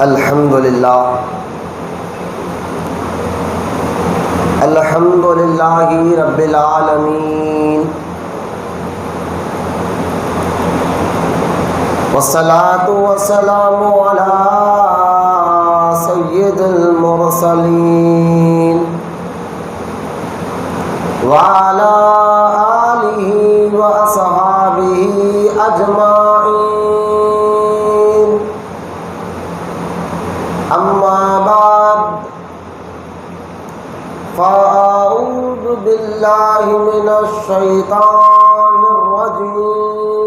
الحمد للہ رب العالمین والصلاة والسلام علی سید المرسلین وعلی آلہ واصحابہ اجمعین اما بعد فاعوذ باللہ من الشیطان الرجیم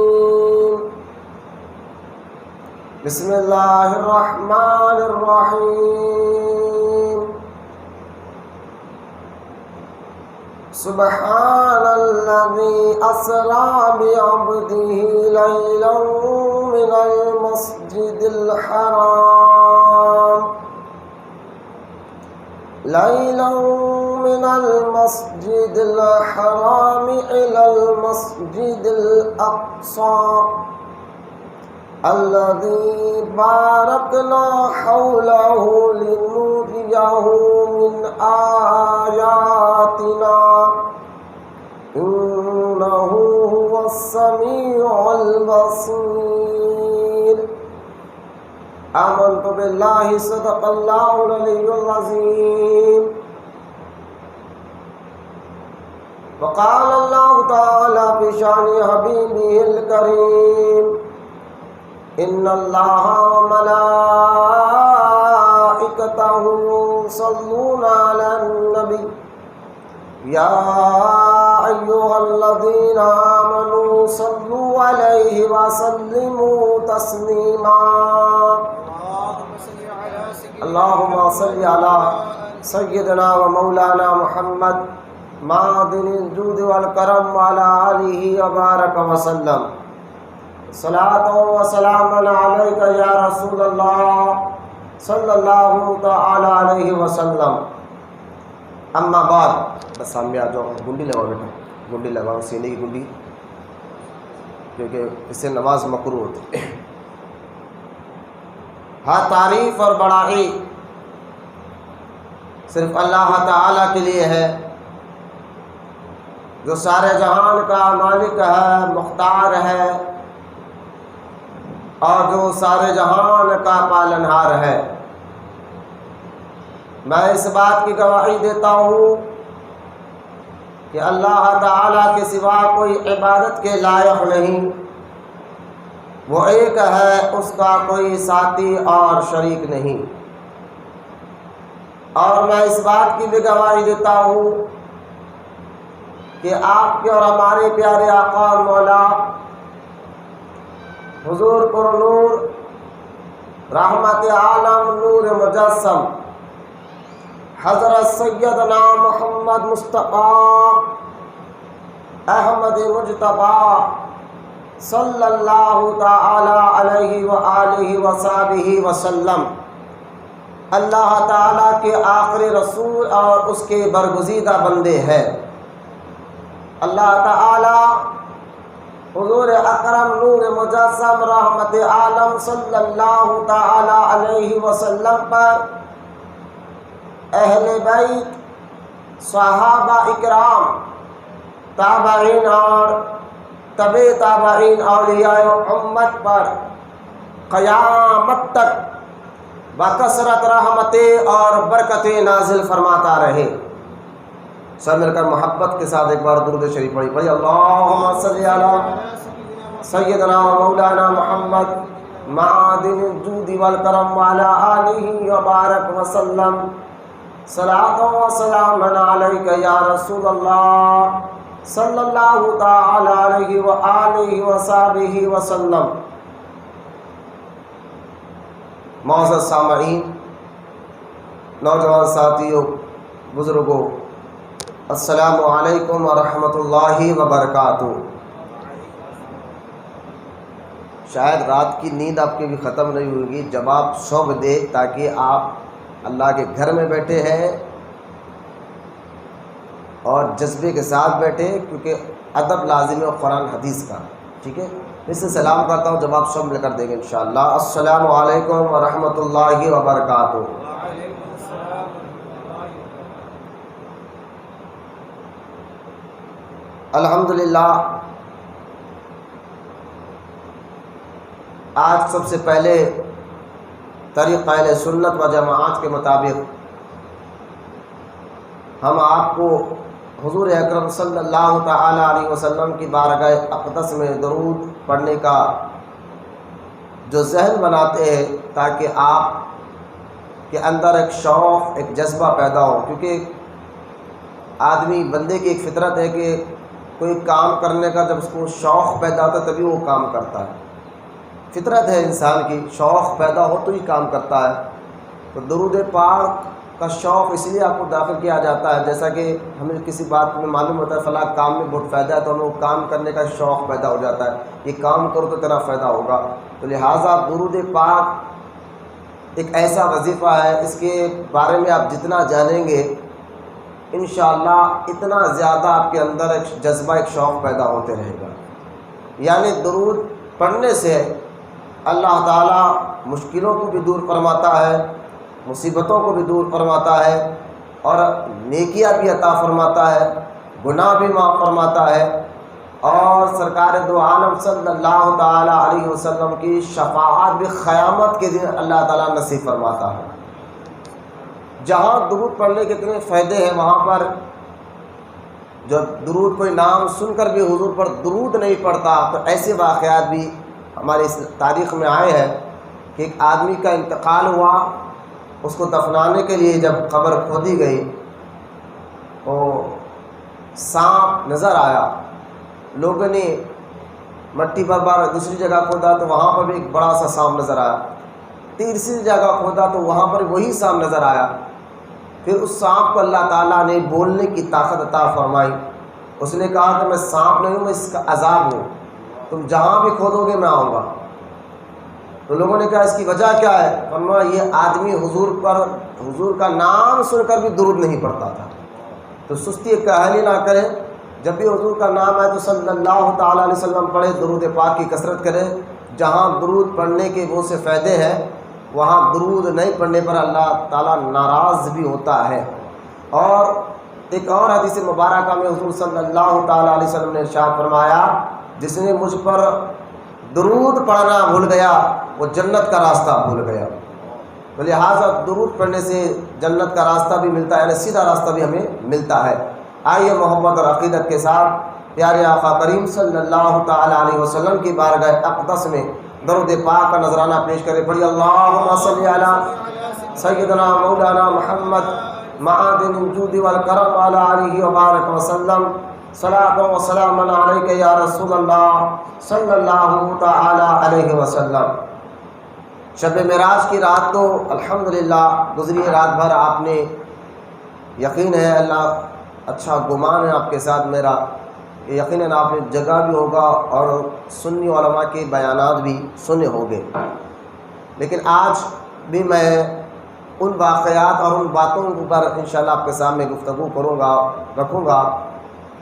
بسم اللہ الرحمن الرحیم سبحان الذی اسری بعبدہ لیلا من المسجد الحرام إلى المسجد الأقصى الذي باركنا حوله لنريه من آياتنا إنه هو السميع البصير آمنت بالله صدق الله العلي العظيم وقال الله تعالى في شأن حبيبه الكريم إن الله وملائكته يصلون على النبي يا أيها الذين آمنوا صلوا عليه وسلموا تسليما اللهم صل على سيدنا ومولانا محمد معدن الجود والكرم وعلى آله وبارك وسلم صلاة وسلام عليك يا رسول الله صلى الله تعالى عليه وسلم اما بعد بس سامنے آ جاؤ گنڈی لگاؤ بیٹا گنڈی لگاؤ سینے کی گنڈی کیونکہ اس سے نماز مکروہ ہوتی ہے ہاں تعریف اور بڑائی صرف اللہ تعالیٰ کے لیے ہے جو سارے جہان کا مالک ہے مختار ہے اور جو سارے جہان کا پالنہار ہے میں اس بات کی گواہی دیتا ہوں کہ اللہ تعالیٰ کے سوا کوئی عبادت کے لائق نہیں وہ ایک ہے اس کا کوئی ساتھی اور شریک نہیں اور میں اس بات کی بھی گواہی دیتا ہوں کہ آپ کے اور ہمارے پیارے آقا اور مولا حضور پر نور رحمت عالم نور مجسم حضرت سیدنا محمد مصطفیٰ احمد مجتبیٰ صلی اللہ تعالی علیہ وآلہ وصحبہ وسلم اللہ تعالیٰ کے آخری رسول اور اس کے برگزیدہ بندے ہیں اللہ تعالیٰ حضور اکرم نور مجسم رحمت عالم صلی اللہ تعالی علیہ وسلم پر اہل بیت صحابہ اکرام تابعین اور تبع تابعین اولیاء امت پر قیامت تک بکثرت رحمتیں اور برکتیں نازل فرماتا رہے سب مل کر محبت کے ساتھ ایک بار درود شریف پڑھی اللہم صلی علی سیدنا و مولانا محمد معدن الجود والکرم وعلی آلہ وبارک وسلم صلاۃ و سلام علیک یا رسول اللہ صلی اللہ تعالی علیہ وآلہ وصحبہ وسلم معزز سامعین نوجوان ساتھیوں بزرگوں السلام علیکم ورحمۃ اللہ وبرکاتہ شاید رات کی نیند آپ کی بھی ختم نہیں ہوگی جب آپ سو دے تاکہ آپ اللہ کے گھر میں بیٹھے ہیں اور جذبے کے ساتھ بیٹھے کیونکہ ادب لازم ہے قرآن حدیث کا ٹھیک ہے اس سے سلام کرتا ہوں، جواب سب مل کر دیں گے انشاءاللہ۔ السلام علیکم ورحمۃ اللہ وبرکاتہ۔ الحمدللہ، آج سب سے پہلے طریقہ اہل سنت و جماعت کے مطابق ہم آپ کو حضور اکرم صلی اللہ تعالی علیہ وسلم کی بارگاہ اقدس میں درود پڑھنے کا جو ذہن بناتے ہیں تاکہ آپ کے اندر ایک شوق، ایک جذبہ پیدا ہو، کیونکہ آدمی بندے کی ایک فطرت ہے کہ کوئی کام کرنے کا جب اس کو شوق پیدا ہوتا ہے تبھی وہ کام کرتا ہے، فطرت ہے انسان کی، شوق پیدا ہو تو ہی کام کرتا ہے۔ تو درود پاک کا شوق اس لیے آپ کو داخل کیا جاتا ہے، جیسا کہ ہمیں کسی بات میں معلوم ہوتا ہے فلاں کام میں بہت فائدہ ہے تو ہمیں وہ کام کرنے کا شوق پیدا ہو جاتا ہے، یہ کام کرو تو تیرا فائدہ ہوگا۔ تو لہٰذا درود پاک ایک ایسا وظیفہ ہے، اس کے بارے میں آپ جتنا جانیں گے انشاءاللہ اتنا زیادہ آپ کے اندر ایک جذبہ، ایک شوق پیدا ہوتے رہے گا۔ یعنی درود پڑھنے سے اللہ تعالیٰ مشکلوں کو بھی دور فرماتا ہے، مصیبتوں کو بھی دور فرماتا ہے، اور نیکیاں بھی عطا فرماتا ہے، گناہ بھی معاف فرماتا ہے، اور سرکار دو عالم صلی اللہ تعالیٰ علیہ وسلم کی شفاعت بھی قیامت کے دن اللہ تعالیٰ نصیب فرماتا ہے۔ جہاں درود پڑھنے کے اتنے فائدے ہیں، وہاں پر جو درود کوئی نام سن کر بھی حضور پر درود نہیں پڑھتا، تو ایسے واقعات بھی ہماری اس تاریخ میں آئے ہیں کہ ایک آدمی کا انتقال ہوا، اس کو دفنانے کے لیے جب قبر کھودی گئی تو سانپ نظر آیا، لوگوں نے مٹی پر بار دوسری جگہ کھودا تو وہاں پر بھی ایک بڑا سا سانپ نظر آیا، تیسری جگہ کھودا تو وہاں پر وہی سانپ نظر آیا۔ پھر اس سانپ کو اللہ تعالیٰ نے بولنے کی طاقت عطا فرمائی، اس نے کہا کہ میں سانپ نہیں ہوں، میں اس کا عذاب ہوں، تم جہاں بھی کھودو گے میں آؤں گا۔ تو لوگوں نے کہا اس کی وجہ کیا ہے؟ فرمایا یہ آدمی حضور کا نام سن کر بھی درود نہیں پڑھتا تھا۔ تو سستی کاہلی نہ کریں، جب بھی حضور کا نام آئے تو صلی اللہ تعالیٰ علیہ وسلم پڑھے، درود پاک کی کثرت کریں۔ جہاں درود پڑھنے کے بہت سے فائدے ہیں، وہاں درود نہیں پڑھنے پر اللہ تعالیٰ ناراض بھی ہوتا ہے۔ اور ایک اور حدیث مبارکہ میں حضور صلی اللہ تعالیٰ علیہ وسلم نے ارشاد فرمایا، جس نے مجھ پر درود پڑھنا بھول گیا وہ جنت کا راستہ بھول گیا۔ تو لہٰذا درود پڑھنے سے جنت کا راستہ بھی ملتا ہے، یعنی سیدھا راستہ بھی ہمیں ملتا ہے۔ آئیے محبت اور عقیدت کے ساتھ پیارے آقا کریم صلی اللہ تعالیٰ علیہ وسلم کی بارگاہ اقدس میں درود پاک کا نذرانہ پیش کریں۔ پڑھی اللہم صلی علی سیدنا مولانا محمد معدن الجود والکرم علی آلہ وبارک وسلم، صلاۃ و سلام علیک یا رسول اللہ صلی اللہ تعالی علیہ وسلم۔ شب معراج کی رات تو الحمدللہ گزری ہے، رات بھر آپ نے، یقین ہے اللہ اچھا گمان ہے آپ کے ساتھ میرا، یقیناً آپ نے جگہ بھی ہوگا اور سنی علماء کے بیانات بھی سنے ہوں گے، لیکن آج بھی میں ان واقعات اور ان باتوں پر انشاءاللہ آپ کے سامنے گفتگو رکھوں گا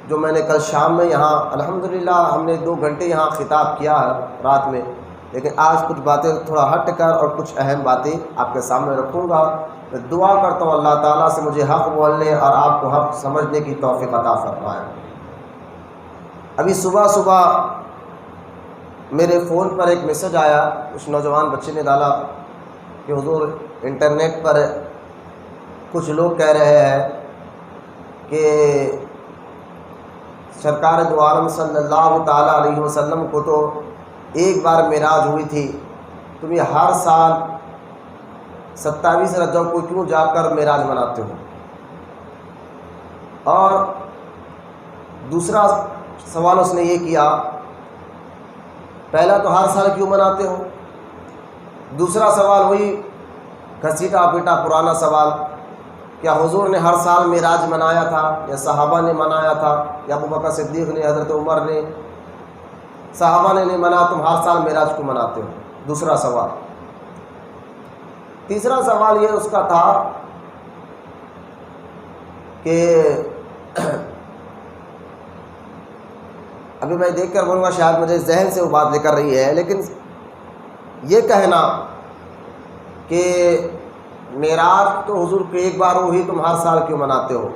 جو میں نے کل شام میں یہاں الحمدللہ ہم نے 2 گھنٹے یہاں خطاب کیا ہے رات میں، لیکن آج کچھ باتیں تھوڑا ہٹ کر اور کچھ اہم باتیں آپ کے سامنے رکھوں گا۔ میں دعا کرتا ہوں اللہ تعالیٰ سے مجھے حق بولنے اور آپ کو حق سمجھنے کی توفیق عطا فرمائے۔ ابھی صبح میرے فون پر ایک میسج آیا، اس نوجوان بچے نے ڈالا کہ حضور انٹرنیٹ پر کچھ لوگ کہہ رہے ہیں کہ سرکار دو عالم صلی اللہ تعالیٰ علیہ وسلم کو تو ایک بار معراج ہوئی تھی، تم یہ ہر سال 27 رجب کو کیوں جا کر معراج مناتے ہو؟ اور دوسرا سوال اس نے یہ کیا، پہلا تو ہر سال کیوں مناتے ہو، دوسرا سوال وہی گھسیٹا پیٹا پرانا سوال، کیا حضور نے ہر سال معراج منایا تھا یا صحابہ نے منایا تھا یا ابو بکر صدیق نے، حضرت عمر نے، صحابہ نے نہیں منایا، تم ہر سال معراج کیوں مناتے ہو؟ دوسرا سوال۔ تیسرا سوال یہ اس کا تھا کہ ابھی میں دیکھ کر بولوں گا شاید مجھے ذہن سے وہ بات نکل رہی ہے، لیکن یہ کہنا کہ معراج تو حضور کی ایک بار ہوئی، تم ہر سال کیوں مناتے ہو،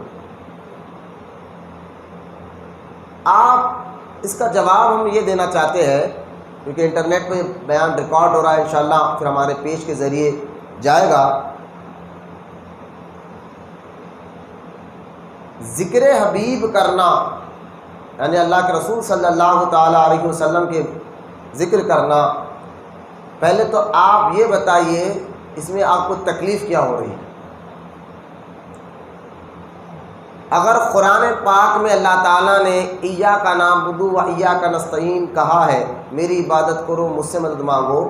آپ اس کا جواب ہم یہ دینا چاہتے ہیں کیونکہ انٹرنیٹ پہ بیان ریکارڈ ہو رہا ہے، انشاءاللہ پھر ہمارے پیج کے ذریعے جائے گا۔ ذکر حبیب کرنا یعنی اللہ کے رسول صلی اللہ تعالیٰ علیہ وسلم کے ذکر کرنا، پہلے تو آپ یہ بتائیے اس میں آپ کو تکلیف کیا ہو رہی ہے؟ اگر قرآن پاک میں اللہ تعالیٰ نے ایاک نعبد و ایاک نستعین کہا ہے، میری عبادت کرو، مجھ سے مدد مانگو،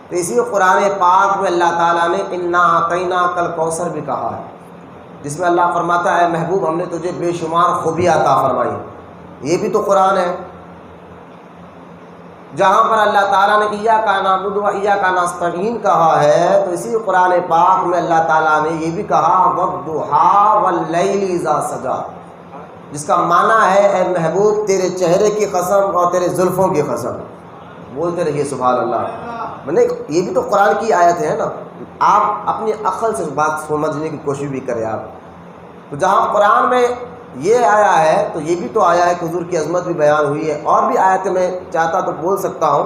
تو اسی قرآن پاک میں اللہ تعالیٰ نے انا اعطیناک الکوثر بھی کہا ہے، جس میں اللہ فرماتا ہے محبوب ہم نے تجھے بے شمار خوبی عطا فرمائی۔ یہ بھی تو قرآن ہے، جہاں پر اللہ تعالیٰ نے ایاک نعبد و ایاک نستعین کہا ہے، تو اسی قرآن پاک میں اللہ تعالیٰ نے یہ بھی کہا والضحیٰ واللیل اذا سجا، جس کا معنی ہے اے محبوب تیرے چہرے کی قسم اور تیرے زلفوں کی قسم، بولتے رہیے سبحان اللہ۔ میں نے یہ بھی تو قرآن کی آیت ہے نا، آپ اپنی عقل سے بات سمجھنے کی کوشش بھی کریں آپ۔ تو جہاں قرآن میں یہ آیا ہے تو یہ بھی تو آیا ہے کہ حضور کی عظمت بھی بیان ہوئی ہے، اور بھی آیت میں چاہتا تو بول سکتا ہوں۔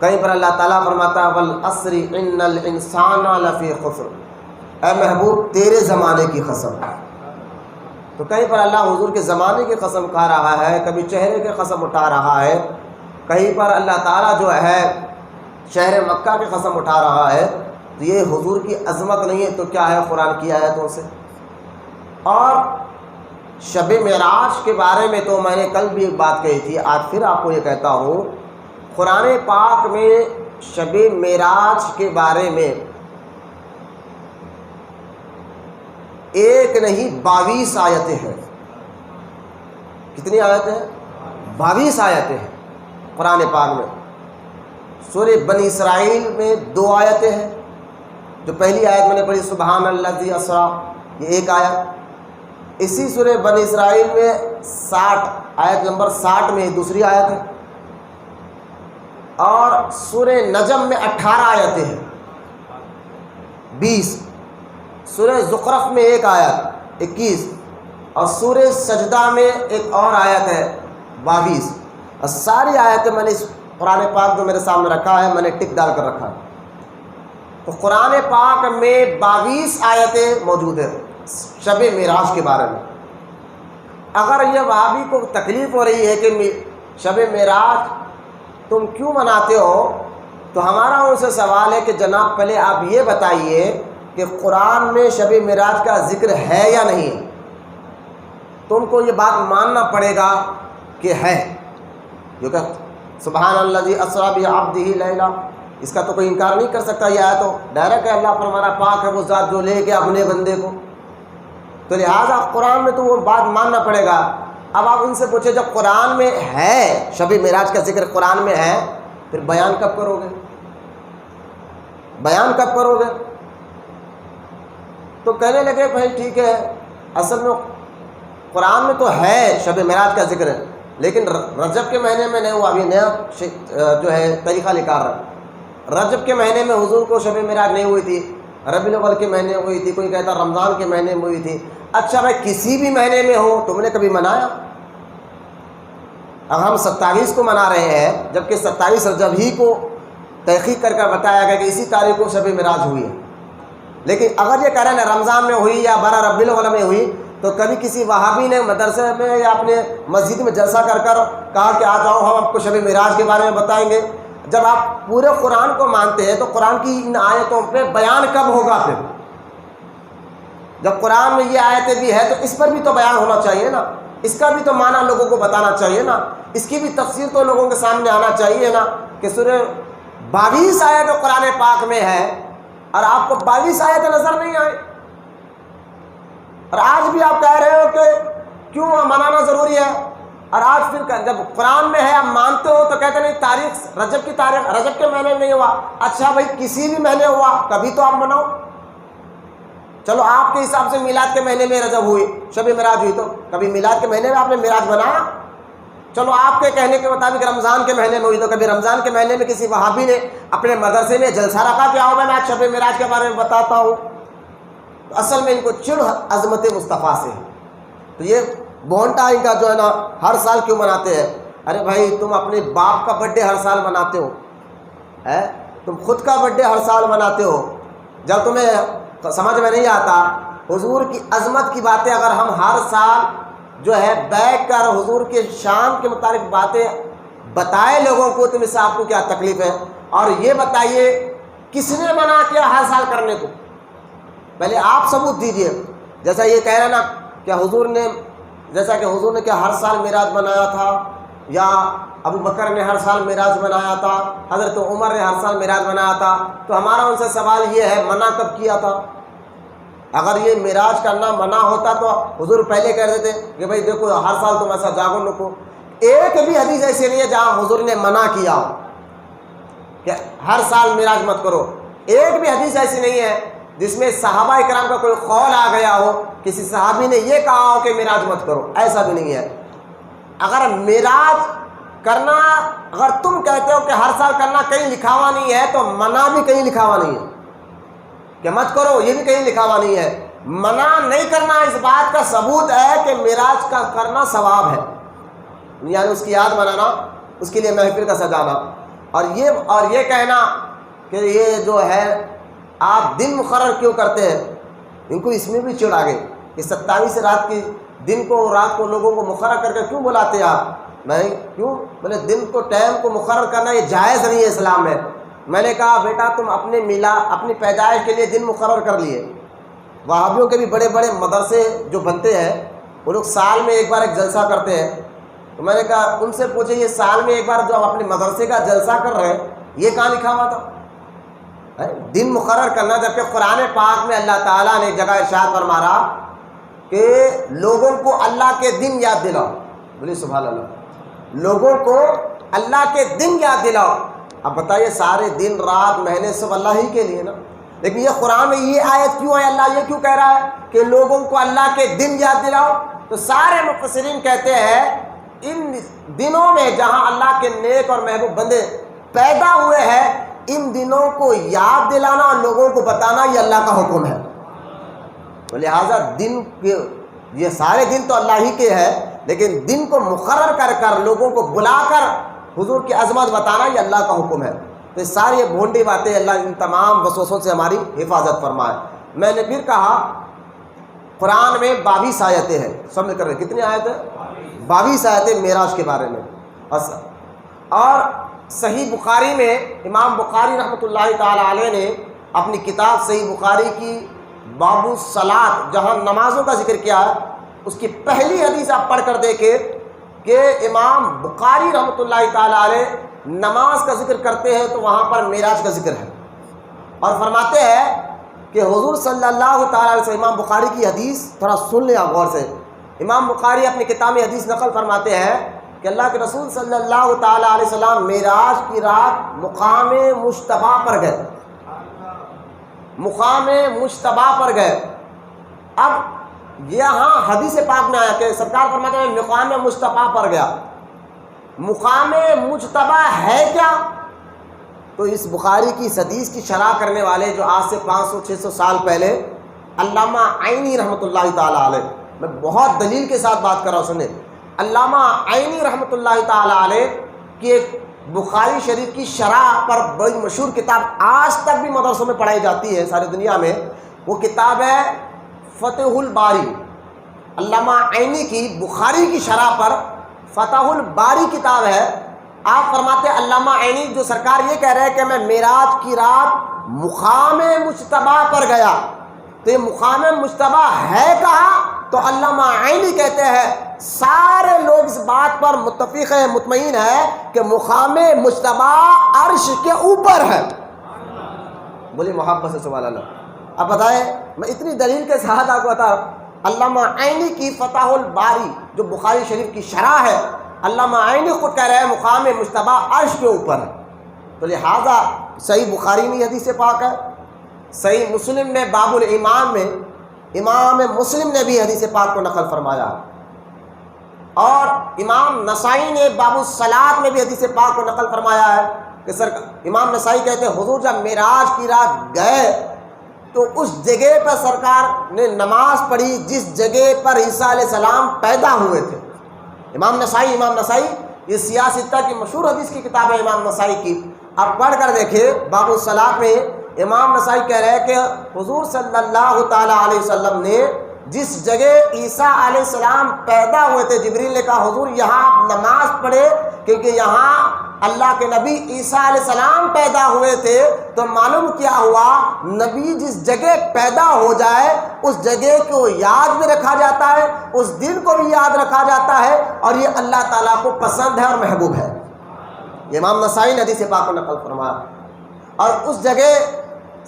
کہیں پر اللہ تعالیٰ فرماتا ہے والعصر ان الانسان لفی خسر، اے محبوب تیرے زمانے کی قسم، تو کہیں پر اللہ حضور کے زمانے کی قسم کھا رہا ہے، کبھی چہرے کی قسم اٹھا رہا ہے، کہیں پر اللہ تعالیٰ جو ہے شہر مکہ کی قسم اٹھا رہا ہے، تو یہ حضور کی عظمت نہیں ہے تو کیا ہے قرآن کی آیتوں سے۔ اور شب معراج کے بارے میں تو میں نے کل بھی ایک بات کہی تھی، آج پھر آپ کو یہ کہتا ہوں، قرآن پاک میں شب معراج کے بارے میں ایک نہیں 22 آیتیں ہیں۔ کتنی آیتیں ہیں؟ 22 آیتیں ہیں قرآن پاک میں۔ سورہ بنی اسرائیل میں 2 آیتیں ہیں، جو پہلی آیت میں نے پڑھی سبحان الذی اسریٰ، یہ ایک آیت۔ اسی سورہ بنی اسرائیل میں 60 آیت نمبر 60 میں دوسری آیت ہے، اور سورہ نجم میں 18 آیتیں ہیں 20، سورہ زخرف میں ایک آیت 21، اور سورہ سجدہ میں ایک اور آیت ہے 22۔ اور ساری آیتیں میں نے اس قرآن پاک جو میرے سامنے رکھا ہے میں نے ٹک ڈال کر رکھا ہے، تو قرآن پاک میں 22 آیتیں موجود ہیں شب معراج کے بارے میں۔ اگر یہ وہابی کو تکلیف ہو رہی ہے کہ شب معراج تم کیوں مناتے ہو، تو ہمارا ان سے سوال ہے کہ جناب پہلے آپ یہ بتائیے کہ قرآن میں شب معراج کا ذکر ہے یا نہیں ہے؟ تم کو یہ بات ماننا پڑے گا کہ ہے، جو کہ سبحان الذی اسریٰ بعبدہ لیلا، اس کا تو کوئی انکار نہیں کر سکتا، یہ آیا تو ڈائریکٹ ہے، اللہ پر ہمارا پاک ہے وہ ذات جو لے کے اپنے بندے کو، تو لہٰذا قرآن میں تو وہ بات ماننا پڑے گا۔ اب آپ ان سے پوچھیں جب قرآن میں ہے شب معراج کا ذکر قرآن میں ہے، پھر بیان کب کرو گے؟ بیان کب کرو گے؟ تو کہنے لگے بھائی ٹھیک ہے، اصل میں قرآن میں تو ہے شب معراج کا ذکر، لیکن رجب کے مہینے میں نہیں ہوا، ابھی نیا جو ہے طریقہ نکال رہا۔ رجب کے مہینے میں حضور کو شب معراج نہیں ہوئی تھی، ربیع الاول کے مہینے میں ہوئی تھی، کوئی کہتا رمضان کے مہینے میں ہوئی تھی۔ اچھا بھائی کسی بھی مہینے میں ہو، تم نے کبھی منایا؟ اب ہم 27 کو منا رہے ہیں، جبکہ 27 رجب ہی کو تحقیق کر کر بتایا گیا کہ اسی تاریخ کو شب معراج ہوئی ہے۔ لیکن اگر یہ کہہ رہے ہیں رمضان میں ہوئی یا 12 ربیع الاول میں ہوئی، تو کبھی کسی وہابی نے مدرسے میں یا اپنے مسجد میں جلسہ کر کر کہا کہ آ جاؤ ہم آپ کو شب معراج کے بارے میں بتائیں گے؟ جب آپ پورے قرآن کو مانتے ہیں تو قرآن کی ان آیتوں پہ بیان کب ہوگا؟ پھر جب قرآن میں یہ آیتیں بھی ہے تو اس پر بھی تو بیان ہونا چاہیے نا، اس کا بھی تو معنی لوگوں کو بتانا چاہیے نا، اس کی بھی تفسیر تو لوگوں کے سامنے آنا چاہیے نا، کہ سورہ 22 آیت قرآن پاک میں ہے اور آپ کو 22 آیتیں نظر نہیں آئے، اور آج بھی آپ کہہ رہے ہو کہ کیوں منانا ضروری ہے، اور آج پھر جب قرآن میں ہے آپ مانتے ہو تو کہتے نہیں تاریخ رجب کی تاریخ رجب کے مہینے میں نہیں ہوا۔ اچھا بھائی کسی بھی مہینے ہوا کبھی تو آپ مناؤ، چلو آپ کے حساب سے میلاد کے مہینے میں رجب ہوئی شب معراج ہوئی، تو کبھی میلاد کے مہینے میں آپ نے معراج منایا؟ چلو آپ کے کہنے کے مطابق رمضان کے مہینے میں ہوئی، تو کبھی رمضان کے مہینے میں کسی وہابی نے اپنے مدرسے میں جلسہ رکھا کہ آؤ میں آج شب معراج کے بارے میں بتاتا ہوں؟ تو اصل میں ان کو چڑ عظمت مصطفیٰ سے ہے۔ تو یہ بونٹا ان کا جو ہے نا ہر سال کیوں مناتے ہیں؟ ارے بھائی تم اپنے باپ کا برتھ ڈے ہر سال مناتے ہو، تم خود کا برتھ ڈے ہر سال مناتے ہو، جب تمہیں سمجھ میں نہیں آتا حضور کی عظمت کی باتیں اگر ہم ہر سال جو ہے بیٹھ کر حضور کے شان کے متعلق باتیں بتائے لوگوں کو، تو اس سے آپ کو کیا تکلیف ہے؟ اور یہ بتائیے کس نے منع کیا ہر سال کرنے کو؟ پہلے آپ ثبوت دیجئے۔ جیسا یہ کہہ رہا نا کہ حضور نے کیا ہر سال معراج منایا تھا، یا ابو بکر نے ہر سال معراج منایا تھا، حضرت عمر نے ہر سال معراج منایا تھا، تو ہمارا ان سے سوال یہ ہے منع کب کیا تھا؟ اگر یہ معراج کرنا منع ہوتا تو حضور پہلے کہہ دیتے کہ بھائی دیکھو ہر سال تم ایسا جاگو رکھو۔ ایک بھی حدیث ایسی نہیں ہے جہاں حضور نے منع کیا ہو کہ ہر سال معراج مت کرو۔ ایک بھی حدیث ایسی نہیں ہے جس میں صحابہ کرام کا کوئی قول آ گیا ہو، کسی صحابی نے یہ کہا ہو کہ معراج مت کرو، ایسا بھی نہیں ہے۔ اگر معراج کرنا اگر تم کہتے ہو کہ ہر سال کرنا کہیں لکھا ہوا نہیں ہے، تو منع بھی کہیں لکھا ہوا نہیں ہے کہ مت کرو، یہ بھی کہیں لکھا ہوا نہیں ہے۔ منع نہیں کرنا اس بات کا ثبوت ہے کہ معراج کا کرنا ثواب ہے، یعنی اس کی یاد منانا، اس کے لیے محفل کا سجانا۔ اور یہ کہنا کہ یہ جو ہے آپ دن مقرر کیوں کرتے ہیں، ان کو اس میں بھی چڑ آ گئی کہ 27 رات کی دن کو رات کو لوگوں کو مقرر کر کے کیوں بلاتے ہیں آپ؟ نہیں کیوں بولے دن کو ٹائم کو مقرر کرنا یہ جائز نہیں ہے اسلام میں۔ میں نے کہا بیٹا تم اپنی پیدائش کے لیے دن مقرر کر لیے۔ وہابیوں کے بھی بڑے بڑے مدرسے جو بنتے ہیں وہ لوگ سال میں ایک بار ایک جلسہ کرتے ہیں، تو میں نے کہا ان سے پوچھے یہ سال میں ایک بار جو آپ اپنے مدرسے کا جلسہ کر رہے ہیں یہ کہاں لکھا ہوا تھا؟ دن مقرر کرنا، جبکہ قرآن پاک میں اللہ تعالیٰ نے ایک جگہ ارشاد فرمایا کہ لوگوں کو اللہ کے دن یاد دلاؤ۔ بولیے سبحان اللہ، لوگوں کو اللہ کے دن یاد دلاؤ۔ اب بتائیے سارے دن رات مہینے سب اللہ ہی کے لیے نا، لیکن یہ قرآن میں یہ آیت کیوں ہے؟ اللہ یہ کیوں کہہ رہا ہے کہ لوگوں کو اللہ کے دن یاد دلاؤ؟ تو سارے مفسرین کہتے ہیں ان دنوں میں جہاں اللہ کے نیک اور محبوب بندے پیدا ہوئے ہیں، ان دنوں کو یاد دلانا اور لوگوں کو بتانا یہ اللہ کا حکم ہے۔ تو لہٰذا دن کے یہ سارے دن تو اللہ ہی کے ہیں، لیکن دن کو مقرر کر کر لوگوں کو بلا کر حضور کی عظمت بتانا یہ اللہ کا حکم ہے۔ تو یہ ساری یہ بھونڈی باتیں اللہ ان تمام وسوسوں سے ہماری حفاظت فرمائے۔ میں نے پھر کہا قرآن میں 22 آیتیں ہیں، سمجھ کر کتنی آیتیں؟ 22 آیتیں معراج کے بارے میں۔ اور صحیح بخاری میں امام بخاری رحمۃ اللہ تعالیٰ علیہ نے اپنی کتاب صحیح بخاری کی باب الصلاۃ جہاں نمازوں کا ذکر کیا ہے، اس کی پہلی حدیث آپ پڑھ کر دیکھیں کہ امام بخاری رحمۃ اللہ تعالیٰ علیہ نماز کا ذکر کرتے ہیں تو وہاں پر معراج کا ذکر ہے، اور فرماتے ہیں کہ حضور صلی اللہ تعالیٰ علیہ وسلم، امام بخاری کی حدیث تھوڑا سن لیں آپ غور سے، امام بخاری اپنی کتاب میں حدیث نقل فرماتے ہیں کہ اللہ کے رسول صلی اللہ تعالیٰ علیہ وسلم معراج کی رات مقام مجتبیٰ پر گئے، مقام مجتبیٰ پر گئے۔ اب یہاں حدیث پاک میں آیا کہ سرکار فرماتے ہیں مقام مجتبیٰ پر گیا۔ مقام مجتبیٰ ہے کیا؟ تو اس بخاری کی اس حدیث کی شرح کرنے والے جو آج سے 500-600 سال پہلے علامہ عینی رحمۃ اللہ تعالیٰ علیہ، میں بہت دلیل کے ساتھ بات کر رہا ہوں، سنیں، علامہ عینی رحمۃ اللہ تعالیٰ علیہ کی ایک بخاری شریف کی شرح پر بڑی مشہور کتاب آج تک بھی مدرسوں میں پڑھائی جاتی ہے ساری دنیا میں، وہ کتاب ہے فتح الباری۔ علامہ عینی کی بخاری کی شرح پر فتح الباری کتاب ہے۔ آپ فرماتے ہیں علامہ عینی جو سرکار یہ کہہ رہے ہیں کہ میں معراج کی رات مقام مجتبیٰ پر گیا، تو یہ مقام مجتبیٰ ہے کہاں؟ تو علامہ عینی کہتے ہیں سارے لوگ اس بات پر متفق ہیں، مطمئن ہے کہ مقام مجتبیٰ عرش کے اوپر ہے۔ بولیے محبت سے سبحان اللہ۔ اب بتائیں، میں اتنی دلیل کے ساتھ آپ کو بتا، علامہ عینی کی فتح الباری جو بخاری شریف کی شرح ہے، علامہ عینی خود کہہ رہے ہیں مقام مجتبیٰ عرش کے اوپر ہے۔ تو لہٰذا صحیح بخاری میں حدیث پاک ہے، صحیح مسلم میں باب الایمان میں امام مسلم نے بھی حدیث پاک کو نقل فرمایا۔ اور امام نسائی نے باب الصلاۃ میں بھی حدیث پاک کو نقل فرمایا ہے کہ امام نسائی کہتے ہیں حضور جب معراج کی رات گئے تو اس جگہ پر سرکار نے نماز پڑھی جس جگہ پر عیسیٰ علیہ السلام پیدا ہوئے تھے۔ امام نسائی یہ سیاستہ کی مشہور حدیث کی کتاب ہے امام نسائی کی، آپ پڑھ کر دیکھیں باب الصلاۃ میں امام نسائی کہہ رہے ہیں کہ حضور صلی اللہ تعالیٰ علیہ وسلم نے جس جگہ عیسیٰ علیہ السلام پیدا ہوئے تھے، جبریل نے کہا حضور یہاں آپ نماز پڑھے کیونکہ یہاں اللہ کے نبی عیسیٰ علیہ السلام پیدا ہوئے تھے۔ تو معلوم کیا ہوا، نبی جس جگہ پیدا ہو جائے اس جگہ کو یاد بھی رکھا جاتا ہے، اس دن کو بھی یاد رکھا جاتا ہے، اور یہ اللہ تعالیٰ کو پسند ہے اور محبوب ہے۔ یہ امام نسائی نے حدیث پاک کو نقل فرمایا۔ اور اس جگہ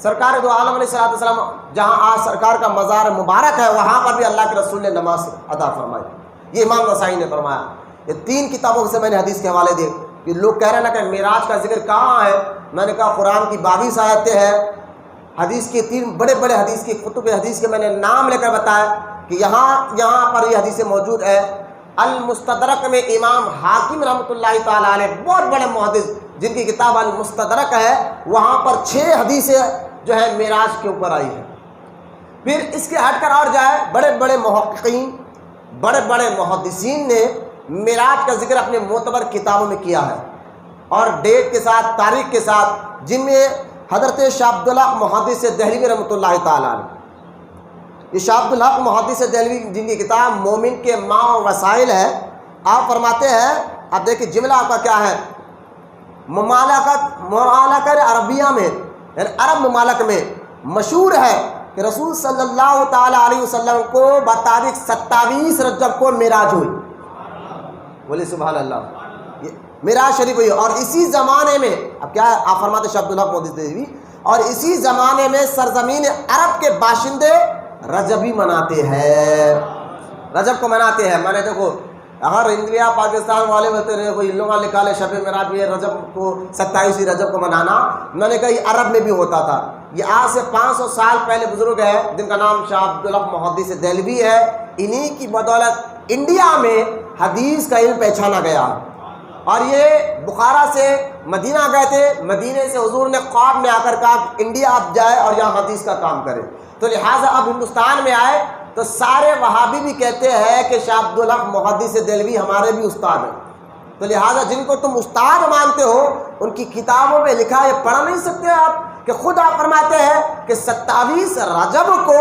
سرکار دو عالم علیہ السلام جہاں آج سرکار کا مزار مبارک ہے، وہاں پر بھی اللہ کے رسول نے نماز ادا فرمائی، یہ امام نسائی نے فرمایا۔ یہ 3 کتابوں سے میں نے حدیث کے حوالے دیے کہ لوگ کہہ رہے ہیں نا کہ معراج کا ذکر کہاں ہے، میں نے کہا قرآن کی 22 آیتیں ہیں، حدیث کی 3 بڑے بڑے حدیث کی کتب حدیث کے میں نے نام لے کر بتایا کہ یہاں پر یہ حدیث موجود ہے۔ المستدرک میں امام حاکم رحمۃ اللہ تعالیٰ علیہ بہت بڑے محدث جن کی کتاب المستدرک ہے، وہاں پر 6 حدیثیں جو ہے معراج کے اوپر آئی ہے۔ پھر اس کے ہٹ کر اور جائے بڑے بڑے محققین، بڑے بڑے محدثین نے معراج کا ذکر اپنے معتبر کتابوں میں کیا ہے، اور ڈیٹ کے ساتھ، تاریخ کے ساتھ، جن میں حضرت شاہ عبدالحق محدث دہلوی رحمۃ اللہ تعالیٰ علیہ، یہ شاہ عبدالحق محدث دہلوی جن کی کتاب مومن کے ماں و وسائل ہے، آپ فرماتے ہیں، آپ دیکھیں جملہ آپ کا کیا ہے، ممالکت عربیہ میں یعنی عرب ممالک میں مشہور ہے کہ رسول صلی اللہ تعالیٰ علیہ وسلم کو بتاریخ 27 رجب کو معراج ہوئی، بولے سبحان اللہ، معراج شریف ہوئی۔ اور اسی زمانے میں اب کیا ہے، آپ فرماتے شاہ عبدالحق محدث دہلوی، اور اسی زمانے میں سرزمین عرب کے باشندے رجبی مناتے ہیں، رجب کو مناتے ہیں۔ میں نے دیکھو اگر انڈیا پاکستان والے ہوتے رہے کوئی لوگوں نے نکالے شب معراج بھی رجب کو 27 رجب کو منانا، میں نے کہا یہ عرب میں بھی ہوتا تھا۔ یہ آج سے 500 سال پہلے بزرگ ہے جن کا نام شاہ عبدالحق محدث دہلوی ہے، انہی کی بدولت انڈیا میں حدیث کا علم پہچانا گیا، اور یہ بخارا سے مدینہ گئے تھے، مدینے سے حضور نے خواب میں آ کر کہا انڈیا آپ جائے اور یہاں حدیث کا کام کرے، تو لہٰذا اب ہندوستان میں آئے تو سارے وہابی بھی کہتے ہیں کہ شاہ عبدالحق محدث دہلوی ہمارے بھی استاد ہیں، تو لہٰذا جن کو تم استاد مانتے ہو ان کی کتابوں میں لکھا ہے، پڑھ نہیں سکتے آپ کہ خود آپ فرماتے ہیں کہ 27 رجب کو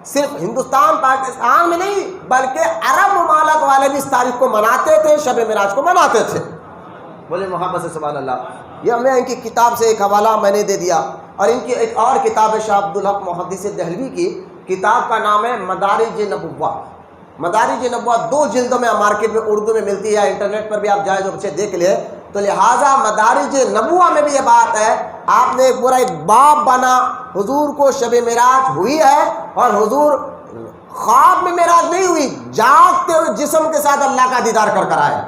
صرف ہندوستان پاکستان میں نہیں بلکہ عرب ممالک والے بھی اس تاریخ کو مناتے تھے، شب معراج کو مناتے تھے، بولے محبت سے سبحان اللہ۔ یہ میں ان کی کتاب سے ایک حوالہ میں نے دے دیا، اور ان کی ایک اور کتاب ہے شاہ عبدالحق محدث دہلوی کی، کتاب کا نام ہے مدارج نبوہ۔ مدارج نبوہ 2 جلدوں میں مارکیٹ میں اردو میں ملتی ہے، انٹرنیٹ پر بھی آپ جائیں جو بچے دیکھ لیں، تو لہٰذا مدارج نبوہ میں بھی یہ بات ہے، آپ نے پورا ایک باب بنا، حضور کو شب معراج ہوئی ہے، اور حضور خواب میں معراج نہیں ہوئی، جاگتے ہوئے جسم کے ساتھ اللہ کا دیدار کر آئے۔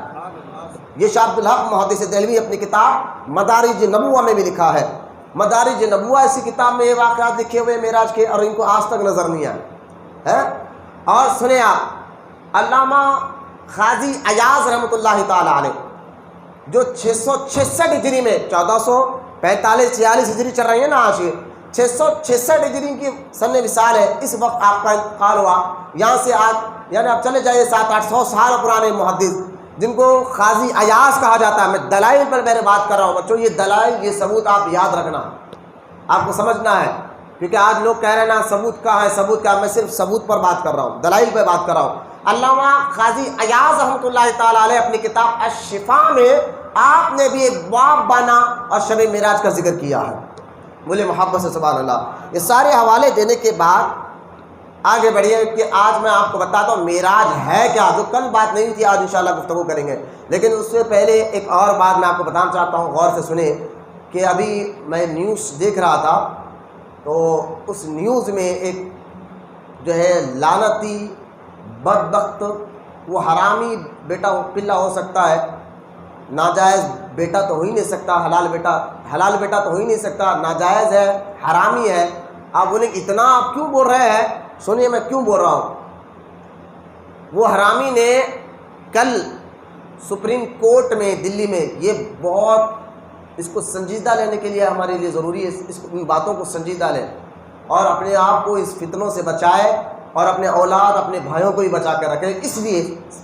یہ شاہ عبدالحق محدث دہلوی اپنی کتاب مدارج نبوہ میں بھی لکھا ہے۔ مدارج نبوہ اسی کتاب میں یہ واقعات لکھے ہوئے معراج کے، اور ان کو آج تک نظر نہیں آئے۔ اور سنیں آپ، علامہ قاضی ایاز رحمۃ اللہ تعالیٰ علیہ جو 666 ہجری میں 1445-46 ہجری چل رہی ہے نا آج، 666 ہجری کی سن وصال ہے، اس وقت آپ کا انتقال ہوا، یہاں سے آج یعنی آپ چلے جائیے 700-800 سال پرانے محدث جن کو قاضی ایاز کہا جاتا ہے۔ میں دلائل پر میں نے بات کر رہا ہوں بچوں، یہ دلائل، یہ ثبوت آپ یاد رکھنا، آپ کو سمجھنا ہے، کیونکہ آج لوگ کہہ رہے ہیں نا ثبوت کہاں ہے، ثبوت کیا، میں صرف ثبوت پر بات کر رہا ہوں، دلائل پہ بات کر رہا ہوں۔ علامہ قاضی ایاز رحمۃ اللہ تعالیٰ علیہ اپنی کتاب الشفا میں آپ نے بھی ایک باب بنا اور شب معراج کا ذکر کیا ہے، بولے محبت سے سبحان اللہ۔ یہ سارے حوالے دینے کے بعد آگے بڑھیے کہ آج میں آپ کو بتاتا ہوں معراج ہے کیا، جو کل بات نہیں تھی آج انشاءاللہ گفتگو کریں گے، لیکن اس سے پہلے ایک اور بات میں آپ کو بتانا چاہتا ہوں، غور سے سنیں کہ ابھی میں نیوز دیکھ رہا تھا، تو اس نیوز میں ایک جو ہے لعنتی بدبخت، وہ حرامی بیٹا پلا ہو سکتا ہے، ناجائز بیٹا تو ہو ہی نہیں سکتا، حلال بیٹا تو ہو ہی نہیں سکتا، ناجائز ہے، حرامی ہے۔ آپ بولیں اتنا آپ کیوں بول رہے ہیں، سنیے میں کیوں بول رہا ہوں۔ وہ حرامی نے کل سپریم کورٹ میں دلی میں یہ بہت اس کو سنجیدہ لینے کے لیے ہمارے لیے ضروری ہے، ان باتوں کو سنجیدہ لیں اور اپنے آپ کو اس فتنوں سے بچائے اور اپنے اولاد اپنے بھائیوں کو بھی بچا کے رکھے۔ اس لیے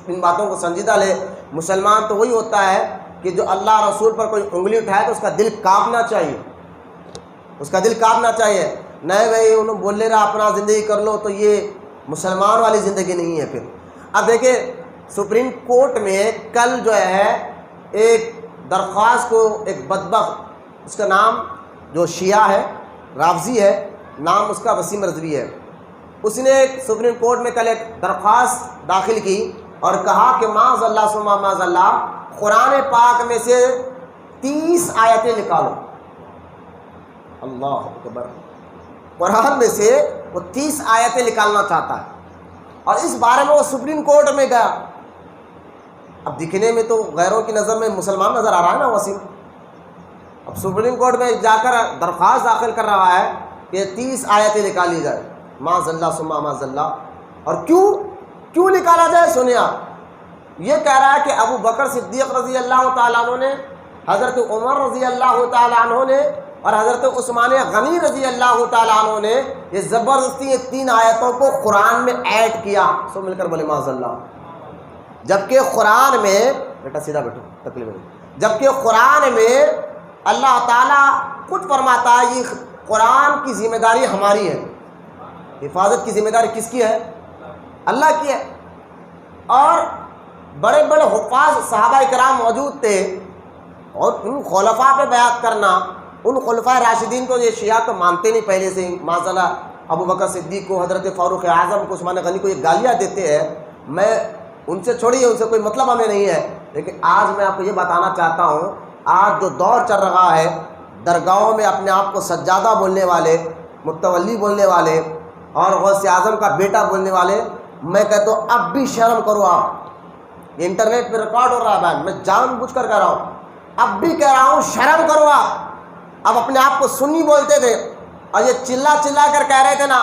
ان باتوں کو سنجیدہ لے۔ مسلمان تو وہی ہوتا ہے کہ جو اللہ رسول پر کوئی انگلی اٹھائے تو اس کا دل کانپنا چاہیے، اس کا دل کانپنا چاہیے۔ نہیں بھائی انہوں بول لے رہا اپنا زندگی کر لو، تو یہ مسلمان والی زندگی نہیں ہے۔ پھر اب دیکھیں سپریم کورٹ میں کل جو ہے ایک درخواست کو ایک بدبخت، اس کا نام جو شیعہ ہے، رافضی ہے، نام اس کا وسیم رضوی ہے، اس نے سپریم کورٹ میں کل ایک درخواست داخل کی اور کہا کہ معاذ اللہ ثم معاذ اللہ قرآن پاک میں سے 30 آیتیں نکالو۔ اللہ اکبر، قرآن میں سے وہ 30 آیتیں نکالنا چاہتا ہے اور اس بارے میں وہ سپریم کورٹ میں گیا۔ اب دکھنے میں تو غیروں کی نظر میں مسلمان نظر آ رہا ہے نا وسیم، اب سپریم کورٹ میں جا کر درخواست داخل کر رہا ہے کہ 30 آیتیں نکالی جائے، معاذ اللہ ثم معاذ اللہ۔ اور کیوں نکالا جائے سنیں آپ، یہ کہہ رہا ہے کہ ابو بکر صدیق رضی اللہ تعالیٰ عنہ نے، حضرت عمر رضی اللہ تعالیٰ عنہ نے اور حضرت عثمان غنی رضی اللہ تعالیٰ عنہ نے یہ زبردستی یہ 3 آیتوں کو قرآن میں ایڈ کیا۔ سب مل کر بولے معاذ اللہ۔ جبکہ قرآن میں، بیٹا سیدھا بیٹھو تکلیف نہیں، جبکہ قرآن میں اللہ تعالیٰ خود فرماتا ہے یہ قرآن کی ذمہ داری ہماری ہے، حفاظت کی ذمہ داری کس کی ہے؟ اللہ کی ہے۔ اور بڑے بڑے حفاظ صحابہ کرام موجود تھے اور ان خلفاء پہ بیعت کرنا، ان خلفاء راشدین کو یہ شیعہ تو مانتے نہیں پہلے سے، معاذ اللہ ابو بکر صدیق کو، حضرت فاروق اعظم کو، عثمان غنی کو یہ گالیاں دیتے ہیں۔ میں ان سے چھوڑیے، ان سے کوئی مطلب ہمیں نہیں ہے، لیکن آج میں آپ کو یہ بتانا چاہتا ہوں، آج جو دور چل رہا ہے، درگاہوں میں اپنے آپ کو سجادہ بولنے والے، متولی بولنے والے اور غوث اعظم کا بیٹا بولنے والے، میں کہتا ہوں اب بھی شرم کرو آپ۔ یہ انٹرنیٹ پہ ریکارڈ ہو رہا ہے، میں جان بوجھ کر کہہ رہا ہوں، اب بھی کہہ رہا ہوں شرم کرو آپ۔ اب اپنے آپ کو سنی بولتے تھے اور یہ چلا کر کہہ رہے تھے نا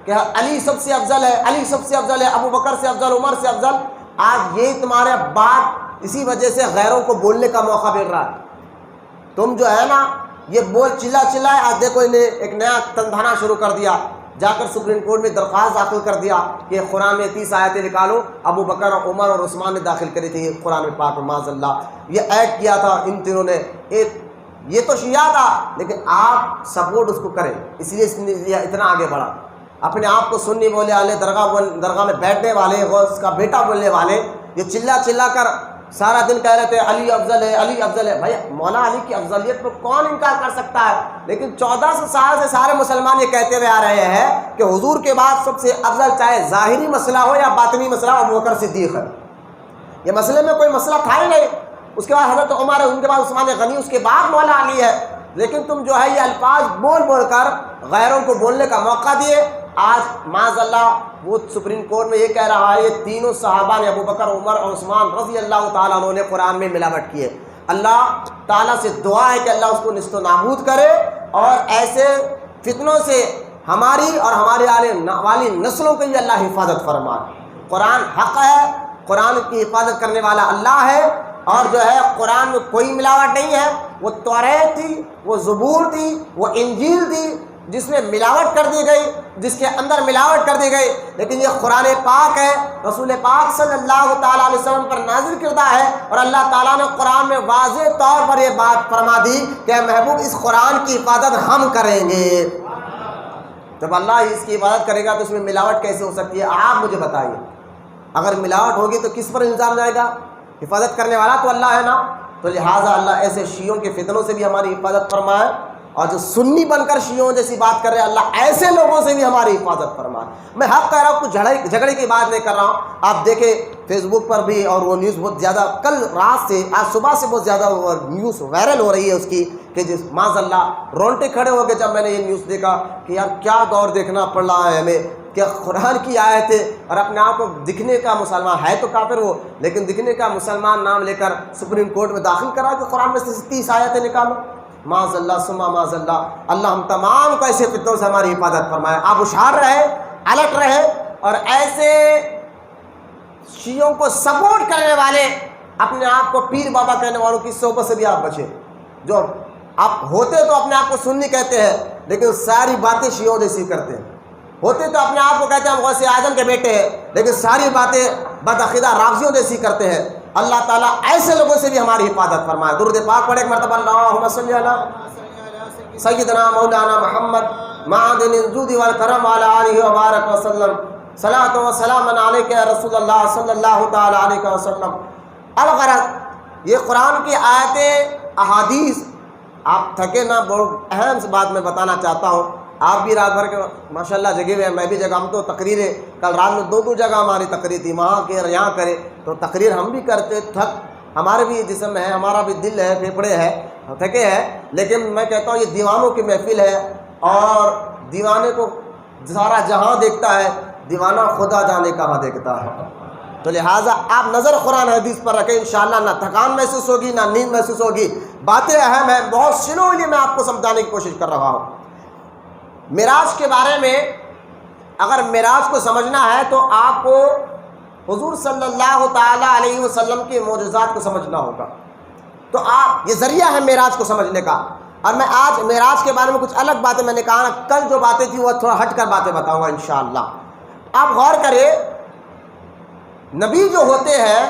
کہ علی سب سے افضل ہے، علی سب سے افضل ہے، ابو بکر سے افضل، عمر سے افضل۔ آج یہ تمہارے بات اسی وجہ سے غیروں کو بولنے کا موقع مل رہا ہے۔ تم جو ہے نا یہ بول چلائے، آج دیکھو انہیں ایک نیا تندھانا شروع کر دیا، جا کر سپریم کورٹ میں درخواست داخل کر دیا کہ قرآن میں 30 آیتیں نکالو۔ ابو بکر اور عمر اور عثمان نے داخل کری تھی قرآن پاک میں، معاذ اللہ یہ ایڈ کیا تھا ان تینوں نے۔ یہ تو شیعہ تھا، لیکن آپ سپورٹ اس کو کریں، اس لیے اس نے اتنا آگے بڑھا۔ اپنے آپ کو سنی بولنے والے، درگاہ میں بیٹھنے والے، غوث کا بیٹا بولنے والے، یہ چلا کر سارا دن کہہ رہے تھے علی افضل ہے، علی افضل ہے۔ بھائی مولا علی کی افضلیت پر کون انکار کر سکتا ہے؟ لیکن 1400 سال سے سارے مسلمان یہ کہتے ہوئے آ رہے ہیں کہ حضور کے بعد سب سے افضل چاہے ظاہری مسئلہ ہو یا باطنی مسئلہ ہو، ابو بکر صدیق ہے۔ یہ مسئلے میں کوئی مسئلہ تھا ہی نہیں۔ اس کے بعد حضرت عمر ہے، ان کے بعد عثمان غنی، اس کے بعد مولا علی ہے۔ لیکن تم جو ہے یہ الفاظ بول کر غیروں کو بولنے کا موقع دیے۔ آج معاذ اللہ وہ سپریم کورٹ میں یہ کہہ رہا ہے یہ تینوں صحابہ نے، ابو بکر، عمر اور عثمان رضی اللہ تعالیٰ عنہ نے قرآن میں ملاوٹ کی ہے۔ اللہ تعالیٰ سے دعا ہے کہ اللہ اس کو نیست و نابود کرے اور ایسے فتنوں سے ہماری اور ہمارے آنے والی نسلوں کی اللہ حفاظت فرمائے۔ قرآن حق ہے، قرآن کی حفاظت کرنے والا اللہ ہے، اور جو ہے قرآن میں کوئی ملاوٹ نہیں ہے۔ وہ توریت تھی، وہ زبور تھی، وہ انجیل تھی جس میں ملاوٹ کر دی گئی، جس کے اندر ملاوٹ کر دی گئی، لیکن یہ قرآن پاک ہے، رسول پاک صلی اللہ تعالیٰ علیہ وسلم پر نازل کردہ ہے، اور اللہ تعالیٰ نے قرآن میں واضح طور پر یہ بات فرما دی کہ محبوب اس قرآن کی حفاظت ہم کریں گے۔ جب اللہ اس کی حفاظت کرے گا تو اس میں ملاوٹ کیسے ہو سکتی ہے؟ آپ مجھے بتائیے۔ اگر ملاوٹ ہوگی تو کس پر الزام جائے گا؟ حفاظت کرنے والا تو اللہ ہے نا۔ تو لہٰذا اللہ ایسے شیعوں کے فتنوں سے بھی ہماری حفاظت فرمائے، اور جو سنی بن کر شیعوں جیسی بات کر رہے ہیں اللہ ایسے لوگوں سے بھی ہماری حفاظت فرمائے۔ میں حق کہہ رہا ہوں، کچھ جھگڑے کی بات نہیں کر رہا ہوں۔ آپ دیکھیں فیس بک پر بھی، اور وہ نیوز بہت زیادہ کل رات سے آج صبح سے بہت زیادہ نیوز وائرل ہو رہی ہے اس کی، کہ جس معاذ اللہ رونٹے کھڑے ہو گئے جب میں نے یہ نیوز دیکھا کہ یار کیا دور دیکھنا پڑ رہا ہے ہمیں، کہ قرآن کی آیتیں اور اپنے آپ کو دکھنے کا مسلمان ہے تو کافر ہو، لیکن دکھنے کا مسلمان نام لے کر سپریم کورٹ میں داخل کرا کہ قرآن میں سے 30 آیتیں نکالو۔ معاذ اللہ ثم معاذ اللہ۔ اللہ ہم تمام کو ایسے فتنوں سے ہماری حفاظت فرمائے۔ آپ ہوشیار رہے، الرٹ رہے، اور ایسے شیعوں کو سپورٹ کرنے والے اپنے آپ کو پیر بابا کہنے والوں کی صحبت سے بھی آپ بچیں. جو آپ ہوتے تو اپنے آپ کو سنی کہتے ہیں لیکن ساری باتیں شیعوں جیسی کرتے ہیں. ہوتے تو اپنے آپ کو کہتے ہیں ہم غوث اعظم کے بیٹے ہیں لیکن ساری باتیں بدعقیدہ رافضیوں جیسی کرتے ہیں. اللہ تعالیٰ ایسے لوگوں سے بھی ہماری حفاظت فرمائے. درود پاک پڑھے ایک مرتبہ. اللہم صلی علی سیدنا مولانا محمد معدن الجود والکرم وعلی آلہ وبارک وسلم. صلاۃ و سلام علیک یا رسول اللہ صلی اللہ تعالی علیہ وسلم. الغرض یہ قرآن کی آیتیں احادیث آپ تھکے نہ. بہت اہم سی بات میں بتانا چاہتا ہوں. آپ بھی رات بھر کے ماشاءاللہ جگے ہوئے ہیں, میں بھی جگہ. ہم تو تقریریں کل رات میں دو جگہ ہماری تقریر تھی, وہاں کے یہاں کرے تو تقریر ہم بھی کرتے. تھک ہمارے بھی جسم ہے, ہمارا بھی دل ہے, پھیپھڑے ہے, تھکے ہیں. لیکن میں کہتا ہوں یہ دیوانوں کی محفل ہے اور دیوانے کو سارا جہاں دیکھتا ہے, دیوانہ خدا جانے کہاں دیکھتا ہے. تو لہٰذا آپ نظر قرآن حدیث پر رکھیں. انشاءاللہ نہ تھکان محسوس ہوگی نہ نیند محسوس ہوگی. باتیں اہم ہیں, بہت سنو, لیے میں آپ کو سمجھانے کی کوشش کر رہا ہوں. معراج کے بارے میں اگر معراج کو سمجھنا ہے تو آپ کو حضور صلی اللہ تعالیٰ علیہ وسلم کے معجزات کو سمجھنا ہوگا. تو آپ یہ ذریعہ ہے معراج کو سمجھنے کا. اور میں آج معراج کے بارے میں کچھ الگ باتیں, میں نے کہا کل جو باتیں تھیں وہ تھوڑا ہٹ کر باتیں بتاؤں گا انشاءاللہ. آپ غور کریں, نبی جو ہوتے ہیں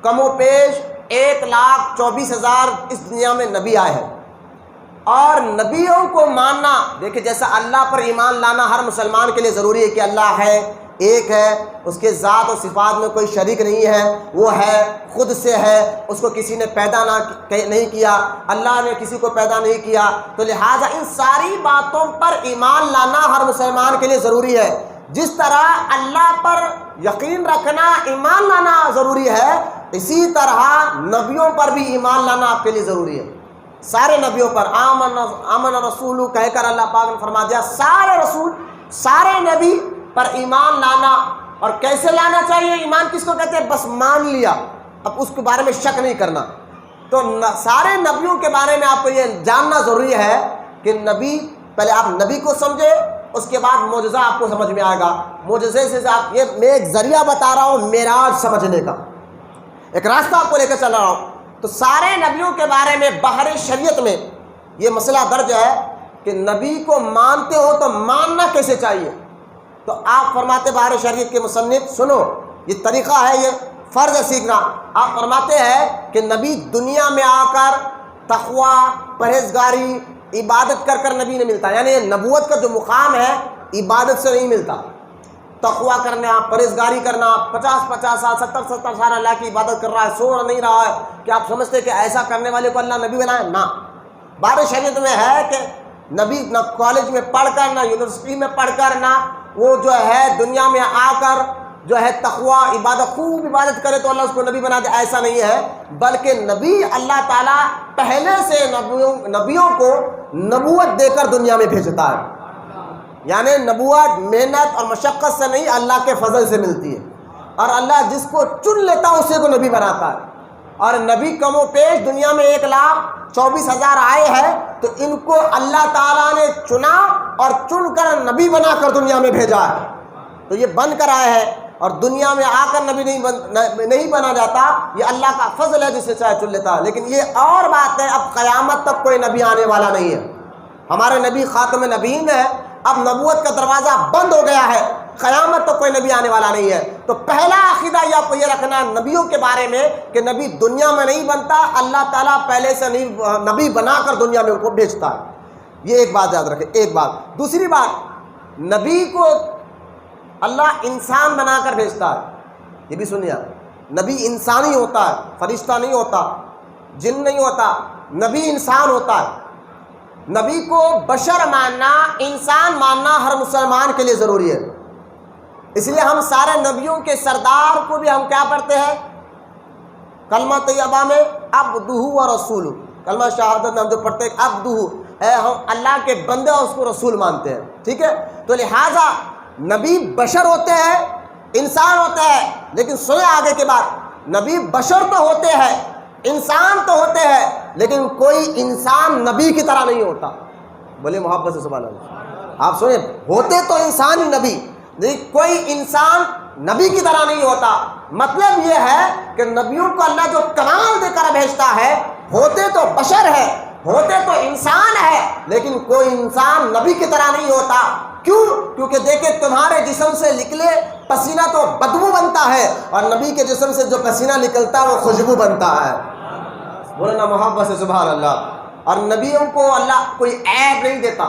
کم و بیش 1,24,000 اس دنیا میں نبی آئے ہیں. اور نبیوں کو ماننا, دیکھیں جیسا اللہ پر ایمان لانا ہر مسلمان کے لیے ضروری ہے کہ اللہ ہے, ایک ہے, اس کے ذات و صفات میں کوئی شریک نہیں ہے, وہ ہے, خود سے ہے, اس کو کسی نے پیدا نہیں کیا, اللہ نے کسی کو پیدا نہیں کیا. تو لہٰذا ان ساری باتوں پر ایمان لانا ہر مسلمان کے لیے ضروری ہے. جس طرح اللہ پر یقین رکھنا, ایمان لانا ضروری ہے, اسی طرح نبیوں پر بھی ایمان لانا آپ کے لیے ضروری ہے. سارے نبیوں پر آمن رسول کہہ کر اللہ پاک نے فرما دیا سارے رسول, سارے نبی پر ایمان لانا. اور کیسے لانا چاہیے ایمان کس کو کہتے ہیں؟ بس مان لیا, اب اس کے بارے میں شک نہیں کرنا. تو سارے نبیوں کے بارے میں آپ کو یہ جاننا ضروری ہے کہ نبی, پہلے آپ نبی کو سمجھے, اس کے بعد معجزہ آپ کو سمجھ میں آئے گا. معجزے سے آپ, یہ میں ایک ذریعہ بتا رہا ہوں معراج سمجھنے کا, ایک راستہ آپ کو لے کر چل رہا ہوں. تو سارے نبیوں کے بارے میں بحر شریعت میں یہ مسئلہ درج ہے کہ نبی کو مانتے ہو تو ماننا کیسے چاہیے. تو آپ فرماتے بحر شریعت کے مصنف, سنو یہ طریقہ ہے, یہ فرض ہے سیکھنا. آپ فرماتے ہیں کہ نبی دنیا میں آ کر تقوی, پرہیزگاری, عبادت کر نبی نے ملتا. یعنی نبوت کا جو مقام ہے عبادت سے نہیں ملتا. تقوی کرنا, پرہیزگاری کرنا, 50 سال 70 سال اللہ کی عبادت کر رہا ہے, سو نہیں رہا ہے, کہ آپ سمجھتے کہ ایسا کرنے والے کو اللہ نبی بنائے؟ نہ. بحر شریعت میں ہے کہ نبی نہ کالج میں پڑھ کر, نہ یونیورسٹی میں پڑھ کر, نہ وہ جو ہے دنیا میں آ کر جو ہے تقوی عبادت خوب عبادت کرے تو اللہ اس کو نبی بنا دے, ایسا نہیں ہے. بلکہ نبی اللہ تعالیٰ پہلے سے نبیوں کو نبوت دے کر دنیا میں بھیجتا ہے. یعنی نبوت محنت اور مشقت سے نہیں, اللہ کے فضل سے ملتی ہے. اور اللہ جس کو چن لیتا ہے اسے کو نبی بناتا ہے. اور نبی کم و پیش دنیا میں 1,24,000 آئے ہیں, تو ان کو اللہ تعالیٰ نے چنا اور چن کر نبی بنا کر دنیا میں بھیجا ہے. تو یہ بن کر آئے ہیں, اور دنیا میں آ کر نبی نہیں بنا جاتا, یہ اللہ کا فضل ہے, جسے چاہے چن لیتا ہے. لیکن یہ اور بات ہے, اب قیامت تک کوئی نبی آنے والا نہیں ہے. ہمارے نبی خاتم نبیین ہے, اب نبوت کا دروازہ بند ہو گیا ہے, قیامت تک کوئی نبی آنے والا نہیں ہے. تو پہلا عقیدہ یہ آپ کو یہ رکھنا ہے نبیوں کے بارے میں کہ نبی دنیا میں نہیں بنتا, اللہ تعالیٰ پہلے سے نبی بنا کر دنیا میں ان کو بھیجتا ہے. یہ ایک بات یاد رکھیں. ایک بات. دوسری بات, نبی کو اللہ انسان بنا کر بھیجتا ہے. یہ بھی سنیے, نبی انسانی ہوتا ہے, فرشتہ نہیں ہوتا, جن نہیں ہوتا, نبی انسان ہوتا ہے. نبی کو بشر ماننا, انسان ماننا ہر مسلمان کے لیے ضروری ہے. اس لیے ہم سارے نبیوں کے سردار کو بھی ہم کیا پڑھتے ہیں؟ کلمہ طیبہ میں عبدہ و رسول, کلمہ شہادت میں ہم جو پڑھتے ہیں عبدہ, ہم اللہ کے بندے اور اس کو رسول مانتے ہیں. ٹھیک ہے. تو لہٰذا نبی بشر ہوتے ہیں, انسان ہوتے ہیں. لیکن سنیں آگے کے بعد, نبی بشر تو ہوتے ہیں, انسان تو ہوتے ہیں, لیکن کوئی انسان نبی کی طرح نہیں ہوتا. بولے محبت سے سبحان اللہ. آپ سنیں, ہوتے تو انسان ہی نبی, لیکن کوئی انسان نبی کی طرح نہیں ہوتا. مطلب یہ ہے کہ نبیوں کو اللہ جو کمال دے کر بھیجتا ہے، ہوتے تو بشر ہے، ہوتے تو انسان ہے، لیکن کوئی انسان نبی کی طرح نہیں ہوتا۔ کیوں؟ کیونکہ دیکھیں تمہارے جسم سے نکلے پسینہ تو بدبو بنتا ہے، اور نبی کے جسم سے جو پسینہ نکلتا ہے وہ خوشبو بنتا ہے۔ بولنا محبت سے سبحان اللہ۔ اور نبیوں کو اللہ کوئی عیب نہیں دیتا،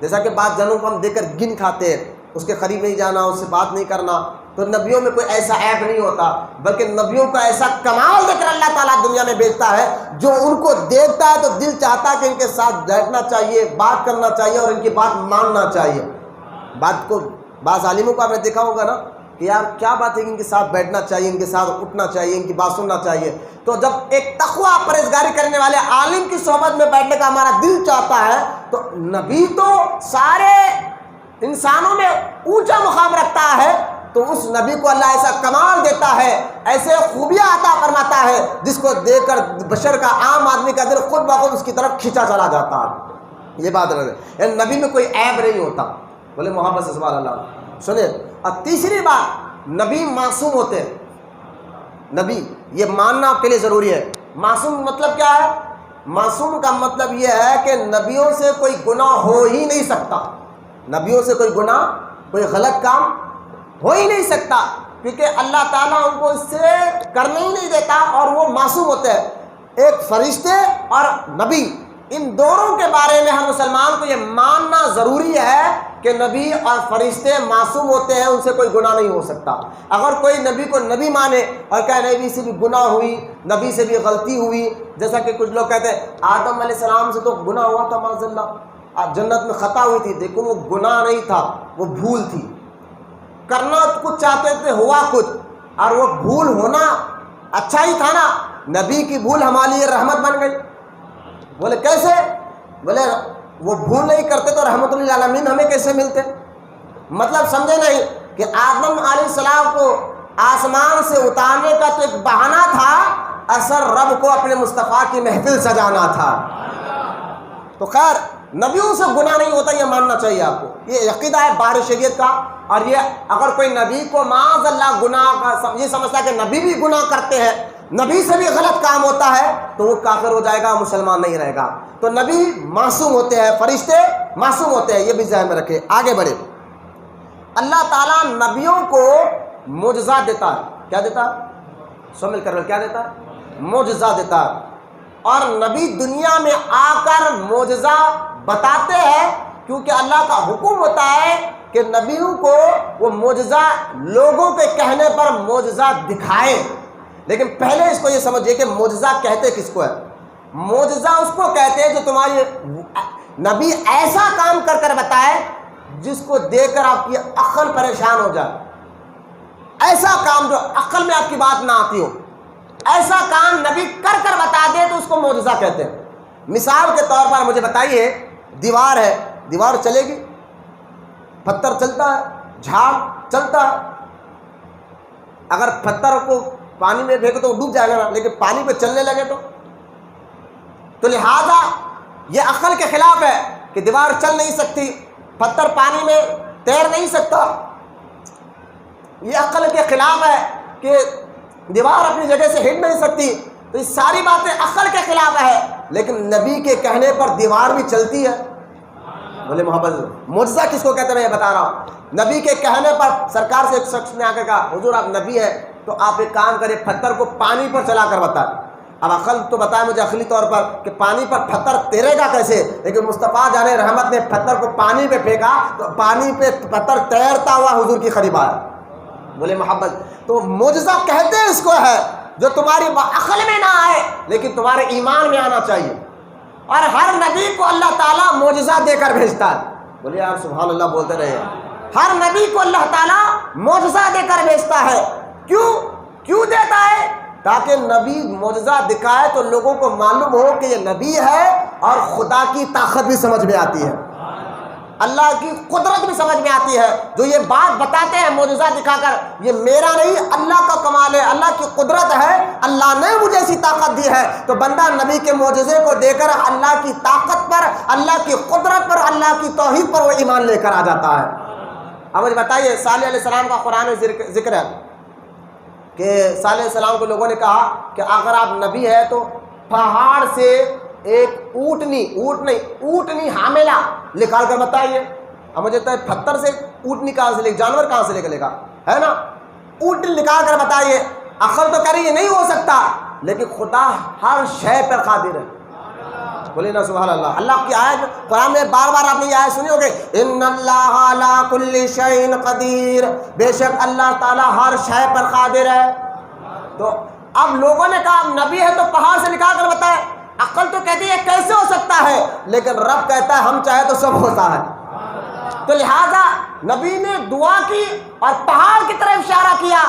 جیسا کہ بعض جنوں کو ہم دیکھ کر گن کھاتے ہیں، اس کے قریب نہیں جانا، اس سے بات نہیں کرنا، تو نبیوں میں کوئی ایسا عیب نہیں ہوتا، بلکہ نبیوں کا ایسا کمال دے کر اللہ تعالیٰ دنیا میں بھیجتا ہے، جو ان کو دیکھتا ہے تو دل چاہتا ہے کہ ان کے ساتھ بیٹھنا چاہیے، بات کرنا چاہیے اور ان کی بات ماننا چاہیے۔ بات کو بعض عالموں کو آپ نے دیکھا ہوگا نا کہ یار کیا بات ہے کہ ان کے ساتھ بیٹھنا چاہیے، ان کے ساتھ اٹھنا چاہیے، ان کی بات سننا چاہیے۔ تو جب ایک تقویٰ پرہیزگاری کرنے والے عالم کی صحبت میں بیٹھنے کا ہمارا دل چاہتا ہے، تو نبی تو سارے انسانوں میں اونچا مقام رکھتا ہے، تو اس نبی کو اللہ ایسا کمال دیتا ہے، ایسے خوبیاں عطا فرماتا ہے، جس کو دیکھ کر بشر کا، عام آدمی کا دل خود بخود اس کی طرف کھینچا چلا جاتا ہے۔ یہ بات ہے، نبی میں کوئی عیب نہیں ہوتا۔ بولے محبت سے سبحان اللہ۔ سنیں، اور تیسری بات، نبی معصوم ہوتے ہیں۔ نبی، یہ ماننا آپ کے لیے ضروری ہے۔ معصوم مطلب کیا ہے؟ معصوم کا مطلب یہ ہے کہ نبیوں سے کوئی گناہ ہو ہی نہیں سکتا، نبیوں سے کوئی گناہ، کوئی غلط کام ہو ہی نہیں سکتا، کیونکہ اللہ تعالیٰ ان کو اس سے کرنے ہی نہیں دیتا، اور وہ معصوم ہوتے ہیں۔ ایک فرشتے اور نبی، ان دونوں کے بارے میں ہر مسلمان کو یہ ماننا ضروری ہے کہ نبی اور فرشتے معصوم ہوتے ہیں، ان سے کوئی گناہ نہیں ہو سکتا۔ اگر کوئی نبی کو نبی مانے اور کہے نبی سے بھی گناہ ہوئی، نبی سے بھی غلطی ہوئی، جیسا کہ کچھ لوگ کہتے ہیں آدم علیہ السلام سے تو گناہ ہوا تھا معاذ اللہ، جنت میں خطا ہوئی تھی، دیکھو وہ گناہ نہیں تھا، وہ بھول تھی، کرنا کچھ چاہتے تھے ہوا کچھ، اور وہ بھول ہونا اچھا ہی تھا نا، نبی کی بھول ہمارے لیے رحمت بن گئی۔ بولے کیسے؟ بولے وہ بھول نہیں کرتے تو رحمت للعالمین ہمیں کیسے ملتے؟ مطلب سمجھے نہیں کہ آدم علیہ السلام کو آسمان سے اتارنے کا تو ایک بہانہ تھا، اثر رب کو اپنے مصطفیٰ کی محفل سجانا تھا۔ تو خیر، نبیوں سے گناہ نہیں ہوتا، یہ ماننا چاہیے آپ کو، یہ عقیدہ ہے بار شریعت کا۔ اور یہ اگر کوئی نبی کو معاذ اللہ گناہ کا یہ سمجھتا ہے کہ نبی بھی گناہ کرتے ہیں، نبی سے بھی غلط کام ہوتا ہے، تو وہ کافر ہو جائے گا، مسلمان نہیں رہے گا۔ تو نبی معصوم ہوتے ہیں، فرشتے معصوم ہوتے ہیں، یہ بھی ذہن میں رکھے۔ آگے بڑھے، اللہ تعالیٰ نبیوں کو معجزات دیتا ہے۔ کیا دیتا ہے؟ سو مل کر کیا دیتا ہے؟ معجزات دیتا ہے۔ اور نبی دنیا میں آ کر معجزہ بتاتے ہیں، کیونکہ اللہ کا حکم ہوتا ہے کہ نبیوں کو وہ معجزہ لوگوں کے کہنے پر معجزہ دکھائے۔ لیکن پہلے اس کو یہ سمجھیے کہ معجزہ کہتے کس کو ہے؟ معجزہ اس کو کہتے ہیں جو تمہاری نبی ایسا کام کر کر بتائے جس کو دیکھ کر آپ کی عقل پریشان ہو جائے، ایسا کام جو عقل میں آپ کی بات نہ آتی ہو، ایسا کام نبی کر کر بتا دے تو اس کو معجزہ کہتے ہیں۔ مثال کے طور پر مجھے بتائیے، دیوار ہے، دیوار چلے گی؟ پتھر چلتا ہے، جھاڑ چلتا ہے، اگر پتھر کو پانی میں پھینکو تو وہ ڈوب جائے گا نا، لیکن پانی پہ چلنے لگے تو لہذا یہ عقل کے خلاف ہے کہ دیوار چل نہیں سکتی، پتھر پانی میں تیر نہیں سکتا، یہ عقل کے خلاف ہے کہ دیوار اپنی جگہ سے ہٹ نہیں سکتی۔ تو یہ ساری باتیں عقل کے خلاف ہے، لیکن نبی کے کہنے پر دیوار بھی چلتی ہے۔ بولے محبت، معجزہ کس کو کہتے ہیں میں یہ بتا رہا ہوں۔ نبی کے کہنے پر سرکار سے ایک شخص نے آ کے کہا حضور آپ نبی ہیں تو آپ ایک کام کریں، پتھر کو پانی پر چلا کر بتائیں۔ اب عقل تو بتائے مجھے عقلی طور پر کہ پانی پر پتھر تیرے گا کیسے، لیکن مصطفیٰ جان رحمت نے پتھر کو پانی پہ پھینکا تو پانی پہ پتھر تیرتا ہوا حضور کی قریب آیا۔ بولے محبت، تو معجزہ کہتے ہیں اس کو ہے جو تمہاری عقل میں نہ آئے لیکن تمہارے ایمان میں آنا چاہیے۔ اور ہر نبی کو اللہ تعالیٰ معجزہ دے کر بھیجتا ہے۔ بولے یار سبحان اللہ بولتے رہے، ہر نبی کو اللہ تعالیٰ معجزہ دے کر بھیجتا ہے۔ کیوں دیتا ہے؟ تاکہ نبی معجزہ دکھائے تو لوگوں کو معلوم ہو کہ یہ نبی ہے اور خدا کی طاقت بھی سمجھ میں آتی ہے، اللہ کی قدرت بھی سمجھ میں آتی ہے۔ جو یہ بات بتاتے ہیں معجزہ دکھا کر، یہ میرا نہیں اللہ کا کمال ہے، اللہ کی قدرت ہے، اللہ نے مجھے ایسی طاقت دی ہے۔ تو بندہ نبی کے معجزے کو دے کر اللہ کی طاقت پر، اللہ کی قدرت پر، اللہ کی توحید پر وہ ایمان لے کر آ جاتا ہے۔ اب مجھے بتائیے، صالح علیہ السلام کا قرآن میں ذکر ہے، کہ صالح علیہ السلام کو لوگوں نے کہا کہ اگر آپ نبی ہے تو پہاڑ سے ایک اونٹنی حاملہ نکال کر بتائیے. اب مجھے تو پتھر سے اونٹنی کہاں سے جانور کہاں سے نکلے گا, ہے نا؟ اونٹنی نکال کر بتائیے. عقل تو کہہ رہی ہے نہیں ہو سکتا, لیکن خدا ہر شے پر قادر ہے. بولے نا سبحان اللہ. اللہ کی آیت قرآن میں بار بار آپ نے یہ آیت سنی ہوگی, ان اللہ علی کل شیء قدیر, بے شک اللہ تعالیٰ ہر شے پر قادر ہے. تو اب لوگوں نے کہا اب نبی ہے تو پہاڑ سے نکال کر بتائے. عقل تو کہتی ہے کیسے ہو سکتا ہے, لیکن رب کہتا ہے ہم چاہے تو سب ہوتا ہے. تو لہذا نبی نے دعا کی اور پہاڑ کی طرف اشارہ کیا.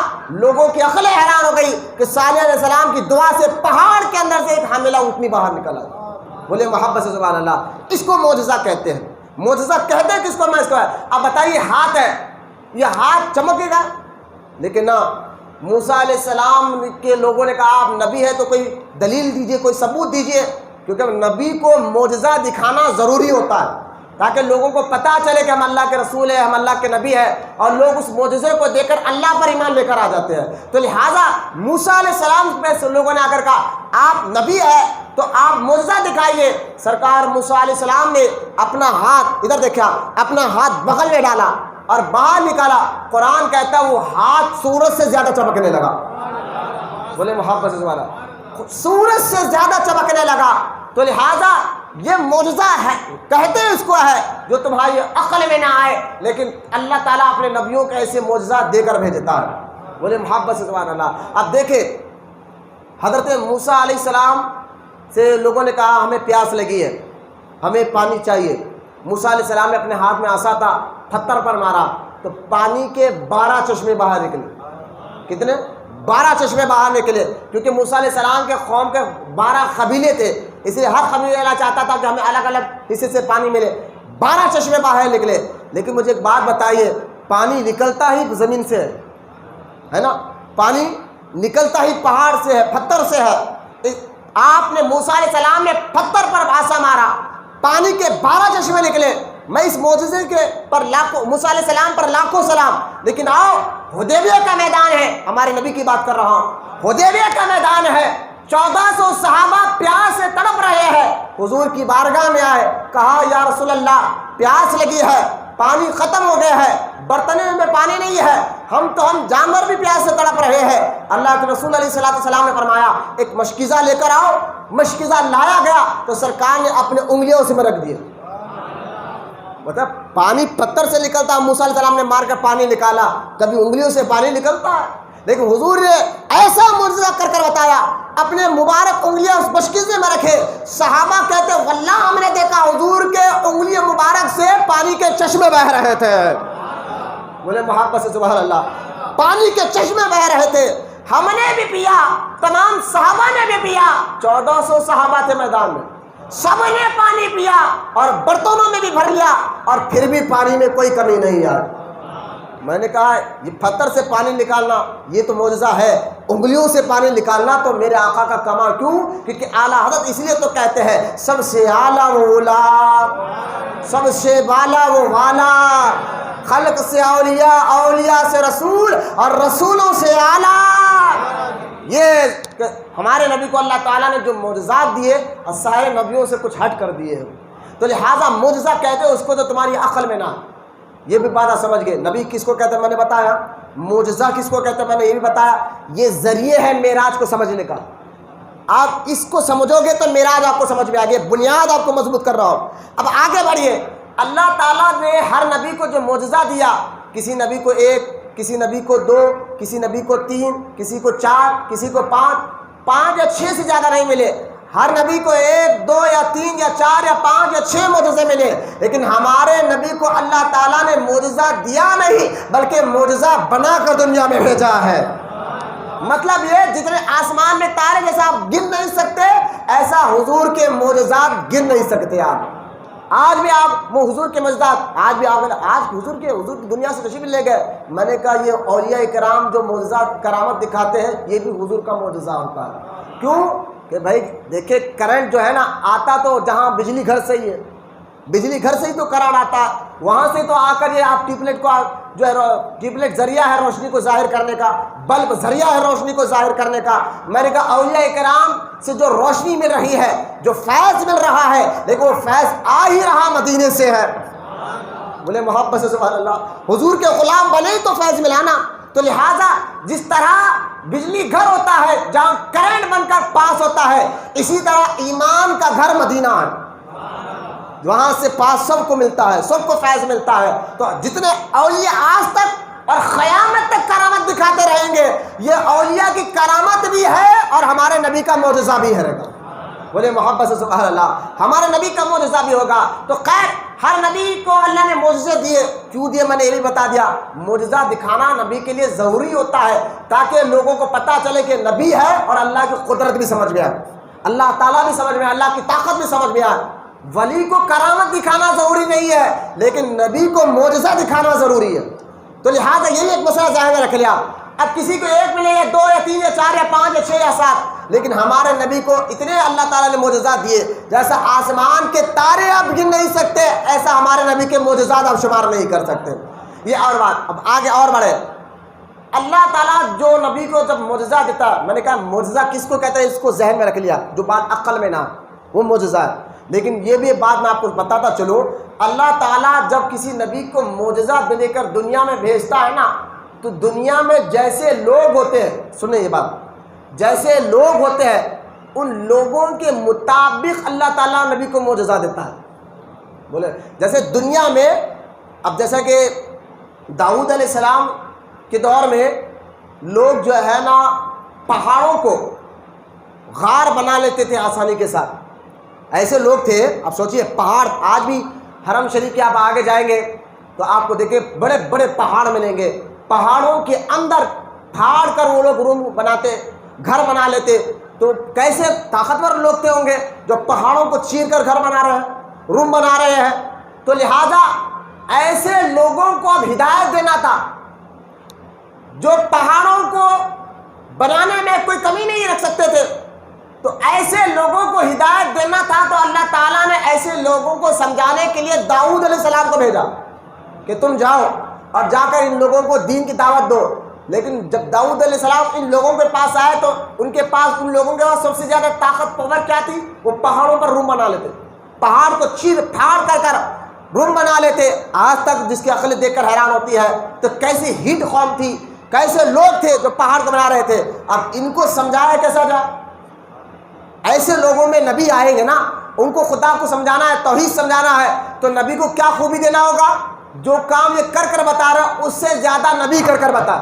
لوگوں کی عقلیں حیران ہو گئی کہ صالح علیہ السلام کی دعا سے پہاڑ کے اندر سے ایک حاملہ اونٹنی باہر نکل آئی. بولے محبت سے سبحان اللہ. اس کو معجزہ کہتے ہیں. معجزہ کہتے ہیں کس کو؟ میں اس کو. اب بتائیے ہاتھ ہے, یہ ہاتھ چمکے گا؟ لیکن نہ. موسیٰ علیہ السلام کے لوگوں نے کہا آپ نبی ہے تو کوئی دلیل دیجئے, کوئی ثبوت دیجئے, کیونکہ نبی کو معجزہ دکھانا ضروری ہوتا ہے تاکہ لوگوں کو پتہ چلے کہ ہم اللہ کے رسول ہیں, ہم اللہ کے نبی ہیں, اور لوگ اس معجزے کو دیکھ کر اللہ پر ایمان لے کر آ جاتے ہیں. تو لہٰذا موسیٰ علیہ السلام پہ لوگوں نے آ کر کہا آپ نبی ہیں تو آپ معجزہ دکھائیے. سرکار موسیٰ علیہ السلام نے اپنا ہاتھ ادھر دیکھا, اپنا ہاتھ بغل میں ڈالا اور باہر نکالا. قرآن کہتا ہے وہ ہاتھ سورج سے زیادہ چمکنے لگا. بولے محبت سے سبحان اللہ. سورج سے زیادہ چمکنے لگا. تو لہٰذا یہ معجزہ ہے, کہتے ہیں اس کو ہے جو تمہاری عقل میں نہ آئے, لیکن اللہ تعالیٰ اپنے نبیوں کے ایسے معجزہ دے کر بھیجتا ہے. بولے محبت سے سبحان اللہ. اب دیکھیں حضرت موسیٰ علیہ السلام سے لوگوں نے کہا ہمیں پیاس لگی ہے, ہمیں پانی چاہیے. موسیٰ علیہ السلام نے اپنے ہاتھ میں عصا تھا, پتھر پر مارا تو پانی کے 12 چشمے باہر نکلے. کتنے؟ 12 چشمے باہر نکلے. کیونکہ موسیٰ علیہ السلام کے قوم کے 12 قبیلے تھے, اس لیے ہر قبیلہ اللہ چاہتا تھا کہ ہمیں الگ الگ حصے سے پانی ملے. 12 چشمے باہر نکلے. لیکن مجھے ایک بات بتائیے, پانی نکلتا ہی زمین سے ہے نا, پانی نکلتا ہی پہاڑ سے ہے, پتھر سے ہے. آپ نے موسیٰ علیہ السلام نے پتھر پر عصا مارا, پانی کے 12 چشمے نکلے. میں اس معجزے کے پر لاکھوں, موسیٰ علیہ السلام پر لاکھوں سلام. لیکن آؤ حدیبیہ کا میدان ہے, ہمارے نبی کی بات کر رہا ہوں, حدیبیہ کا میدان ہے. 1400 صحابہ پیاس سے تڑپ رہے ہیں. حضور کی بارگاہ میں آئے, کہا یا رسول اللہ پیاس لگی ہے, پانی ختم ہو گیا ہے, برتنوں میں پانی نہیں ہے, ہم جانور بھی پیاس سے تڑپ رہے ہیں. اللہ کے رسول علیہ السلام نے فرمایا ایک مشکیزہ لے کر آؤ. مشکیزہ لایا گیا تو سرکار نے اپنے انگلیوں سے میں رکھ دیا. مطلب پانی پتھر سے نکلتا, موسیٰ علیہ السلام نے مار کر پانی نکالا, کبھی انگلیوں سے پانی نکلتا ہے. لیکن حضور نے ایسا معجزہ کر کر بتایا, اپنے مبارک انگلیاں اس مشکیزے میں رکھے. صحابہ کہتے ہیں واللہ ہم نے دیکھا حضور کے انگلیاں مبارک سے پانی کے چشمے بہ رہے تھے. بولے محبت سے سبحان اللہ. پانی کے چشمے بہ رہے تھے. ہم نے بھی پیا, تمام صحابہ نے بھی پیا. 1400 صحابہ تھے میدان میں, سب نے پانی پیا اور برتنوں میں بھی بھر لیا, اور پھر بھی پانی میں کوئی کمی نہیں آئی. میں نے کہا یہ پتھر سے پانی نکالنا یہ تو معجزہ ہے, انگلیوں سے پانی نکالنا تو میرے آقا کا کمال. کیوں؟ کیونکہ اعلیٰ حضرت اس لیے تو کہتے ہیں سب سے اعلیٰ وہ اولا, سب سے بالا وہ والا, خلق سے اولیاء, اولیاء سے رسول, اور رسولوں سے اعلیٰ. یہ ہمارے نبی کو اللہ تعالیٰ نے جو معجزات دیے اور سارے نبیوں سے کچھ ہٹ کر دیے ہیں. تو لہٰذا معجزہ کہتے ہیں اس کو جو تمہاری عقل میں نہ. یہ بھی بات سمجھ گئے. نبی کس کو کہتے ہیں میں نے بتایا, معجزہ کس کو کہتے ہیں میں نے یہ بھی بتایا. یہ ذریعے ہے معراج کو سمجھنے کا. آپ اس کو سمجھو گے تو معراج آپ کو سمجھ میں آ گیا. بنیاد آپ کو مضبوط کر رہا ہوں. اب آگے بڑھیے. اللہ تعالیٰ نے ہر نبی کو جو معجزہ دیا, کسی نبی کو 1, کسی نبی کو 2, کسی نبی کو 3, کسی کو 4, کسی کو 5 یا 6 سے زیادہ نہیں ملے. ہر نبی کو 1, 2 یا 3 یا 4 یا 5 یا 6 معجزے ملے. لیکن ہمارے نبی کو اللہ تعالیٰ نے معجزہ دیا نہیں بلکہ معجزہ بنا کر دنیا میں بھیجا ہے. مطلب یہ جتنے آسمان میں تارے جیسا آپ گن نہیں سکتے, ایسا حضور کے معجزات گن نہیں سکتے آپ. آج بھی آپ وہ حضور کے معجزات, آج بھی آپ آج حضور کی دنیا سے تشریف لے گئے. میں نے کہا یہ اولیاء کرام جو معجزات کرامت دکھاتے ہیں یہ بھی حضور کا معجزہ ہوتا ہے. کیوں کہ بھائی دیکھیں کرنٹ جو ہے نا آتا تو جہاں بجلی گھر سے ہی ہے, بجلی گھر سے ہی تو کرانٹ آتا، وہاں سے تو آ کر یہ آپ ٹیوبلائٹ کو جو ہے ٹیوبلائٹ ذریعہ ہے روشنی کو ظاہر کرنے کا، بلب ذریعہ ہے روشنی کو ظاہر کرنے کا۔ میں نے کہا اولیاء کرام سے جو روشنی مل رہی ہے، جو فیض مل رہا ہے، لیکن وہ فیض آ ہی رہا مدینے سے ہے۔ بولے محبت سے سبحان اللہ، حضور کے غلام بنے ہی تو فیض ملانا۔ تو لہٰذا جس طرح بجلی گھر ہوتا ہے جہاں کرنٹ بن کر پاس ہوتا ہے، اسی طرح ایمان کا گھر مدینہ ہے، وہاں سے پاس سب کو ملتا ہے، سب کو فیض ملتا ہے۔ تو جتنے اولیاء آج تک اور قیامت تک کرامت دکھاتے رہیں گے، یہ اولیاء کی کرامت بھی ہے اور ہمارے نبی کا معجزہ بھی ہے۔ بولے محبت سے سبحان اللہ، ہمارے نبی کا معجزہ بھی ہوگا۔ تو خیر ہر نبی کو اللہ نے معجزے دیے، کیوں دیے میں نے یہ بھی بتا دیا۔ معجزہ دکھانا نبی کے لیے ضروری ہوتا ہے تاکہ لوگوں کو پتہ چلے کہ نبی ہے اور اللہ کی قدرت بھی سمجھ میں آئے، اللہ تعالیٰ بھی سمجھ میں آئے، اللہ کی طاقت بھی سمجھ میں آئے۔ ولی کو کرامت دکھانا ضروری نہیں ہے، لیکن نبی کو معجزہ دکھانا ضروری ہے۔ تو لہٰذا یہی ایک مسئلہ ذہن میں رکھ لیا۔ اب کسی کو ایک ملے یا دو یا تین یا چار یا پانچ یا چھ یا سات، لیکن ہمارے نبی کو اتنے اللہ تعالیٰ نے معجزات دیے، جیسا آسمان کے تارے آپ گن نہیں سکتے، ایسا ہمارے نبی کے معجزات آپ شمار نہیں کر سکتے۔ یہ اور بات، اب آگے اور بڑھے۔ اللہ تعالیٰ جو نبی کو جب معجزہ دیتا، میں نے کہا معجزہ کس کو کہتے ہیں، اس کو ذہن میں رکھ لیا، جو بات عقل میں نہ وہ معجزہ ہے۔ لیکن یہ بھی بات میں آپ کو بتاتا چلوں، اللہ تعالیٰ جب کسی نبی کو معجزہ دے کر دنیا میں بھیجتا ہے نا، تو دنیا میں جیسے لوگ ہوتے ہیں، سنیں یہ بات، جیسے لوگ ہوتے ہیں ان لوگوں کے مطابق اللہ تعالیٰ نبی کو معجزہ دیتا ہے۔ بولے جیسے دنیا میں، اب جیسا کہ داؤد علیہ السلام کے دور میں لوگ جو ہے نا پہاڑوں کو غار بنا لیتے تھے آسانی کے ساتھ، ایسے لوگ تھے۔ اب سوچئے پہاڑ، آج بھی حرم شریف کے آپ آگے جائیں گے تو آپ کو دیکھیں بڑے بڑے پہاڑ ملیں گے، پہاڑوں کے اندر پھاڑ کر وہ لوگ روم بناتے، گھر بنا لیتے۔ تو کیسے طاقتور لوگ تھے ہوں گے جو پہاڑوں کو چیر کر گھر بنا رہے ہیں، روم بنا رہے ہیں۔ تو لہٰذا ایسے لوگوں کو اب ہدایت دینا تھا جو پہاڑوں کو بنانے میں کوئی کمی نہیں رکھ سکتے تھے، تو ایسے لوگوں کو ہدایت دینا تھا۔ تو اللہ تعالیٰ نے ایسے لوگوں کو سمجھانے کے لیے داؤد علیہ السلام کو بھیجا کہ تم جاؤ اور جا کر ان لوگوں کو دین کی دعوت دو۔ لیکن جب داؤد علیہ السلام ان لوگوں کے پاس آئے تو ان لوگوں کے پاس سب سے زیادہ طاقت پاور کیا تھی؟ وہ پہاڑوں پر روم بنا لیتے، پہاڑ کو چیر پھاڑ کر روم بنا لیتے۔ آج تک جس کی عقل دیکھ کر حیران ہوتی ہے، تو کیسی ہٹ قوم تھی، کیسے لوگ تھے جو پہاڑ کو بنا رہے تھے۔ اب ان کو سمجھایا کیسا جائے؟ ایسے لوگوں میں نبی آئیں گے نا، ان کو خدا کو سمجھانا ہے، توحید سمجھانا ہے، تو نبی کو کیا خوبی دینا ہوگا؟ جو کام یہ کر کر بتا رہا ہے اس سے زیادہ نبی کر کر بتا۔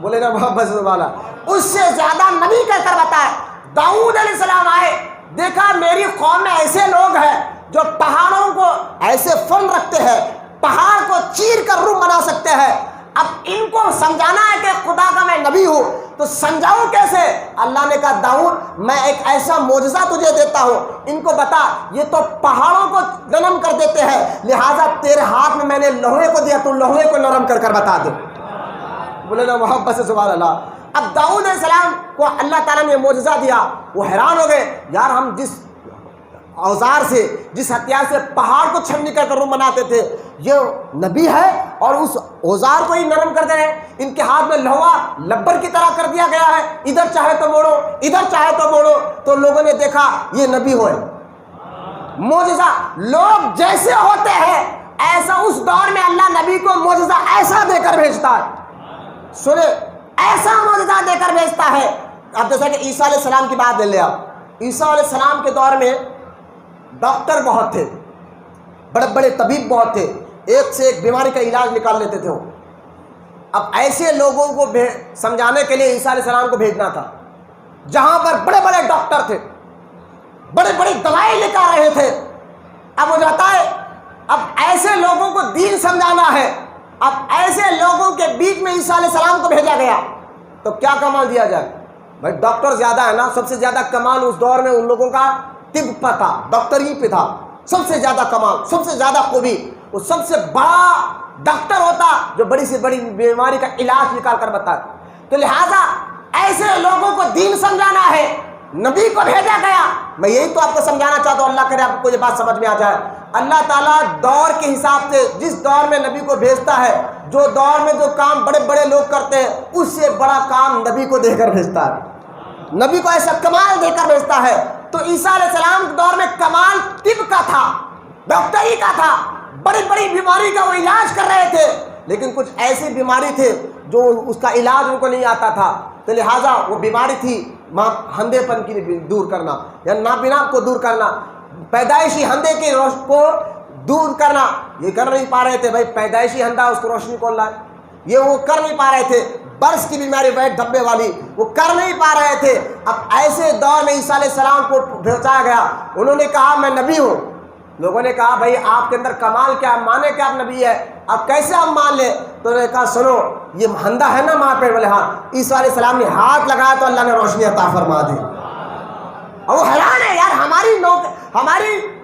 بولے نا محبت سے والا، اس سے زیادہ نبی کر کر بتا ہے۔ داؤد علیہ السلام آئے، دیکھا میری قوم میں ایسے لوگ ہیں جو پہاڑوں کو ایسے فن رکھتے ہیں، پہاڑ کو چیر کر روم بنا سکتے ہیں۔ اب ان کو سمجھانا ہے کہ خدا کا میں نبی ہوں، تو سمجھاؤں کیسے؟ اللہ نے کہا داؤد میں ایک ایسا معجزہ تجھے دیتا ہوں، ان کو بتا یہ تو پہاڑوں کو نرم کر دیتے ہیں، لہٰذا تیرے ہاتھ میں نے لوہے کو دیا، تو لوہے کو نرم کر کر بتا دے۔ بولے نا محبت سے سبحان اللہ۔ اب داؤد علیہ السلام کو اللہ تعالیٰ نے معجزہ دیا، وہ حیران ہو گئے، یار ہم جس اوزار سے، جس ہتھیار سے پہاڑ کو چھنی کر روم بناتے تھے، یہ نبی ہے اور اس اوزار کو ہی نرم کر دے رہے ہیں۔ ان کے ہاتھ میں لوہا لبر کی طرح کر دیا گیا ہے، ادھر چاہے تو موڑو، ادھر چاہے تو موڑو۔ تو لوگوں نے دیکھا یہ نبی ہوئے، معجزہ۔ لوگ جیسے ہوتے ہیں ایسا اس دور میں اللہ نبی کو معجزہ ایسا دے کر بھیجتا ہے، سنے ایسا معجزہ دے کر بھیجتا ہے۔ اب جیسا کہ عیسیٰ علیہ السلام کی بات لے لیا، عیسیٰ علیہ السلام کے دور میں ڈاکٹر بہت تھے، بڑے بڑے طبیب بہت تھے، ایک سے ایک بیماری کا علاج نکال لیتے تھے۔ اب ایسے لوگوں کو سمجھانے کے لیے عیسیٰ علیہ السلام کو بھیجنا تھا، جہاں پر بڑے بڑے ڈاکٹر تھے، بڑے بڑی دوائیں لے کر رہے تھے۔ اب مجھے بتائے، اب ایسے لوگوں کو دین سمجھانا ہے، اب ایسے لوگوں کے بیچ میں عیسیٰ علیہ السلام کو بھیجا گیا، تو کیا کمال دیا جائے؟ بھائی ڈاکٹر زیادہ ہے نا، سب سے زیادہ کمال اس دور میں ان لوگوں کا طب پر تھا، ڈاکٹری پہ تھا، سب سے زیادہ کمال، سب سے زیادہ خوبی۔ وہ سب سے بڑا ڈاکٹر ہوتا جو بڑی سے بڑی بیماری کا علاج نکال کر بتائے۔ تو لہٰذا ایسے لوگوں کو دین سمجھانا ہے، نبی کو بھیجا گیا۔ میں یہی تو آپ کو سمجھانا چاہتا ہوں، اللہ کرے آپ کو یہ بات سمجھ میں آ جائے۔ اللہ تعالیٰ دور کے حساب سے جس دور میں نبی کو بھیجتا ہے، جو دور میں جو کام بڑے بڑے لوگ کرتے ہیں، اس سے بڑا کام نبی کو دے کر بھیجتا ہے، نبی کو ایسا کمال دے کر بھیجتا ہے۔ تو عیسیٰ علیہ السلام کے دور میں کمال طب کا تھا، ڈاکٹری کا تھا، بڑی بڑی بیماری کا وہ علاج کر رہے تھے، لیکن کچھ ایسی بیماری تھے جو اس کا علاج ان کو نہیں آتا تھا، تو لہٰذا وہ بیماری تھی اندھے پن کی دور کرنا یا نابینا کو دور کرنا، پیدائشی اندھے کی روشنی کو دور کرنا، یہ کر نہیں پا رہے تھے۔ بھائی پیدائشی اندھا اس کو روشنی کون لائے؟ یہ وہ کر نہیں پا رہے تھے۔ برس کی بیماری ویٹ دھبے والی وہ کر نہیں پا رہے تھے۔ اب ایسے دور میں عیسیٰ علیہ السلام کو بھیجا گیا، انہوں نے کہا میں نبی ہوں۔ لوگوں نے کہا بھائی آپ کے اندر کمال کیا، مانے کہ آپ نبی ہے، اب کیسے ہم مان لیں؟ تو انہوں نے کہا سنو یہ اندھا ہے نا ماں پہ، بولے ہاں۔ عیسیٰ علیہ السلام نے ہاتھ لگایا تو اللہ نے روشنی عطا فرما دی۔ اور وہ حیران ہے یار، ہماری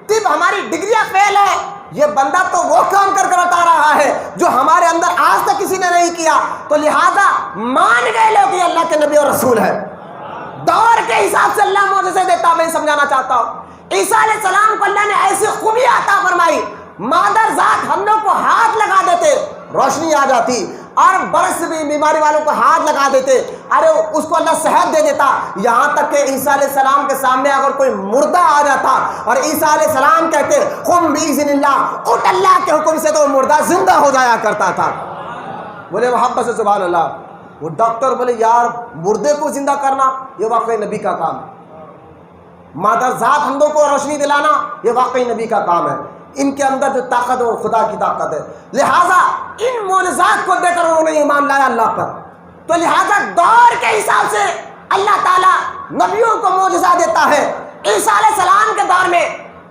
طب ہماری ڈگریاں فیل ہے، یہ بندہ تو وہ کام کر کر بتا رہا ہے جو ہمارے اندر آج تک کسی نے نہیں کیا، تو لہذا مان گئے لوگ کہ اللہ کے نبی اور رسول ہے۔ دور کے حساب سے اللہ معجزے دیتا، میں سمجھانا چاہتا ہوں۔ عیسیٰ علیہ السلام کو اللہ نے ایسی خوبی عطا فرمائی، مادر ذات ہم لوگ کو ہاتھ لگا دیتے روشنی آ جاتی، اور برس بھی بیماری والوں کو ہاتھ لگا دیتے، ارے اس کو اللہ صحت دے دیتا۔ یہاں تک کہ عیسیٰ علیہ السلام کے سامنے اگر کوئی مردہ آ جاتا اور عیسیٰ علیہ السلام کہتے قم بإذن اللہ، اٹھ اللہ کے حکم سے، تو وہ مردہ زندہ ہو جایا کرتا تھا۔ بولے محبت سے سبحان اللہ۔ وہ ڈاکٹر بولے یار مردے کو زندہ کرنا یہ واقعی نبی کا کام ہے، مادر ذات ہندوں کو روشنی دلانا یہ واقعی نبی کا کام ہے۔ ان کے اندر جو طاقت ہے وہ خدا کی طاقت ہے، لہٰذا ان معجزات کو دے کر انہوں نے ایمان لایا اللہ پر۔ تو لہٰذا دور کے حساب سے اللہ تعالیٰ نبیوں کو معجزہ دیتا ہے۔ عیسیٰ علیہ السلام کے دور میں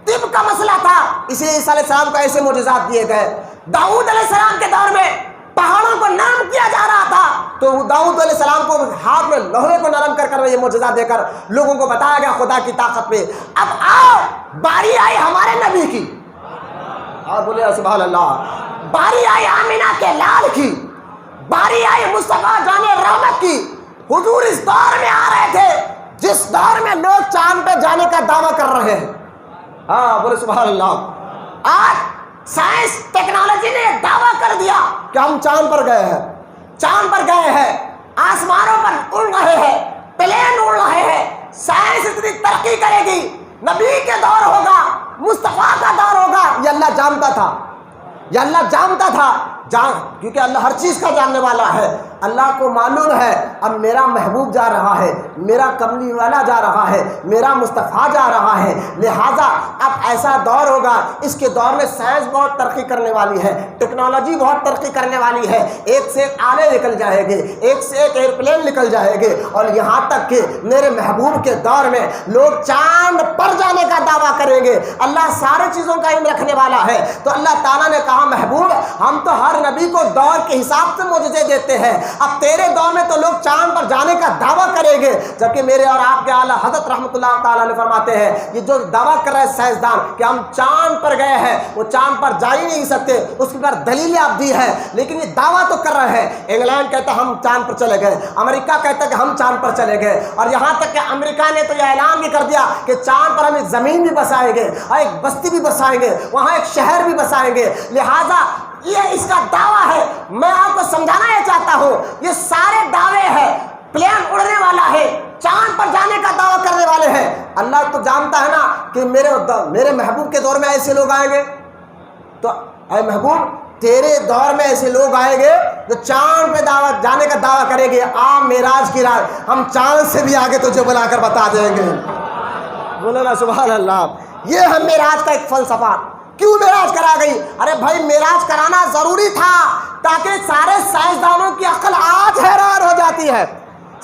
طب کا مسئلہ تھا، اس لیے عیسیٰ علیہ السلام کو ایسے معجزات دیے گئے۔ داؤد علیہ السلام کے دور میں پہاڑوں کو نرم کیا جا رہا تھا، تو داؤد علیہ السلام کو ہاتھ میں لوہے کو نرم کر کر یہ معجزہ دے کر لوگوں کو بتایا گیا خدا کی طاقت پہ۔ اب آؤ باری آئی ہمارے نبی کی، اور بولے سبحان اللہ، باری آئی آمینہ کے لال کی، باری آئی مصطفیٰ جان رحمت کی۔ حضور اس دور میں آ رہے تھے جس دور میں لوگ چاند پہ جانے کا دعویٰ کر رہے ہیں، ہاں بولے سبحان اللہ۔ آج سائنس ٹیکنالوجی نے دعویٰ کر دیا کہ ہم چاند پر گئے ہیں، چاند پر گئے ہیں، آسمانوں پر اڑ رہے ہیں، پلین اڑ رہے ہیں۔ سائنس اتنی ترقی کرے گی، نبی کے دور ہوگا، مصطفیٰ کا دور ہوگا، یہ اللہ جانتا تھا، یہ اللہ جانتا تھا، کیونکہ اللہ ہر چیز کا جاننے والا ہے۔ اللہ کو معلوم ہے اب میرا محبوب جا رہا ہے، میرا کملی والا جا رہا ہے، میرا مصطفیٰ جا رہا ہے، لہٰذا اب ایسا دور ہوگا۔ اس کے دور میں سائنس بہت ترقی کرنے والی ہے، ٹیکنالوجی بہت ترقی کرنے والی ہے، ایک سے ایک آلے نکل جائیں گے، ایک سے ایک ایئرپلین نکل جائیں گے، اور یہاں تک کہ میرے محبوب کے دور میں لوگ چاند پر جانے کا دعویٰ کریں گے۔ اللہ سارے چیزوں کا علم رکھنے والا ہے، تو اللہ تعالیٰ نے کہا محبوب ہم تو ہر نبی کو دور کے حساب سے معجزے دیتے ہیں، اب تیرے دور میں تو لوگ چاند پر جانے کا دعویٰ کریں گے، جبکہ میرے اور آپ کے اعلیٰ حضرت رحمۃ اللہ تعالیٰ نے فرماتے ہیں یہ جو دعویٰ کر رہے ہیں سائنسدان کہ ہم چاند پر گئے ہیں، وہ چاند پر جا ہی نہیں سکتے، اس کے بعد دلیلیں آپ دی ہے، لیکن یہ دعویٰ تو کر رہے ہیں۔ انگلینڈ کہتا ہے ہم چاند پر چلے گئے، امریکہ کہتا ہے کہ ہم چاند پر چلے گئے، اور یہاں تک کہ امریکہ نے تو یہ اعلان بھی کر دیا کہ چاند پر ہم ایک زمین بھی بسائیں گے اور ایک بستی بھی بسائیں گے، وہاں ایک شہر بھی بسائیں گے۔ لہٰذا یہ اس کا دعویٰ ہے۔ میں آپ کو سمجھانا یہ چاہتا ہوں یہ سارے دعوے ہیں، پلین اڑنے والا ہے، چاند پر جانے کا دعویٰ کرنے والے ہیں۔ اللہ تو جانتا ہے نا کہ میرے محبوب کے دور میں ایسے لوگ آئیں گے، تو اے محبوب تیرے دور میں ایسے لوگ آئیں گے جو چاند پہ جانے کا دعویٰ کریں گے۔ عام معراج کی رات ہم چاند سے بھی آگے تجھے بلا کر بتا دیں گے۔ بولو نا سبحان اللہ۔ یہ ہے معراج کا ایک فلسفہ۔ کیوں معراج کرا گئی؟ ارے بھائی معراج کرانا ضروری تھا تاکہ سارے سائنسدانوں کی عقل آج حیران ہو جاتی ہے،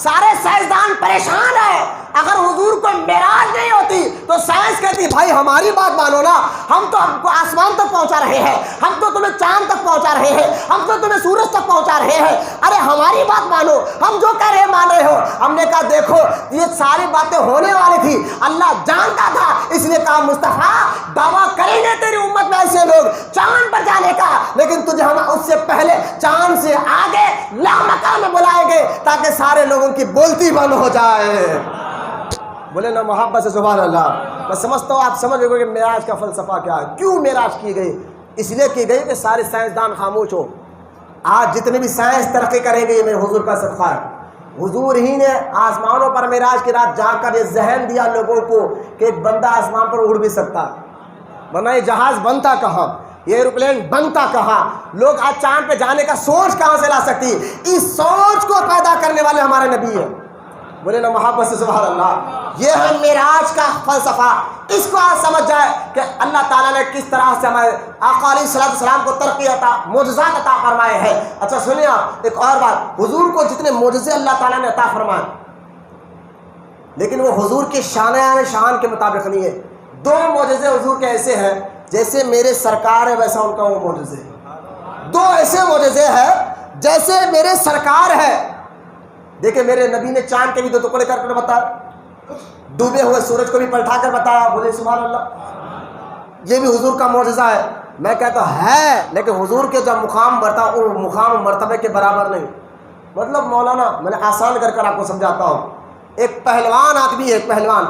سارے سائنسدان پریشان ہیں۔ اگر حضور کو معراج نہیں ہوتی تو سائنس کہتی بھائی ہماری بات مانو نا، ہم تو ہم کو آسمان تک پہنچا رہے ہیں، ہم تو تمہیں چاند تک پہنچا رہے ہیں، ہم تو تمہیں سورج تک پہنچا رہے ہیں، ارے ہماری بات مانو، ہم جو کہہ رہے مان رہے ہو۔ ہم نے کہا دیکھو یہ ساری باتیں ہونے والی تھی، اللہ جانتا تھا، اس لیے کہا مصطفیٰ دعویٰ کریں گے تیری امت میں ایسے لوگ چاند پر جانے کا، لیکن تجھے ہم اس سے پہلے چاند سے آگے لامکان میں بلائیں گے تاکہ سارے لوگوں کی بولتی بند ہو جائے۔ بولے نا محبت سے سبحان اللہ۔ میں سمجھتا ہوں آپ سمجھ گئے کہ معراج کا فلسفہ کیا ہے، کیوں معراج کی گئی۔ اس لیے کی گئی کہ سارے سائنسدان خاموش ہو۔ آج جتنے بھی سائنس ترقی کریں گے یہ میرے حضور کا صدقہ ہے۔ حضور ہی نے آسمانوں پر معراج کی رات جا کر یہ ذہن دیا لوگوں کو کہ ایک بندہ آسمان پر اڑ بھی سکتا، ورنہ یہ جہاز بنتا کہاں، یہ ایروپلین بنتا کہاں، لوگ آج چاند پہ جانے کا سوچ کہاں سے لا سکتی۔ اس سوچ کو پیدا کرنے والے ہمارے نبی ہیں، بولے نا محبت سے سبحان اللہ۔ یہ ہے معراج کا فلسفہ۔ اس کو آج سمجھ جائے کہ اللہ تعالیٰ نے کس طرح سے ہمارے آقا علیہ السلام کو ترقی عطا، معجزات عطا فرمائے ہیں۔ اچھا سنیے آپ ایک اور بات، حضور کو جتنے معجزے اللہ تعالیٰ نے عطا فرمائے لیکن وہ حضور کے شان کے مطابق نہیں ہے۔ دو معجزے حضور کے ایسے ہیں جیسے میرے سرکار ہے ویسا ان کا وہ معجزے، دو ایسے معجزے ہیں جیسے میرے سرکار ہے۔ دیکھیں میرے نبی نے چاند کے بھی 2 ٹکڑے کر کے بتایا، ڈوبے ہوئے سورج کو بھی پلٹا کر بتایا، بولے سبحان اللہ۔ یہ بھی حضور کا معجزہ ہے۔ میں کہتا ہوں ہے، لیکن حضور کے جب مقام مرتبے کے برابر نہیں۔ مطلب مولانا میں نے آسان کر آپ کو سمجھاتا ہوں۔ ایک پہلوان آدمی ہے، ایک پہلوان،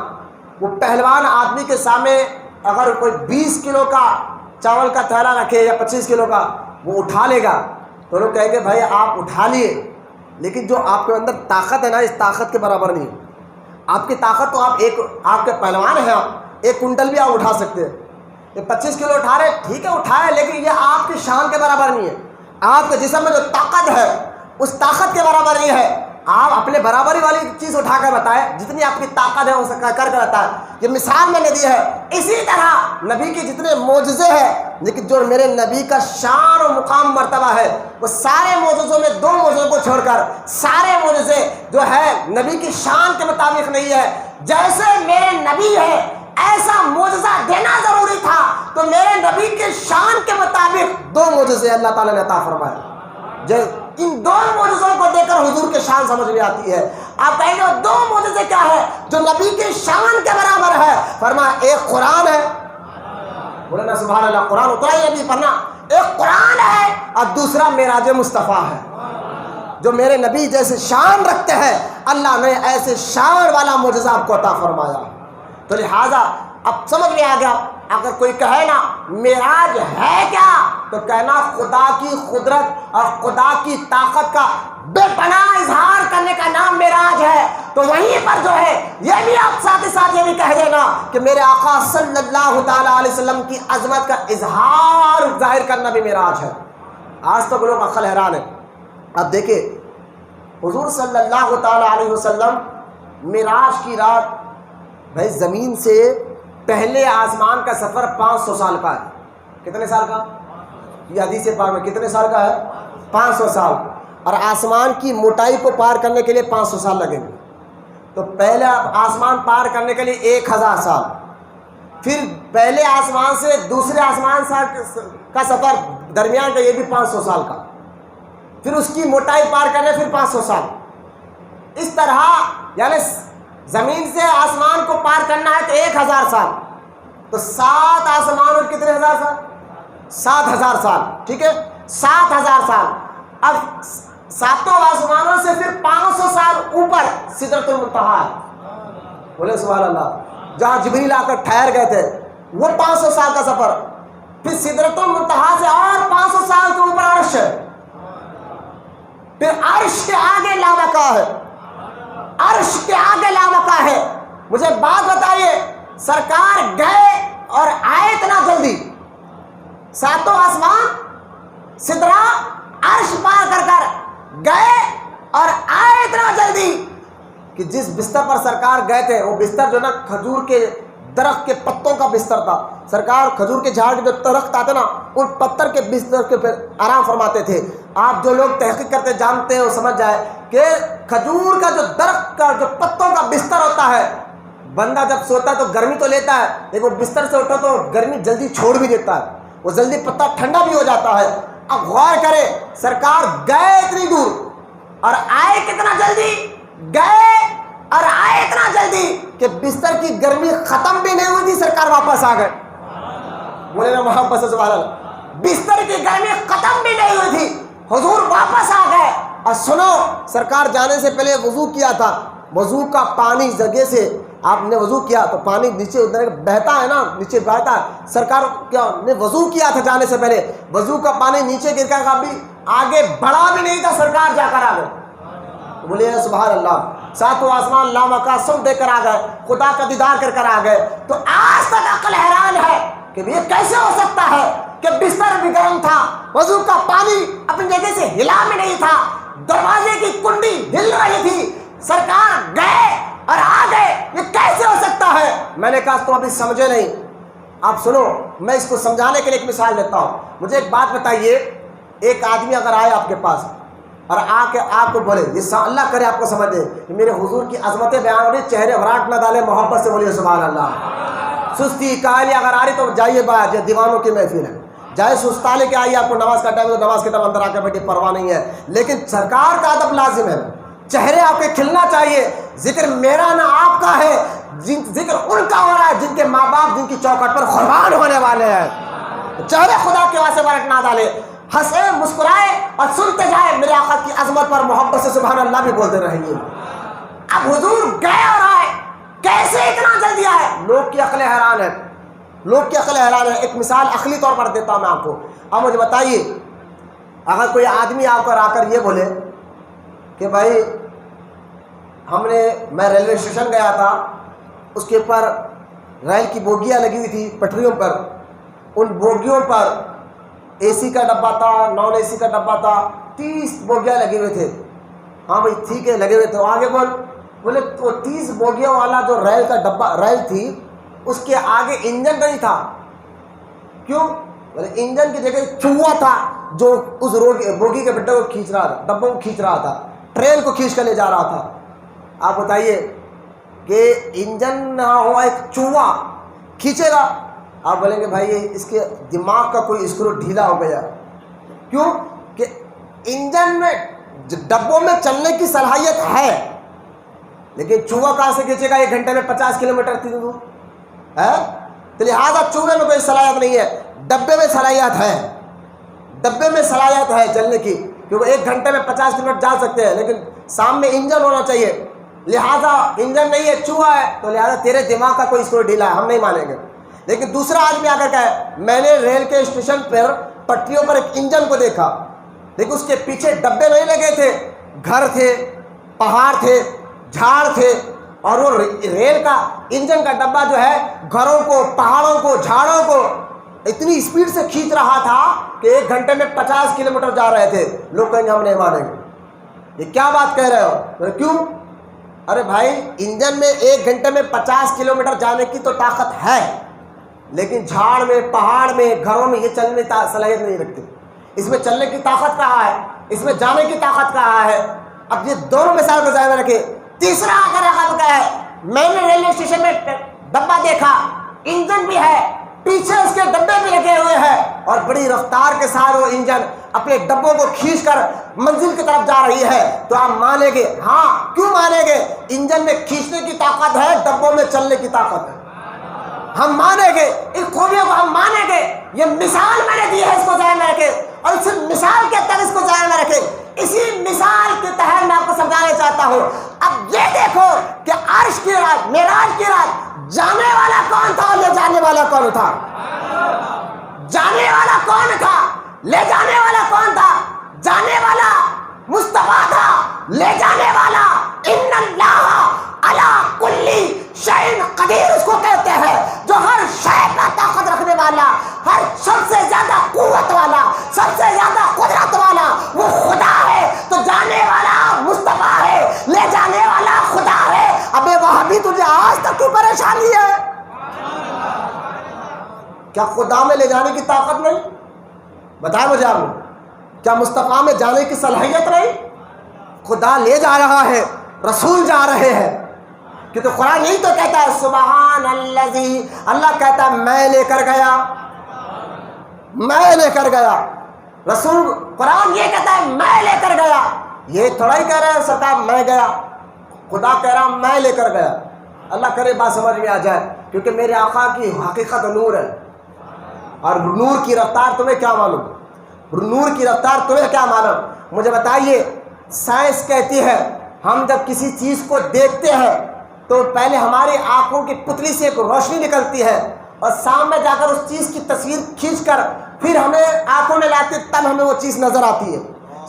وہ پہلوان آدمی کے سامنے اگر کوئی 20 کلو کا چاول کا تھیلا رکھے یا 25 کلو کا، وہ اٹھا لے گا تو لوگ کہیں گے بھائی آپ اٹھا لیے، لیکن جو آپ کے اندر طاقت ہے نا اس طاقت کے برابر نہیں۔ آپ کی طاقت تو آپ کے پہلوان ہیں، آپ 1 کنٹل بھی آپ اٹھا سکتے ہیں۔ یہ 25 کلو اٹھا رہے، ٹھیک ہے اٹھائے، لیکن یہ آپ کی شان کے برابر نہیں ہے۔ آپ کے جسم میں جو طاقت ہے اس طاقت کے برابر نہیں ہے۔ آپ اپنے برابری والی چیز اٹھا کر بتائیں، جتنی آپ کی طاقت ہے اسے کر کے بتائیں۔ یہ مثال میں نے دی ہے۔ اسی طرح نبی کے جتنے معجزے ہیں، لیکن جو میرے نبی کا شان و مقام مرتبہ ہے، وہ سارے معجزوں میں 2 معجزوں کو چھوڑ کر سارے معجزے جو ہے نبی کی شان کے مطابق نہیں ہے۔ جیسے میرے نبی ہے ایسا معجزہ دینا ضروری تھا، تو میرے نبی کے شان کے مطابق 2 معجزے اللہ تعالیٰ نے عطا فرمائے۔ ان 2 معجزوں کو دیکھ کر حضور کے شان سمجھ میں آتی ہے۔ آپ کہیں گے 2 معجزے کیا ہے جو نبی کے شان کے برابر ہے؟ فرمایا ایک قرآن ہے، بولے نا سبحان اللہ، قرآن اترا ہی ابھی پڑھنا، ایک قرآن ہے اور دوسرا معراج مصطفیٰ ہے۔ جو میرے نبی جیسے شان رکھتے ہیں اللہ نے ایسے شان والا معجزہ آپ کو عطا فرمایا۔ تو لہٰذا اب سمجھ میں آ گیا، اگر کوئی کہے نا معراج ہے کیا، تو کہنا خدا کی قدرت اور خدا کی طاقت کا بے پناہ اظہار کرنے کا نام معراج ہے۔ تو وہیں پر جو ہے یہ بھی آپ ساتھ ہی ساتھ یہ بھی کہہ دینا کہ میرے آقا صلی اللہ تعالیٰ علیہ وسلم کی عظمت کا اظہار ظاہر کرنا بھی معراج ہے۔ آج تک لوگ عقل حیران ہیں۔ اب دیکھیں حضور صلی اللہ تعالیٰ علیہ وسلم معراج کی رات، بھائی زمین سے پہلے آسمان کا سفر 500 سال کا ہے۔ کتنے سال کا؟ یہ حدیث پاک میں کتنے سال کا ہے؟ 500 سال۔ اور آسمان کی موٹائی کو پار کرنے کے لیے 500 سال لگیں گے۔ تو پہلے آسمان پار کرنے کے لیے 1000 سال، پھر پہلے آسمان سے دوسرے آسمان کا سفر درمیان کا یہ بھی 500 سال کا، پھر اس کی موٹائی پار کرنے پھر 500 سال۔ اس طرح یعنی زمین سے آسمان کو پار کرنا ہے تو 1000 سال، تو 7 آسمان اور کتنے ہزار سال؟ 7000 سال، ٹھیک ہے 7000 سال۔ اب 7 آسمانوں سے پھر 500 سال اوپر سدرۃ المنتہا ہے، بولے سبحان اللہ، جہاں جبریل آ کر ٹھہر گئے تھے، وہ 500 سال کا سفر، پھر سدرۃ المنتہا سے اور 500 سال کے اوپر عرش ہے، پھر عرش کے آگے لامکان ہے، عرش کے آگے لامکان ہے۔ مجھے بات بتائیے، سرکار گئے اور آئے اتنا جلدی، 7 آسمان سدرا عرش پار کر کر گئے اور آئے اتنا جلدی کہ جس بستر پر سرکار گئے تھے وہ بستر جو نا کھجور کے درخت کے پتوں کا بستر تھا۔ سرکار کھجور کے جھاڑ کے جو درخت آتے نا ان پتھر کے بستر کے پھر آرام فرماتے تھے۔ آپ جو لوگ تحقیق کرتے جانتے ہیں وہ سمجھ جائے کہ کھجور کا جو درخت کا جو پتوں کا بستر ہوتا ہے، بندہ جب سوتا ہے تو گرمی تو لیتا ہے، لیکن وہ بستر سے اٹھو تو گرمی جلدی چھوڑ بھی دیتا ہے، وہ جلدی پتا ٹھنڈا بھی ہو جاتا ہے۔ اب غور کرے، سرکار گئے اتنی دور اور آئے کتنا جلدی، گئے اور آئے اتنا جلدی کہ بستر کی گرمی ختم بھی نہیں ہوئی تھی، سرکار واپس آ گئے، بولے نا محبت سے سبحان اللہ، بستر کی گرمی ختم بھی نہیں ہوئی تھی، حضور واپس آ گئے۔ اور سنو، سرکار جانے سے پہلے وضو کیا تھا، وضو کا پانی جگہ سے آپ نے وضو کیا تو پانی نیچے بہتا ہے نا، نیچے بہتا ہے. سرکار کیا نے وضو کیا تھا جانے سے پہلے، وضو کا پانی نیچے گر کر بھی آگے بڑھا بھی نہیں تھا، سرکار جا کر آ گئے. بولیے سبحان اللہ. ساتوں آسمان لامہ کا سب دے کر آ گئے، خدا کا دیدار کر کر آ گئے. تو آج تک عقل حیران ہے کہ یہ کیسے ہو سکتا ہے کہ بستر بھی گرم تھا، وضو کا پانی اپنی جگہ سے ہلا میں نہیں تھا، دروازے کی کنڈی ہل رہی تھی، سرکار گئے اور آ گئے. یہ کیسے ہو سکتا ہے؟ میں نے کہا تم ابھی سمجھے نہیں، آپ سنو، میں اس کو سمجھانے کے لیے ایک مثال دیتا ہوں. مجھے ایک بات بتائیے، ایک آدمی اگر آئے آپ کے پاس اور آ کے آپ کو بولے، یہ اللہ کرے آپ کو سمجھ دے کہ میرے حضور کی عظمتیں بیان ہو رہی، چہرے وراٹ نہ ڈالے، محبت سے بولیے سبحان اللہ. سستی کاہلی اگر آ رہی تو جائیے باہر، یہ دیوانوں کی محفل ہے، جائے سستا لے کے آئیے، آپ کو نماز کا ٹائم ہے تو نماز کے ٹائم اندر آ کے بیٹھے، پرواہ نہیں ہے. لیکن سرکار کا ادب لازم ہے، چہرے آپ کے کھلنا چاہیے. ذکر میرا نہ آپ کا ہے، ذکر ان کا ہو رہا ہے جن کے ماں باپ جن کی چوکھٹ پر قربان ہونے والے ہیں. چہرے خدا کے واسطے ورق نہ ڈالے، ہنسے مسکرائے اور سنتے جائے میرے آقا کی عظمت پر محبت سے سبحان اللہ بھی بولتے رہیے. اب حضور گئے اور آئے، کیسے اتنا جلدی آئے؟ لوگ کی عقل حیران ہے، لوگ کی عقل حیران ہے. ایک مثال عقلی طور پر دیتا ہوں میں آپ کو. اب مجھے بتائیے، اگر کوئی آدمی آ کر یہ بولے کہ بھائی میں ریلوے اسٹیشن گیا تھا، اس کے اوپر ریل کی بوگیاں لگی ہوئی تھی پٹریوں پر، ان بوگیوں پر اے سی کا ڈبہ تھا، نان اے سی کا ڈبہ تھا، 30 بوگیاں لگے ہوئے تھے. ہاں بھائی ٹھیک ہے لگے ہوئے تھے. آگے بولے تو 30 بوگیوں والا جو ریل کا ڈبہ ریل تھی، اس کے آگے انجن نہیں تھا. کیوں؟ بولے انجن کی جگہ چوہا تھا جو اس بوگی کے ڈبوں کو کھینچ رہا تھا، ڈبوں کو کھینچ رہا تھا، ٹرین کو کھینچ کر لے جا رہا تھا. آپ بتائیے کہ انجن نہ ہو، ایک چوہا کھینچے گا؟ آپ بولیں گے بھائی اس کے دماغ کا کوئی اسکرو ڈھیلا ہو گیا. کیوں کہ انجن میں ڈبوں میں چلنے کی صلاحیت ہے، لیکن چوہا کہاں سے کھینچے گا؟ 1 گھنٹے میں 50 کلومیٹر دور ہے. تو لہٰذا چوہے میں کوئی صلاحیت نہیں ہے، ڈبے میں صلاحیت ہے، ڈبے میں صلاحیت ہے چلنے کی، کیونکہ 1 گھنٹے میں 50 کلومیٹر جا سکتے ہیں. لیکن سامنے انجن ہونا چاہیے، لہٰذا انجن نہیں ہے، چوہا ہے، تو لہٰذا تیرے دماغ کا کوئی اسکرو ڈھیلا ہے، ہم نہیں مانیں گے. لیکن دوسرا آدمی آ کر کہے میں نے ریل کے اسٹیشن پر پٹریوں پر ایک انجن کو دیکھا، لیکن اس کے پیچھے ڈبے نہیں لگے تھے، گھر تھے، پہاڑ تھے، جھاڑ تھے، اور وہ ریل کا انجن کا ڈبہ جو ہے گھروں کو، پہاڑوں کو، جھاڑوں کو اتنی اسپیڈ سے کھینچ رہا تھا کہ 1 گھنٹے میں 50 کلومیٹر جا رہے تھے. لوگ کہیں گے ہم نہیں مانیں گے. یہ کیا بات کہہ رہے ہو؟ کیوں؟ ارے بھائی انجن میں 1 گھنٹے میں 50 کلومیٹر جانے کی تو طاقت ہے، لیکن جھاڑ میں، پہاڑ میں، گھروں میں یہ چلنے کی صلاحیت نہیں رکھتے. اس میں چلنے کی طاقت کہاں ہے؟ اس میں جانے کی طاقت کہاں ہے؟ اب یہ دونوں مثال کو ذہن میں رکھے. تیسرا اگر آپ کہے میں نے ریلوے اسٹیشن میں ڈبہ دیکھا، انجن بھی ہے، پیچھے اس کے ڈبے بھی لگے ہوئے ہیں، اور بڑی رفتار کے ساتھ وہ انجن اپنے ڈبوں کو کھینچ کر منزل کی طرف جا رہی ہے، تو آپ مانیں گے؟ ہاں. کیوں مانیں گے؟ انجن میں کھینچنے کی طاقت ہے، ڈبوں میں چلنے کی طاقت ہے. ہم مانیں گے، ان خوبیوں کو ہم مانیں گے. یہ مثال میں نے دی ہے، اس کو ذہن میں رکھے، اور اس مثال کے تحت اس کو ذہن میں رکھے. اسی مثال کے تحت میں آپ کو سمجھانا چاہتا ہوں. اب یہ دیکھو کہ عرش کی رات، معراج کی رات، جانے والا کون تھا اور لے جانے والا کون تھا؟ جانے والا کون تھا؟ لے جانے والا کون تھا؟ جانے والا مصطفیٰ تھا، لے جانے والا ان اللہ علی کل شیء قدیر اس کو کہتے ہیں، جو ہر شے کا طاقت رکھنے والا، ہر سب سے زیادہ قوت والا، سب سے زیادہ قدرت والا وہ خدا ہے. تو جانے والا مصطفیٰ ہے، لے جانے والا خدا ہے. ابے وہابی تجھے آج تک کیوں پریشانی ہے؟ کیا خدا میں لے جانے کی طاقت نہیں؟ بتائیں مجھے آپ نے، کیا مصطفیٰ میں جانے کی صلاحیت نہیں؟ خدا لے جا رہا ہے، رسول جا رہے ہیں. کیونکہ قرآن یہی تو کہتا ہے سبحان الذی، اللہ کہتا ہے میں لے کر گیا، میں لے کر گیا. رسول قرآن یہ کہتا ہے میں لے کر گیا. یہ تھوڑا ہی کہہ رہا ہے سرکار میں گیا، خدا کہہ رہا میں لے کر گیا. اللہ کرے بات سمجھ میں آ جائے، کیونکہ میرے آقا کی حقیقت نور ہے، اور نور کی رفتار تمہیں کیا معلوم؟ نور کی رفتار تمہیں کیا معلوم؟ مجھے بتائیے، سائنس کہتی ہے ہم جب کسی چیز کو دیکھتے ہیں تو پہلے ہماری آنکھوں کی پتلی سے ایک روشنی نکلتی ہے اور سامنے جا کر اس چیز کی تصویر کھینچ کر پھر ہمیں آنکھوں میں لاتی، تب ہمیں وہ چیز نظر آتی ہے۔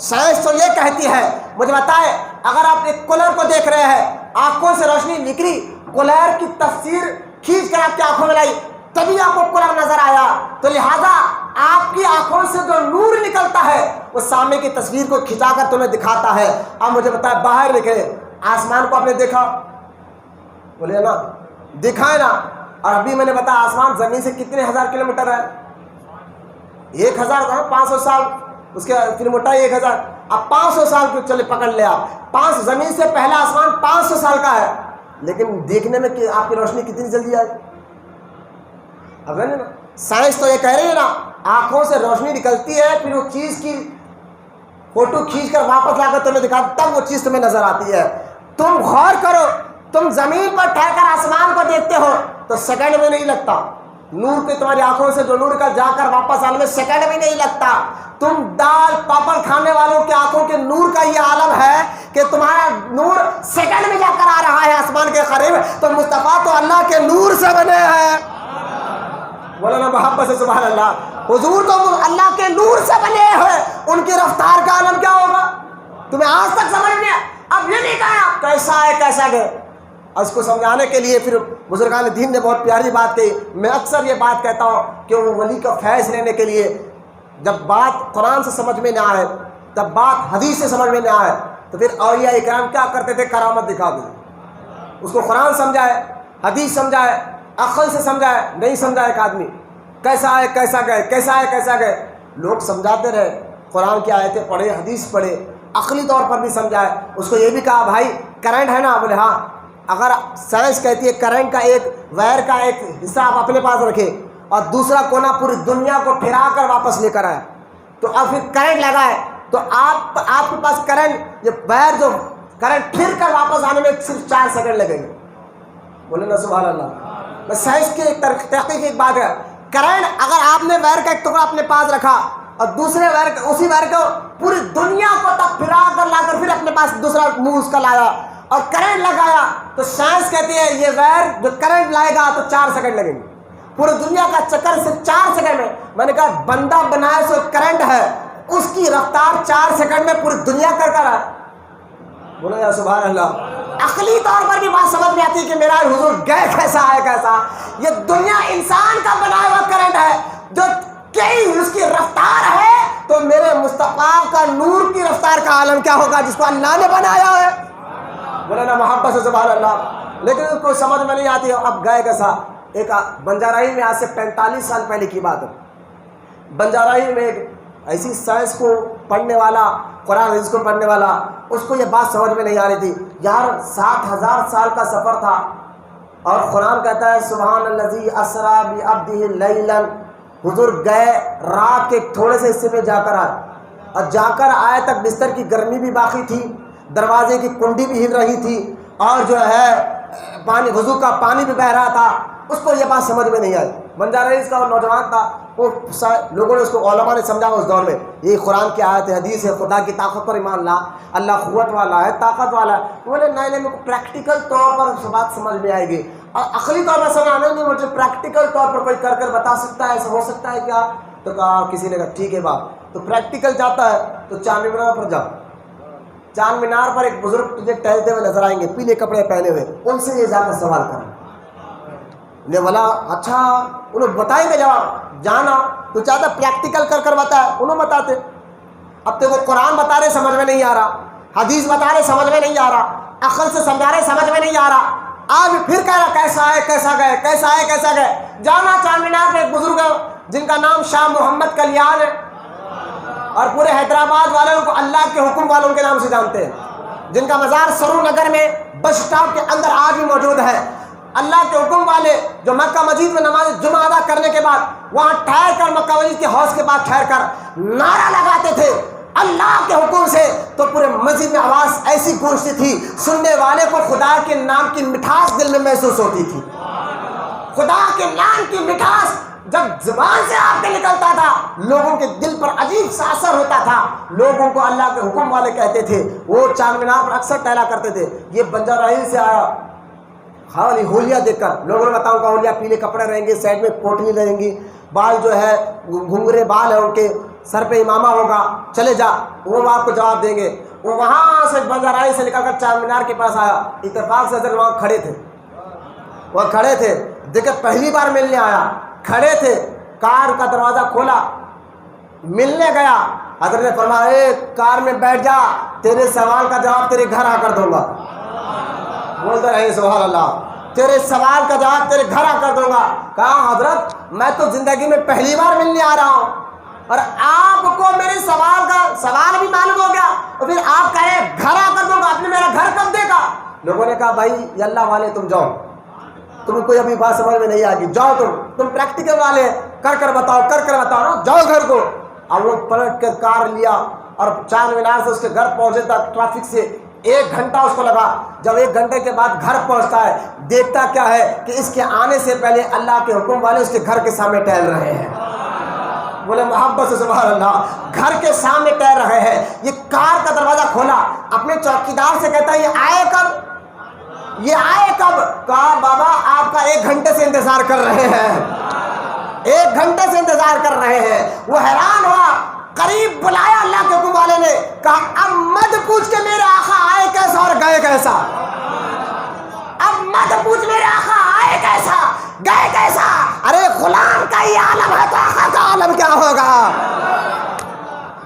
سائنس تو یہ کہتی ہے، مجھے بتائے، اگر آپ ایک کولر کو دیکھ رہے ہیں، آنکھوں سے روشنی نکلی، کولر کی تصویر کھینچ کر آپ کی آنکھوں میں لائی، تبھی آپ کو کولر نظر آیا، تو لہذا آپ کی آنکھوں سے جو نور نکلتا ہے وہ سامنے کی تصویر کو کھینچا کر تمہیں دکھاتا ہے۔ اب مجھے بتائے، باہر نکلے، آسمان کو آپ نے دیکھا؟ بولے نا، دکھائے نا۔ اور ابھی میں نے بتایا آسمان زمین سے کتنے ہزار کلومیٹر ہے؟ 1000 سال، اس کے کلومیٹر 1000۔ اب 500 سال کو چلے پکڑ لے آپ، زمین سے پہلا آسمان 500 سال کا ہے، لیکن دیکھنے میں کہ آپ کی روشنی کتنی جلدی آئی۔ اب ہے نا، سائنس تو یہ کہہ رہی ہے نا، آنکھوں سے روشنی نکلتی ہے، پھر وہ چیز کی فوٹو کھینچ کر واپس لا کر تمہیں دکھا، تب وہ چیز تمہیں نظر آتی ہے۔ تم غور کرو، تم زمین پر ٹھہر کر آسمان کو دیکھتے ہو تو سیکنڈ میں نہیں لگتا، نور پہ تمہاری آنکھوں سے جو نور کا جا کر واپس آنے میں سیکنڈ بھی نہیں لگتا۔ تم دال پاپڑ کھانے والوں کی آنکھوں کے نور کا یہ عالم ہے کہ تمہارا نور سیکنڈ میں جا کر آ رہا ہے آسمان کے قریب، تو مصطفیٰ تو اللہ کے نور سے بنے ہیں۔ مولانا محبت سے سبحان اللہ، حضور تو اللہ کے نور سے بنے ہیں، ان کی رفتار کا عالم کیا ہوگا؟ تمہیں آج تک سمجھ نہیں آیا؟ اب یہ نہیں کہا کیسا ہے کیسا گئے، اس کو سمجھانے کے لیے پھر بزرگان دین نے بہت پیاری بات کہی۔ میں اکثر یہ بات کہتا ہوں کہ وہ ولی کا فیض لینے کے لیے جب بات قرآن سے سمجھ میں نہ آئے، جب بات حدیث سے سمجھ میں نہ آئے، تو پھر اولیاء اکرام کیا کرتے تھے؟ کرامت دکھا دیں، اس کو قرآن سمجھائے، حدیث سمجھائے، عقل سے سمجھائے، نہیں سمجھائے ایک آدمی، کیسا ہے کیسا گئے، کیسا ہے کیسا گئے، لوگ سمجھاتے رہے، قرآن کی آیتیں پڑھے، حدیث پڑھے، عقلی طور پر بھی سمجھائے۔ اس کو یہ بھی کہا بھائی کرنٹ ہے نا، بولے ہاں، اگر سائنس کہتی ہے کرنٹ کا ایک وائر کا ایک حصہ آپ اپنے پاس رکھے اور دوسرا کونا پوری دنیا کو پھرا کر واپس لے کر آئے، تو اب پھر کرنٹ لگائے تو آپ کے پاس کرنٹ، یہ وائر جو کرنٹ پھر کر واپس آنے میں صرف 4 سیکنڈ لگیں گے۔ بولے نا سبحان اللہ۔ میں سائنس کی ایک تحقیق کی ایک بات ہے، کرنٹ اگر آپ نے وائر کا ایک ٹکڑا اپنے پاس رکھا اور دوسرے وائر اسی وائر کو پوری دنیا کو تک پھرا کر لا کر پھر اپنے پاس دوسرا منہ اس کا لایا اور کرنٹ لگایا، تو سائنس کہتی ہے یہ وائر جو کرنٹ لائے گا تو 4 سیکنڈ لگیں گے، پوری دنیا کا چکر صرف 4 سیکنڈ میں۔ میں نے کہا بندہ بنائے سو کرنٹ ہے، اس کی رفتار 4 سیکنڈ میں پوری دنیا کر ہے۔ بولو یا سبحان اللہ۔ عقلی طور پر بھی بات سمجھ میں آتی ہے کہ میرا حضور گئے کیسا ہے کیسا، یہ دنیا انسان کا بنایا ہوا کرنٹ ہے جو کئی اس کی رفتار ہے، تو میرے مصطفیٰ کا نور کی رفتار کا عالم کیا ہوگا جس کو اللہ نے بنایا ہے۔ مولانا محبت سے سبحان اللہ۔ لیکن اس کو سمجھ میں نہیں آتی ہے، اب گئے کیسا۔ ایک بنجارہی میں آج سے 45 سال پہلے کی بات ہے، بنجارہی میں ایک ایسی سائنس کو پڑھنے والا، قرآن حدیث کو پڑھنے والا، اس کو یہ بات سمجھ میں نہیں آ رہی تھی یار، 7000 سال کا سفر تھا اور قرآن کہتا ہے سبحان الذی اسریٰ بعبدہ لیلا، حضور گئے رات کے تھوڑے سے حصے میں جا کر آئے، اور جا کر آئے تک بستر کی گرمی بھی باقی تھی، دروازے کی کنڈی بھی ہل رہی تھی، اور جو ہے پانی، وضو کا پانی بھی بہہ رہا تھا۔ اس کو یہ بات سمجھ میں نہیں آئی۔ بنجارہ اس کا نوجوان تھا، وہ لوگوں نے اس کو، علماء نے سمجھا اس دور میں یہ قرآن کی آیت ہے، حدیث ہے، خدا کی طاقت پر ایمان لا، اللہ قوت والا ہے، طاقت والا ہے۔ بولے نہیں نہیں، میرے کو پریکٹیکل طور پر بات سمجھ میں آئے گی، اور عقلی طور پر سمجھ آنے نہیں، مجھے پریکٹیکل طور پر کوئی کر کر بتا سکتا ہے، ایسا ہو سکتا ہے کیا؟ تو کہا، کسی نے کہا ٹھیک ہے باپ، تو پریکٹیکل جاتا ہے تو چار مینار پر جاؤ، چار مینار پر ایک بزرگ تجھے ٹہلتے ہوئے نظر آئیں گے، پیلے کپڑے پہنے ہوئے، ان سے یہ جا کر سوال کرنا۔ نے بولا اچھا، انہوں بتائیں گے جواب، جانا تو چاہتا پریکٹیکل کر کر بتا ہے، انہوں بتاتے۔ اب تو وہ قرآن بتا رہے سمجھ میں نہیں آ رہا، حدیث بتا رہے سمجھ میں نہیں آ رہا، عقل سے سمجھا رہے سمجھ میں نہیں آ رہا، آج پھر کہہ رہا کیسا ہے کیسا گئے، کیسا ہے کیسا گئے۔ جانا چار مینار میں ایک بزرگ ہے جن کا نام شاہ محمد کلیان ہے، اور پورے حیدرآباد والے ان کو اللہ کے حکم والوں کے نام سے جانتے ہیں، جن کا مزار سرو نگر میں بس اسٹاپ کے اندر آج بھی موجود ہے۔ اللہ کے حکم والے جو مکہ مسجد میں نماز جمعہ ادا کرنے کے بعد وہاں ٹھہر کر، مکہ مسجد کے حوض کے پاس ٹھہر کر نعرہ لگاتے تھے اللہ کے حکم سے، تو پورے مسجد میں آواز ایسی گونجتی تھی، سننے والے کو خدا کے نام کی مٹھاس دل میں محسوس ہوتی تھی۔ خدا کے نام کی مٹھاس جب زبان سے آپ کے نکلتا تھا، لوگوں کے دل پر عجیب سا اثر ہوتا تھا، لوگوں کو اللہ کے حکم والے کہتے تھے۔ وہ چار مینار پر اکثر ٹہلا کرتے تھے۔ یہ بنجارہ ہلز سے آیا، خالی حلیہ دیکھ کر لوگوں نے بتاؤں کا حلیہ پیلے کپڑے رہیں گے، سائڈ میں پوٹلی رہیں گی، بال جو ہے گھنگرے بال ہیں ان کے، سر پہ امامہ ہوگا، چلے جا، وہ آپ کو جواب دیں گے۔ وہ وہاں سے بنجارائی سے نکل کر چار مینار کے پاس آیا، اتفاق سے حضرت وہاں کھڑے تھے، وہ کھڑے تھے، دیکھے پہلی بار ملنے آیا، کھڑے تھے، کار کا دروازہ کھولا، ملنے گیا، حضرت نے فرمایا اے کار میں بیٹھ جا، تیرے سوال کا جواب تیرے گھر آ کر دوں گا۔ بولتے رہے سبحان اللہ، تیرے سوال کا جواب تیرے گھر آ کر دوں گا۔ کہا حضرت میں تو زندگی میں پہلی بار ملنے آ رہا ہوں اور آپ کو میرے سوال کا سوال بھی معلوم ہو گیا اور پھر آپ کہہ رہے ہیں گھر آ کر دوں گا، آپ نے میرا گھر کب دیکھا؟ لوگوں نے کہا بھائی یہ اللہ والے تم جاؤ، تم کوئی ابھی بات سمجھ میں نہیں آ گئی، جاؤ تم پریکٹیکل والے، کر بتاؤ نا، جاؤ گھر کو۔ اب وہ پلٹ کر کار لیا اور چار مینار سے اس کے گھر پہنچے تک ٹریفک سے 1 گھنٹہ اس کو لگا۔ جب 1 گھنٹے کے بعد گھر پہنچتا ہے، دیکھتا کیا ہے کہ اس کے آنے سے پہلے اللہ کے حکم والے اس کے گھر کے سامنے ٹہل رہے ہیں۔ بولے محبت سے سبحان اللہ، گھر کے سامنے ٹہل رہے ہیں۔ یہ کار کا دروازہ کھولا، اپنے چوکیدار سے کہتا ہے یہ آئے کب؟ کہا بابا آپ کا 1 گھنٹے سے انتظار کر رہے ہیں، 1 گھنٹے سے انتظار کر رہے ہیں۔ وہ حیران ہوا، قریب بلایا اللہ کے حکم والے نے، کہا اب مت پوچھ کے میرے آقا آئے کیسا اور گئے کیسا، اب مت پوچھ میرے آقا آئے کیسا گئے کیسا، ارے غلام کا ہی عالم ہے تو آقا کا عالم کیا ہوگا۔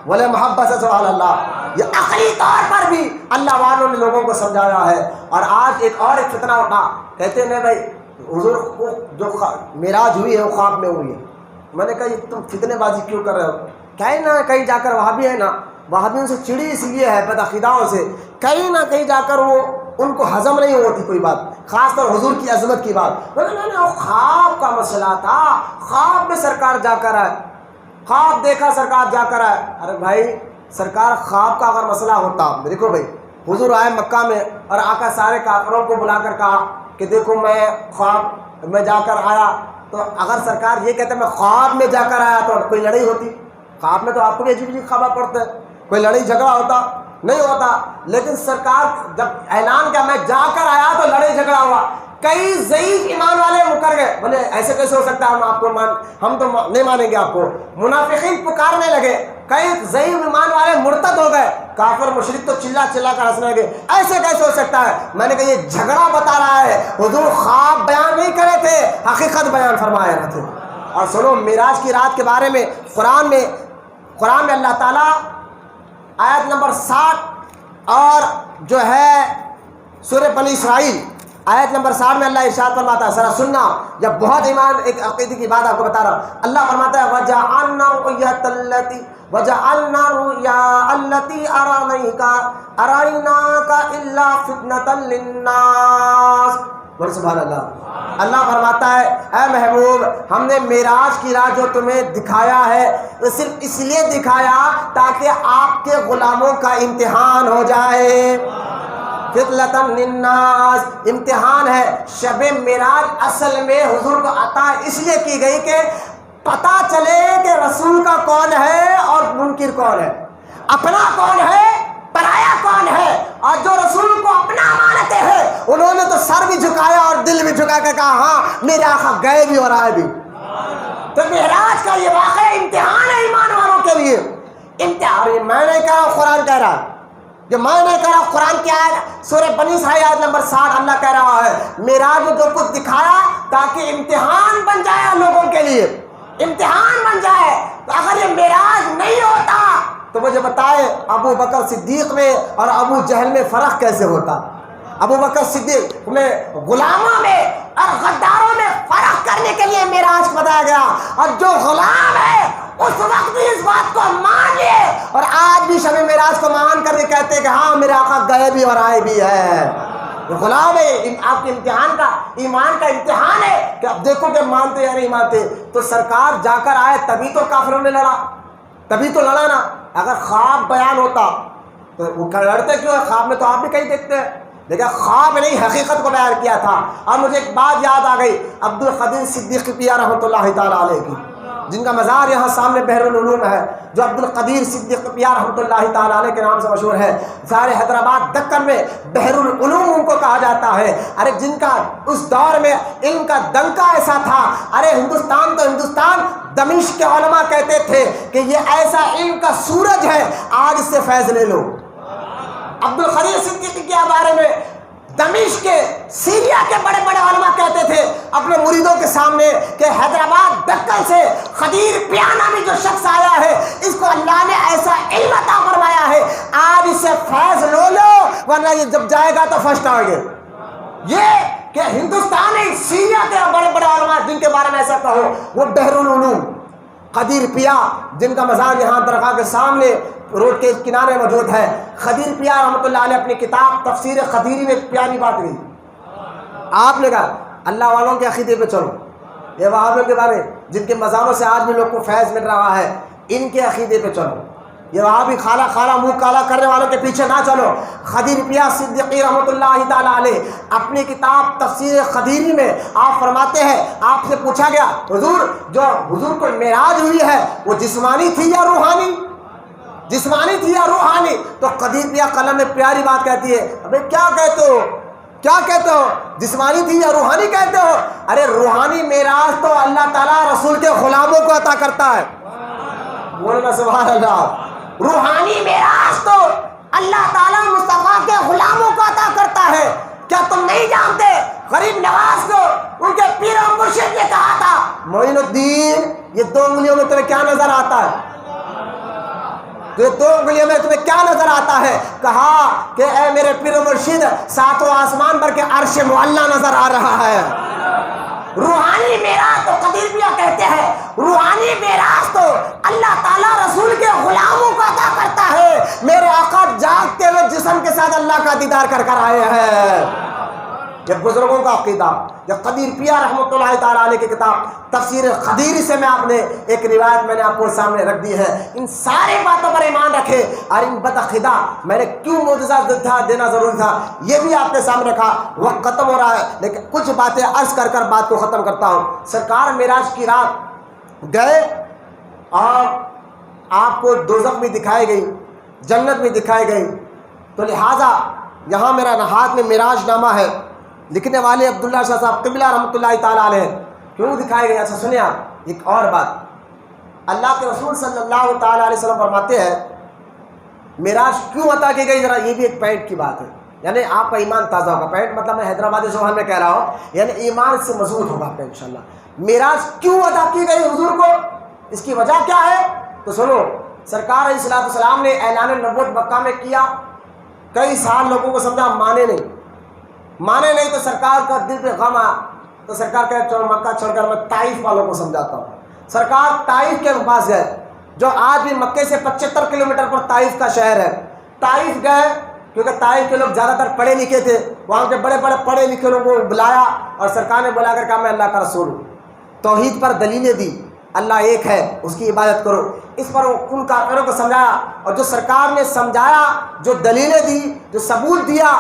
بولے محبت سے سبحان اللہ، یہ عقلی طور پر بھی اللہ والوں نے لوگوں کو سمجھایا ہے۔ اور آج ایک فتنہ اٹھا، کہتے ہیں بھائی حضور کو جو معراج ہوئی ہے وہ خواب میں ہوئی ہے۔ میں نے کہا یہ تم فتنے بازی کیوں کر رہے ہو؟ کہیں نہ کہیں جا کر وہابی ہے نا، وہابیوں سے چڑی اس لیے ہے بدعقیداؤں سے، کہیں نہ کہیں جا کر وہ ان کو ہضم نہیں ہوتی کوئی بات، خاص طور حضور کی عظمت کی بات۔ نہیں وہ خواب کا مسئلہ تھا، خواب میں سرکار جا کر آئے، خواب دیکھا سرکار جا کر آئے۔ ارے بھائی سرکار خواب کا اگر مسئلہ ہوتا، دیکھو بھائی حضور آئے مکہ میں اور آقا سارے کافروں کو بلا کر کہا کہ دیکھو میں خواب میں جا کر آیا، تو اگر سرکار یہ کہتے میں خواب میں جا کر آیا تو کوئی لڑائی ہوتی؟ خواب میں تو آپ کو بھی عجیب عجیب خواب پڑتے ہیں، کوئی لڑائی جھگڑا ہوتا نہیں ہوتا، لیکن سرکار جب اعلان کیا میں جا کر آیا تو لڑائی جھگڑا ہوا۔ کئی ضعیف ایمان والے مکر گئے، بولے ایسے کیسے ہو سکتا ہے، ہم آپ کو ہم تو نہیں مانیں گے آپ کو۔ منافقین پکارنے لگے، کئی ضعیف ایمان والے مرتد ہو گئے، کافر مشرک تو چلا کر ہنسنے لگے، ایسے کیسے ہو سکتا ہے۔ میں نے کہا یہ جھگڑا بتا رہا ہے، حضور خواب بیان نہیں کرے تھے، حقیقت بیان فرمایا رہے تھے۔ اور سنو معراج کی رات کے بارے میں قرآن میں اللہ تعالیٰ آیت نمبر 60 اور جو ہے سورہ بنی اسرائیل آیت نمبر 60 میں اللہ ارشاد فرماتا ہے، ذرا سننا، جب بہت ایمان ایک عقیدے کی بات آپ کو بتا رہا ہوں۔ اللہ فرماتا ہے وَجَعَلْنَا الرُّؤْيَا الَّتِي أَرَيْنَاكَ إِلَّا فِتْنَةً لِلنَّاسِ۔ بولے سبحان اللہ۔ اللہ فرماتا ہے اے محبوب ہم نے معراج کی رات جو تمہیں دکھایا ہے وہ صرف اس لیے دکھایا تاکہ آپ کے غلاموں کا امتحان ہو جائے۔ فتنة للناس، امتحان ہے۔ شب معراج اصل میں حضور کو عطا اس لیے کی گئی کہ پتہ چلے کہ رسول کا کون ہے اور منکر کون ہے، اپنا کون ہے پرایا کون ہے۔ اور جو رسول کو اپنا مانتے ہیں انہوں نے تو سر بھی جھکایا اور دل بھی جھکا کے کہا ہاں میرے آقا گئے بھی اور آئے بھی۔ تو معراج کا یہ واقعہ امتحان ہے ایمان والوں کے لیے، امتحان۔ میں نہیں کہہ رہا قرآن کہہ رہا ہے، جو میں نہیں کہہ رہا قرآن کیا ہے، سورہ بنی اسرائیل آیت نمبر 60 اللہ کہہ رہا ہے معراج جو کچھ دکھایا تاکہ امتحان بن جائے لوگوں کے لیے، امتحان بن جائے۔ تو اگر یہ معراج نہیں ہوتا تو مجھے بتائے ابو بکر صدیق میں اور ابو جہل میں فرق کیسے ہوتا؟ ابو بکر صدیق میں غلاموں میں اور غداروں میں فرق کرنے کے لیے معراج بتایا گیا، اور جو غلام ہے اس وقت بھی اس بات کو مان لیے اور آج بھی شب معراج کو مان کر کے کہتے ہیں کہ ہاں میرے آقا گئے بھی اور آئے بھی ہے۔ غلام ہے، آپ کے امتحان کا ایمان کا امتحان ہے کہ اب دیکھو کہ مانتے یا نہیں مانتے۔ تو سرکار جا کر آئے تبھی تو کافروں نے لڑا، تبھی تو لڑا نا۔ اگر خواب بیان ہوتا تو وہ لڑتے کیوں ہے؟ خواب میں تو آپ بھی کہیں دیکھتے ہیں، لیکن خواب نہیں حقیقت کو بیان کیا تھا۔ اور مجھے ایک بات یاد آ گئی عبد القدیر صدیق پیا رحمۃ اللہ تعالیٰ علیہ کی، جن کا مزار یہاں سامنے بحر العلوم ہے، جو عبد القدیر صدیق پیار رحمۃ اللہ تعالیٰ علیہ کے نام سے مشہور ہے، ظاہر حیدرآباد دکن میں بحر العلوم ان کو کہا جاتا ہے۔ ارے جن کا اس دور میں علم کا دنکا ایسا تھا، ارے ہندوستان تو ہندوستان، دمشق کے علماء کہتے تھے کہ یہ ایسا علم کا سورج ہے، آج اس سے فیض لے لو۔ عبد القدیر صدیقی کے بارے میں دمشق کے سیریا کے بڑے بڑے علماء کہتے تھے اپنے مریدوں کے سامنے کہ حیدرآباد دکن سے خدیر پیا نامی جو شخص آیا ہے، اس کو اللہ نے ایسا علم عطا فرمایا ہے، آج اس سے فیض لو ورنہ یہ جب جائے گا تو فرسٹ آئے گے۔ یہ کہ ہندوستانی سیریا کے بڑے بڑے علماء جن کے بارے میں ایسا کہو، وہ بحر العلوم خدیر پیا، جن کا مزار یہاں درگاہ کے سامنے روڈ کے کنارے موجود ہے۔ خدیر پیا رحمۃ اللہ علیہ اپنی کتاب تفسیر خدیری میں پیاری بات گئی، آپ نے کہا اللہ والوں کے عقیدے پہ چلو، یہ وہابیوں کے بارے جن کے مزاروں سے آج بھی لوگ کو فیض مل رہا ہے، ان کے عقیدے پہ چلو، یہ وہابی خالہ منہ کالا کرنے والوں کے پیچھے نہ چلو۔ خدیر پیا صدیقی رحمۃ اللہ تعالیٰ علیہ اپنی کتاب تفسیر خدیری میں آپ فرماتے ہیں، آپ سے پوچھا گیا حضور جو حضور کو معراج ہوئی ہے وہ جسمانی تھی یا روحانی؟ جسمانی تھی یا روحانی؟ تو خدیر پیا قلم میں پیاری بات کہتی ہے، ابے کیا کہتے ہو، کیا کہتے ہو، جسمانی تھی یا روحانی کہتے ہو؟ ارے روحانی معراج تو اللہ تعالیٰ رسول کے غلاموں کو عطا کرتا ہے، بولنا سبحان اللہ۔ روحانی معراج تو اللہ تعالیٰ مصطفیٰ کے غلاموں کو عطا کرتا ہے۔ کیا تم نہیں جانتے غریب نواز کو ان کے پیر و مرشد نے کہا تھا معین الدین یہ دو انگلیوں میں تمہیں کیا نظر آتا ہے؟ یہ دو انگلیوں میں تمہیں کیا نظر آتا ہے؟ کہا کہ اے میرے پیر و مرشد ساتوں آسمان پر کے عرش معلیٰ نظر آ رہا ہے۔ روحانی معراج تو قدیر پیا کہتے ہیں، روحانی معراج تو اللہ تعالیٰ رسول کے غلاموں کو عطا کرتا ہے۔ میرے آقا جاگتے ہوئے جسم کے ساتھ اللہ کا دیدار کر کر آئے ہیں۔ یہ بزرگوں کا عقیدہ، یہ قدیر پیا رحمۃ اللہ تعالیٰ علیہ کی کتاب تفسیر خدیری سے میں آپ نے ایک روایت میں نے آپ کو سامنے رکھ دی ہے۔ ان سارے باتوں پر ایمان رکھے، اور ان بدعقیدہ میں نے کیوں معجزہ دینا ضروری تھا یہ بھی آپ کے سامنے رکھا۔ وقت ختم ہو رہا ہے لیکن کچھ باتیں عرض کر کر بات کو ختم کرتا ہوں۔ سرکار معراج کی رات گئے اور آپ کو دوزخ بھی دکھائی گئی، جنت بھی دکھائی گئی، تو لہٰذا یہاں میرا ہاتھ میں معراج نامہ ہے، لکھنے والے عبداللہ شاہ صاحب قبلہ رحمۃ اللہ تعالیٰ علیہ۔ کیوں دکھائے گئے؟ اچھا سنیں آپ ایک اور بات، اللہ کے رسول صلی اللہ تعالیٰ علیہ وسلم فرماتے ہیں معراج کیوں عطا کی گئی، ذرا یہ بھی ایک پوائنٹ کی بات ہے، یعنی آپ کا ایمان تازہ ہوگا۔ پوائنٹ مطلب میں حیدرآبادی زبان میں کہہ رہا ہوں، یعنی ایمان سے مضبوط ہوگا آپ کا انشاءاللہ۔ معراج کیوں عطا کی گئی حضور کو، اس کی وجہ کیا ہے؟ تو سنو، سرکار علیہ الصلوۃ والسلام نے اعلان نبوت مکہ میں کیا، کئی سال لوگوں کو سمجھا، مانے نہیں تو سرکار کا دل پہ غم آیا، تو سرکار کہے چلو مکہ چھوڑ کر میں طائف والوں کو سمجھاتا ہوں۔ سرکار طائف کے پاس گئے، جو آج بھی مکے سے 75 کلومیٹر پر طائف کا شہر ہے۔ طائف گئے کیونکہ طائف کے لوگ زیادہ تر پڑھے لکھے تھے، وہاں کے بڑے بڑے پڑھے لکھے لوگوں کو بلایا اور سرکار نے بلا کر کہا میں اللہ کا رسول ہوں، توحید پر دلیلیں دی، اللہ ایک ہے اس کی عبادت کرو۔ اس پر ان کافروں کو سمجھایا، اور جو سرکار نے سمجھایا، جو دلیلیں دی، جو ثبوت دیا،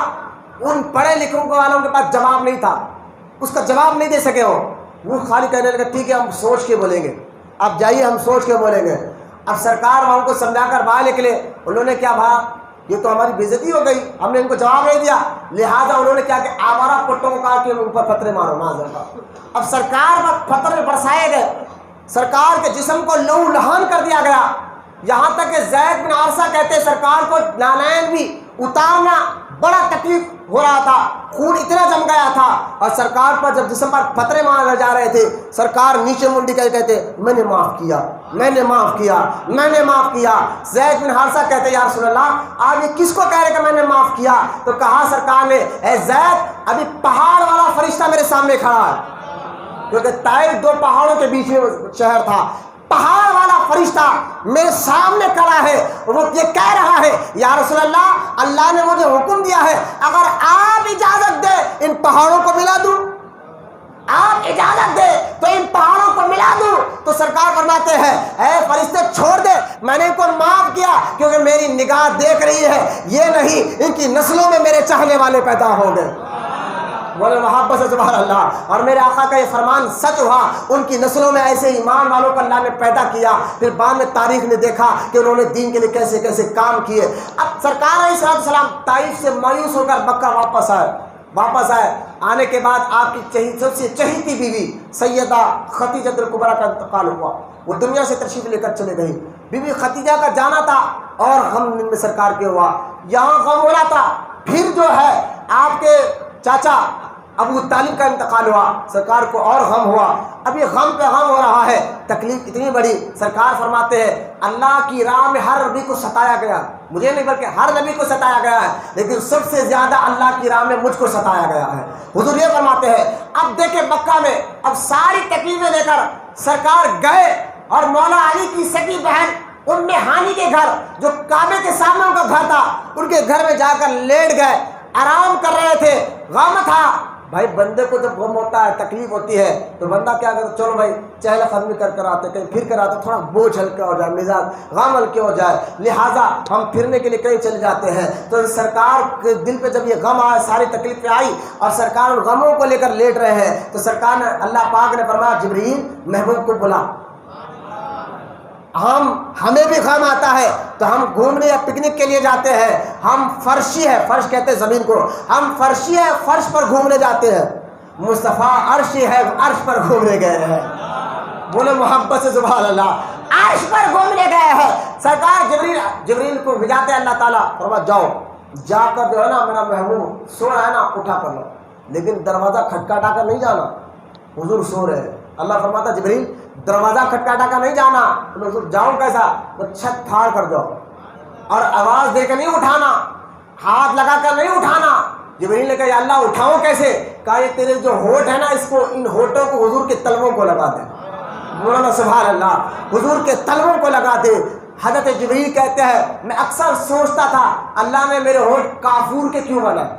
ان پڑھے لکھوں والوں کے پاس جواب نہیں تھا، اس کا جواب نہیں دے سکے وہ خالی کہنے لگے ٹھیک ہے ہم سوچ کے بولیں گے، اب جائیے ہم سوچ کے بولیں گے۔ اب سرکار وہاں کو سمجھا کر باہر نکلے، انہوں نے کیا کہا یہ تو ہماری بے عزتی ہو گئی، ہم نے ان کو جواب نہیں دیا، لہٰذا انہوں نے کیا کہ آوارہ پٹوں کو کہا کہ ان اوپر پتھرے مارو معاذ۔ اب سرکار پر پتھر برسائے گئے، سرکار کے جسم کو لہو لہان کر دیا گیا، یہاں تک کہ زید بن حارثہ کہتے سرکار کو نالین بھی اتارنا بڑا تکلیف ہو رہا تھا، خون اتنا جم گیا تھا، اور سرکار پر جب جسم پر پتھرے مارے جا رہے تھے سرکار نیچے منڈی کر کہتے میں نے معاف کیا، میں نے معاف کیا، میں نے معاف کیا۔ زید بن حارثہ کہتے یا رسول اللہ آپ یہ کس کو کہہ رہے کہ میں نے معاف کیا؟ تو کہا سرکار نے اے زید ابھی پہاڑ والا فرشتہ میرے سامنے کھڑا ہے، کیونکہ طائف دو پہاڑوں کے بیچ میں شہر تھا، پہاڑ والا فرشتہ میرے سامنے کھڑا ہے، وہ یہ کہہ رہا ہے یا رسول اللہ اللہ نے مجھے حکم دیا ہے اگر آپ اجازت دے ان پہاڑوں کو ملا دوں، آپ اجازت دے تو ان پہاڑوں کو ملا دوں۔ تو سرکار فرماتے ہیں اے فرشتے چھوڑ دے، میں نے ان کو معاف کیا کیونکہ میری نگاہ دیکھ رہی ہے، یہ نہیں ان کی نسلوں میں میرے چاہنے والے پیدا ہوں گے۔ بولے محبت سے سبحان اللہ۔ اور میرے آقا کا یہ فرمان سچ ہوا، ان کی نسلوں میں ایسے ایمان والوں کو اللہ نے پیدا کیا، پھر بعد میں تاریخ نے دیکھا کہ انہوں نے دین کے لیے کیسے کیسے کام کیے۔ اب سرکار علیہ السلام طائف سے مایوس ہو کر مکہ واپس آئے۔ آنے کے بعد آپ کی سب سے چہیتی بیوی سیدہ خدیجہ الکبریٰ کا انتقال ہوا، وہ دنیا سے تشریف لے کر چلے گئی۔ بیوی خدیجہ کا جانا تھا اور غم میں سرکار کے ہوا، یہاں غم ہو رہا تھا، پھر جو ہے آپ کے چاچا ابو طالب کا انتقال ہوا، سرکار کو اور غم ہوا۔ اب یہ غم پہ غم ہو رہا ہے، تکلیف اتنی بڑی۔ سرکار فرماتے ہیں اللہ کی راہ میں ہر نبی کو ستایا گیا، مجھے نہیں بلکہ ہر نبی کو ستایا گیا ہے، لیکن سب سے زیادہ اللہ کی راہ میں مجھ کو ستایا گیا ہے۔ حضور یہ فرماتے ہیں اب دیکھیں مکہ میں اب ساری تکلیفیں لے کر سرکار گئے اور مولا علی کی سگی بہن ام ہانی کے گھر، جو کعبے کے سامنے ان کا گھر تھا، ان کے گھر میں جا کر لیٹ گئے، آرام کر رہے تھے۔ غم تھا بھائی، بندے کو جب غم ہوتا ہے تکلیف ہوتی ہے تو بندہ کیا کرتا، چلو بھائی چہل قدمی کر آتے، کہیں پھر کر آتے، تھوڑا بوجھ ہلکا ہو جائے، مزاج غم ہلکے ہو جائے، لہٰذا ہم پھرنے کے لیے کہیں چلے جاتے ہیں۔ تو سرکار کے دل پہ جب یہ غم آیا، ساری تکلیفیں آئی اور سرکار ان غموں کو لے کر لیٹ رہے ہیں، تو سرکار نے اللہ پاک نے فرمایا جبریل محبوب کو بلا۔ ہمیں بھی غم آتا ہے تو ہم گھومنے یا پکنک کے لیے جاتے ہیں، ہم فرشی ہے، فرش کہتے ہیں زمین کو، ہم فرشی ہے، فرش پر گھومنے جاتے ہیں، مصطفیٰ عرشی ہے، عرش پر گھومنے گئے ہیں۔ بولے محبت سے سبحان اللہ، عرش پر گھومنے گئے ہیں۔ سرکار جبریل کو بھیجاتے ہیں اللہ تعالیٰ، فرمایا جاؤ، جا کر جو ہے نا میرا محبوب سو رہا ہے نا اٹھا کر لو، لیکن دروازہ کھٹکھٹا کر نہیں جانا، حضور سو رہے ہیں۔ اللہ فرماتا جبریل دروازہ کھٹکھٹا کر نہیں جانا، حضور جاؤں کیسا، تو چھت پھاڑ کر جاؤ اور آواز دے کر نہیں اٹھانا، ہاتھ لگا کر نہیں اٹھانا۔ جبریل نے کہا یا اللہ اٹھاؤں کیسے؟ کہا یہ تیرے جو ہونٹ ہے نا، اس کو ان ہونٹوں کو حضور کے تلووں کو لگا دے۔ مولانا سبحان اللہ، حضور کے تلووں کو لگا دے۔ حضرت جبریل کہتے ہیں میں اکثر سوچتا تھا اللہ نے میرے ہونٹ کافور کے کیوں بنائے،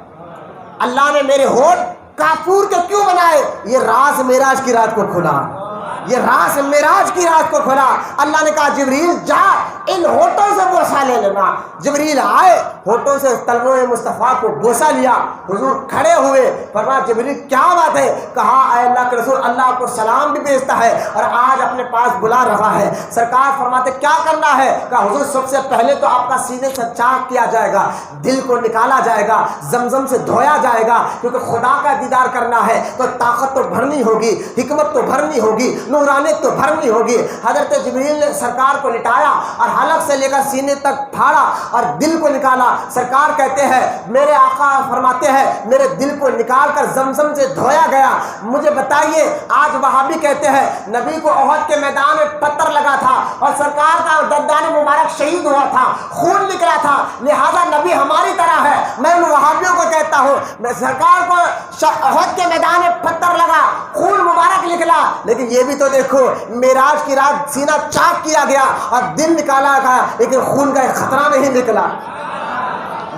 اللہ نے میرے ہونٹ کافور کے کیوں بنائے؟ یہ راز معراج کی رات کو کھلا، یہ راز معراج کی رات کو کھلا۔ اللہ نے کہا جبریل جا ان ہونٹوں سے بوسہ لے لینا۔ جبریل آئے، ہونٹوں سے تلووں مصطفیٰ کو بوسہ لیا، حضور کھڑے ہوئے، فرمایا جبریل کیا بات ہے؟ کہا اے اللہ کے رسول اللہ کو سلام بھی بھیجتا ہے اور آج اپنے پاس بلا رہا ہے۔ سرکار فرماتے کیا کرنا ہے؟ کہا حضور سب سے پہلے تو آپ کا سینے سے چاک کیا جائے گا، دل کو نکالا جائے گا، زمزم سے دھویا جائے گا، کیونکہ خدا کا دیدار کرنا ہے تو طاقت تو بھرنی ہوگی، حکمت تو بھرنی ہوگی، نورانیت تو بھرنی ہوگی۔ حضرت جبریل نے سرکار کو لٹایا اور حلق سے لے کر سینے تک پھاڑا اور دل کو نکالا۔ سرکار کہتے ہیں میرے آقا فرماتے ہیں میرے دل کو نکال کر زمزم سے دھویا گیا۔ مجھے بتائیے آج وہابی کہتے ہیں نبی کو احد کے میدان میں پتھر لگا تھا اور سرکار کا دندان مبارک شہید ہوا تھا، خون نکلا تھا، لہذا نبی ہماری طرح ہے۔ میں ان وہابیوں کو کہتا ہوں میں سرکار کو احد کے میدان میں پتھر لگا، خون مبارک نکلا، لیکن یہ بھی تو دیکھو معراج کی رات سینہ چاک کیا گیا اور دل نکالا گیا، لیکن خون کا ایک خطرہ نہیں نکلا۔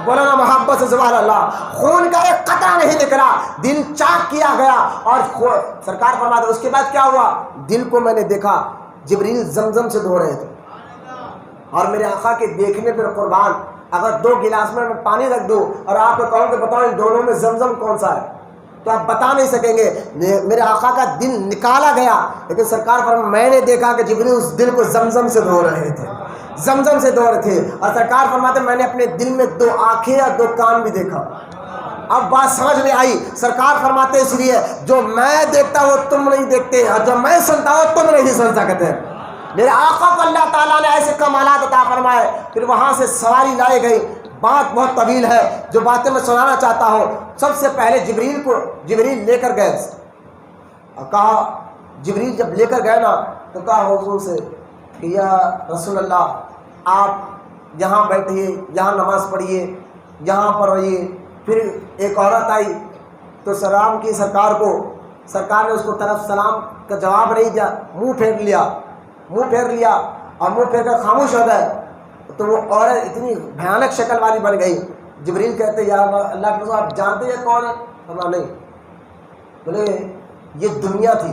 بولانا محبت سے سبحان اللہ، خون کا ایک قطرہ نہیں نکلا، دل چاک کیا گیا۔ اور سرکار فرماتے اس کے بعد کیا ہوا؟ دل کو میں نے دیکھا جبریل زمزم سے دھو رہے تھے اور میرے آقا کے دیکھنے پر قربان اگر 2 گلاس میں پانی رکھ دوں اور آپ کو کہوں کہ بتاؤ ان دونوں میں زمزم کون سا ہے تو آپ بتا نہیں سکیں گے۔ میرے آقا کا دل نکالا گیا، لیکن سرکار فرماتے میں نے دیکھا کہ جبریل اس دل کو زمزم سے دھو رہے تھے، زمزم سے دھو رہے تھے۔ اور سرکار فرماتے میں نے اپنے دل میں 2 آنکھیں اور 2 کان بھی دیکھا۔ اب بات سمجھ میں آئی؟ سرکار فرماتے اس لیے جو میں دیکھتا ہوں تم نہیں دیکھتے اور جو میں سنتا ہوں تم نہیں سن سکتے۔ میرے آقا کو اللہ تعالیٰ نے ایسے کمالات عطا فرمائے۔ پھر وہاں سے سواری لائی گئی، بات بہت طویل ہے جو باتیں میں سنانا چاہتا ہوں۔ سب سے پہلے جبریل لے کر گئے اور کہا جبریل جب لے کر گئے نا تو کہا حضور سے کہ یا رسول اللہ آپ یہاں بیٹھیے، یہاں نماز پڑھیے، یہاں پر رہیے۔ پھر ایک عورت آئی تو سلام کی سرکار کو، سرکار نے اس کو طرف سلام کا جواب نہیں دیا، منہ پھیر لیا اور منہ پھیر کر خاموش ہو گئے۔ تو وہ عورت اتنی بھیانک شکل والی بن گئی۔ جبریل کہتے یا اللہ کے رسول آپ جانتے ہیں کون ہے؟ فرمایا نہیں۔ بولے یہ دنیا تھی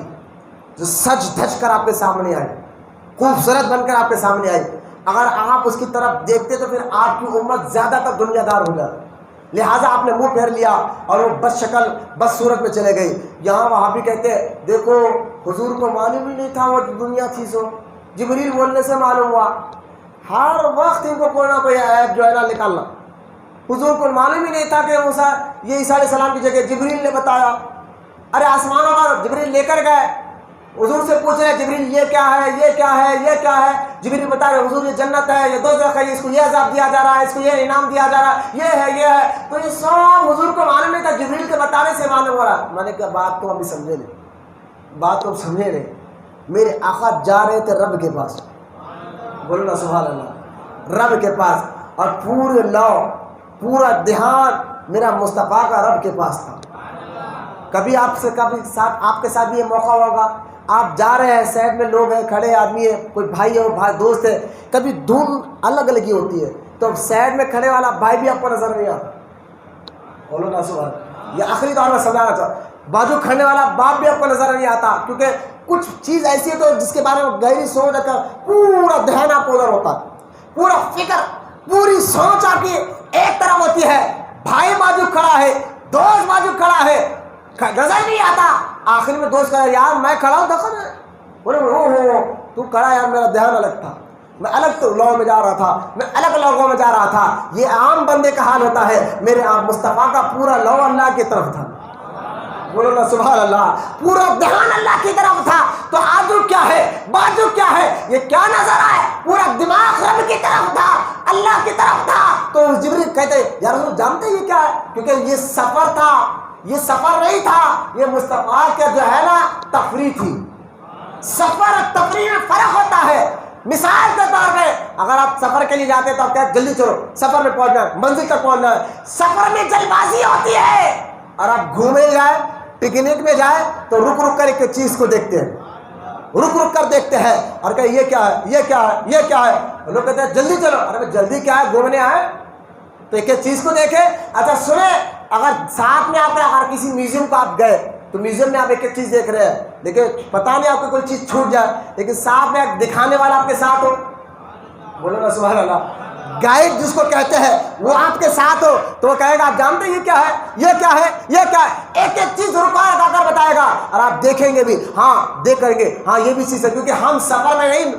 جو سج دھج کر آپ کے سامنے آئی، خوبصورت بن کر آپ کے سامنے آئی، اگر آپ اس کی طرف دیکھتے تو پھر آپ کی امت زیادہ تر دنیا دار ہو جاتی، لہٰذا آپ نے منہ پھیر لیا اور وہ بد شکل بد صورت میں چلے گئی. یہاں وہاں بھی کہتے ہیں دیکھو حضور کو معلوم ہی نہیں تھا وہ دنیا تھی سو، جبریل بولنے سے معلوم ہوا. ہر وقت ان کو کوئی نہ کوئی عیب جو ہے نا نکالنا. حضور کو معلوم ہی نہیں تھا کہ موسیٰ یہ عیسیٰ علیہ السلام کی جگہ جبریل نے بتایا. ارے آسمانوں پر جبریل لے کر گئے، حضور سے پوچھ رہے جبریل یہ کیا ہے، یہ کیا ہے، یہ کیا ہے. جبریل بتا رہے حضور یہ جنت ہے، یہ دوزخ ہے، اس کو یہ عذاب دیا جا رہا ہے، اس کو یہ انعام دیا جا رہا ہے، یہ ہے یہ ہے. تو یہ سب حضور کو معلوم نہیں تھا، جبریل کے بتانے سے معلوم ہو رہا. میں نے کہا بات تو ہم سمجھے نہیں، بات تو ہم سمجھے نہیں. میرے آقا جا رہے تھے رب کے پاس، بولو نا سبحان اللہ، رب کے پاس، اور پورے لو پورا دھیان میرا مصطفیٰ کا رب کے پاس تھا. کبھی آپ کے ساتھ بھی یہ موقع ہوگا، آپ جا رہے ہیں سائڈ میں لوگ ہیں کھڑے آدمی ہے، کوئی بھائی ہے بھائی دوست ہے، کبھی دھن الگ الگ ہی ہوتی ہے تو سائڈ میں کھڑے والا بھائی بھی آپ کو نظر نہیں آتا. بولو نا سبحان اللہ. یہ آخری دور میں سمجھانا چاہتا، بازو کھڑنے والا باپ بھی آپ کو نظر نہیں آتا، کیونکہ کچھ چیز ایسی ہے تو جس کے بارے میں گہری سوچ رکھ کر پورا دھیان آپ کو ادھر ہوتا ہے، پورا فکر پوری سوچ آپ کی ایک طرف ہوتی ہے. بھائی بازو کھڑا ہے، دوست بازو کھڑا ہے، نظر نہیں آتا. آخر میں دوست کہا یار میں کھڑا ہوں دخل ہے، بولے ہو تو کھڑا یار، میرا دھیان الگ تھا، میں الگ تو لو میں جا رہا تھا، میں الگ لوگوں میں جا رہا تھا. یہ عام بندے کا حال ہوتا ہے، میرے آپ مصطفیٰ کا پورا لو اللہ کی طرف تھا. بولو نا سبحان اللہ، پورا دھیان اللہ کی طرف تھا. تو آجو کیا ہے بازو کیا ہے یہ کیا نظر آئے، پورا دماغ رب کی طرف تھا، اللہ کی طرف تھا. تو جبریل کہتے یار حضور جانتے یہ کیا ہے، کیونکہ یہ سفر تھا، یہ سفر نہیں تھا، یہ مصطفیٰ کا جو ہے نا تفریح تھی. سفر اور تفریح میں فرق ہوتا ہے. مثال کے طور پہ اگر آپ سفر کے لیے جاتے تو آپ کہتے جلدی چلو سفر میں پہنچنا ہے، منزل تک پہنچنا ہے. سفر میں جلد بازی ہوتی ہے. اور آپ گھومے جائیں پکنک میں جائیں تو رک رک کر ایک چیز کو دیکھتے ہیں، رک رک کر دیکھتے ہیں اور کہ یہ کیا ہے، یہ کیا ہے، یہ کیا ہے. لوگ کہتے ہیں جلدی چلو، ارے جلدی کیا ہے، گھومنے آئے تو ایک چیز کو دیکھیں. اچھا سنیں، اگر ساتھ میں آپ اگر کسی میوزیم کو آپ گئے تو میوزیم میں آپ ایک چیز دیکھ رہے ہیں، لیکن پتہ نہیں آپ کو کوئی چیز چھوٹ جائے، لیکن ساتھ میں دکھانے والا آپ کے ساتھ ہو. بولو نا سبحان اللہ. گائیڈ جس کو کہتے ہیں وہ آپ کے ساتھ ہو تو وہ کہے گا آپ جانتے ہیں یہ کیا ہے، یہ کیا ہے، یہ کیا ہے. ایک ایک چیز رکا رکھا کر بتائے گا اور آپ دیکھیں گے بھی، ہاں دیکھ کر گے ہاں یہ بھی چیز ہے. کیونکہ ہم سفر میں نہیں،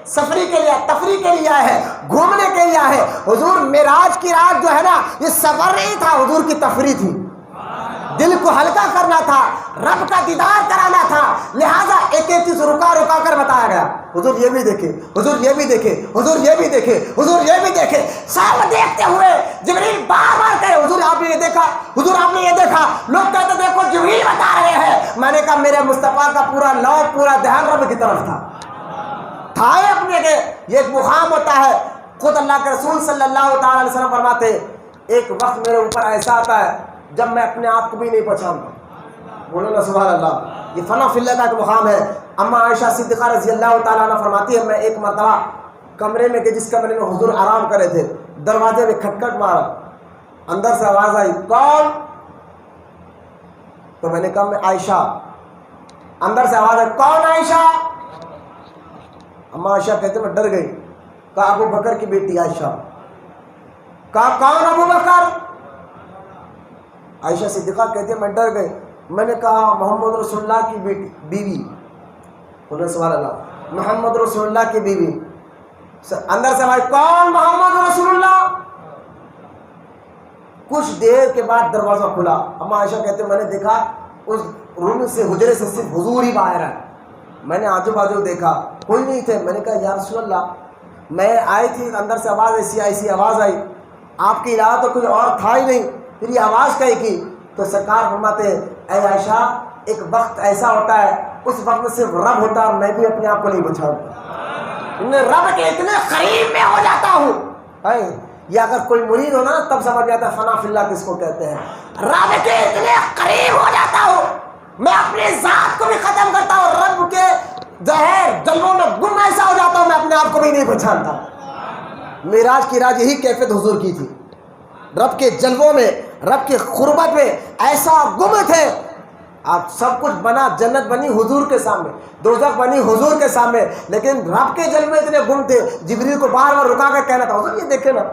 سفری کے لیے تفریح کے لیے آئے ہیں، گھومنے کے لیے آئے ہیں. حضور معراج کی رات جو ہے نا یہ سفر نہیں تھا، حضور کی تفریح تھی. دل کو ہلکا کرنا تھا، رب کا دیدار کرانا تھا. لہذا ایک ایک چیز رکا رکا کر بتایا گیا. حضور یہ بھی دیکھے، حضور یہ بھی دیکھے، حضور یہ بھی دیکھے، حضور یہ بھی دیکھے. سب دیکھتے ہوئے جبریل بار بار کہے حضور آپ نے یہ دیکھا، حضور آپ نے یہ دیکھا. لوگ کہتے دیکھو جبریل بتا رہے ہیں. میں نے کہا میرے مصطفیٰ کا پورا لو پورا دھیان رب کی طرف تھا. تھائے اپنے کے یہ ایک مقام ہوتا ہے. خود اللہ کے رسول صلی اللہ تعالی علیہ وسلم فرماتے ایک وقت میرے اوپر ایسا آتا ہے جب میں اپنے آپ کو بھی نہیں پہچانتا. بولو نا سبحان اللہ. یہ فنا فی اللہ کا ایک مقام ہے. اما عائشہ صدیقہ رضی اللہ تعالیٰ عنہ فرماتی ہے میں ایک مرتبہ کمرے میں گئی، جس کمرے میں حضور آرام کر رہے تھے، دروازے میں کھٹکھٹ مارا، اندر سے آواز آئی کون؟ تو میں نے کہا میں عائشہ. اندر سے آواز آئی کون عائشہ؟ اما عائشہ کہتے میں ڈر گئی. کہا ابو بکر کی بیٹی عائشہ. کہا کون ابو بکر؟ عائشہ صدیقہ کہتی ہے میں ڈر گئی. میں نے کہا محمد رسول اللہ کی بیوی. بولے سبحان اللہ، محمد رسول اللہ کی بیوی. اندر سے بھائی کون محمد رسول اللہ؟ کچھ دیر کے بعد دروازہ کھلا. اما عائشہ کہتے میں نے دیکھا اس روم سے، حجرے سے صرف حضور ہی باہر ہے. میں نے آجو بازو دیکھا کوئی نہیں تھے. میں نے کہا یا رسول اللہ میں آئی تھی، اندر سے آواز ایسی آواز آئی، آپ کے علاوہ تو کوئی اور تھا ہی نہیں، پھر یہ آواز کہے کی؟ تو سرکار فرماتے اے عائشہ ایک وقت ایسا ہوتا ہے اس وقت میں صرف رب ہوتا ہے اور میں بھی اپنے آپ کو نہیں بچاؤں، میں رب کے اتنے قریب میں ہو جاتا ہوں. یہ اگر کوئی مرید ہونا تب سمجھ جاتا ہے فنا فی اللہ کس کو کہتے ہیں. رب کے اتنے قریب ہو جاتا ہوں، میں اپنے ذات کو بھی ختم کرتا ہوں، رب کے ظاہر جلووں میں گم ایسا ہو جاتا ہوں میں اپنے آپ کو بھی نہیں پہچانتا. معراج کی رات یہی کیفیت حضور کی تھی. رب کے جلووں میں، رب کی قربت میں ایسا گم تھے. آپ سب کچھ بنا، جنت بنی حضور کے سامنے، دوزخ بنی حضور کے سامنے، لیکن رب کے جلوے اتنے گم تھے. جبریل کو بار بار رکا کر کہنا تھا حضور یہ دیکھیں نا،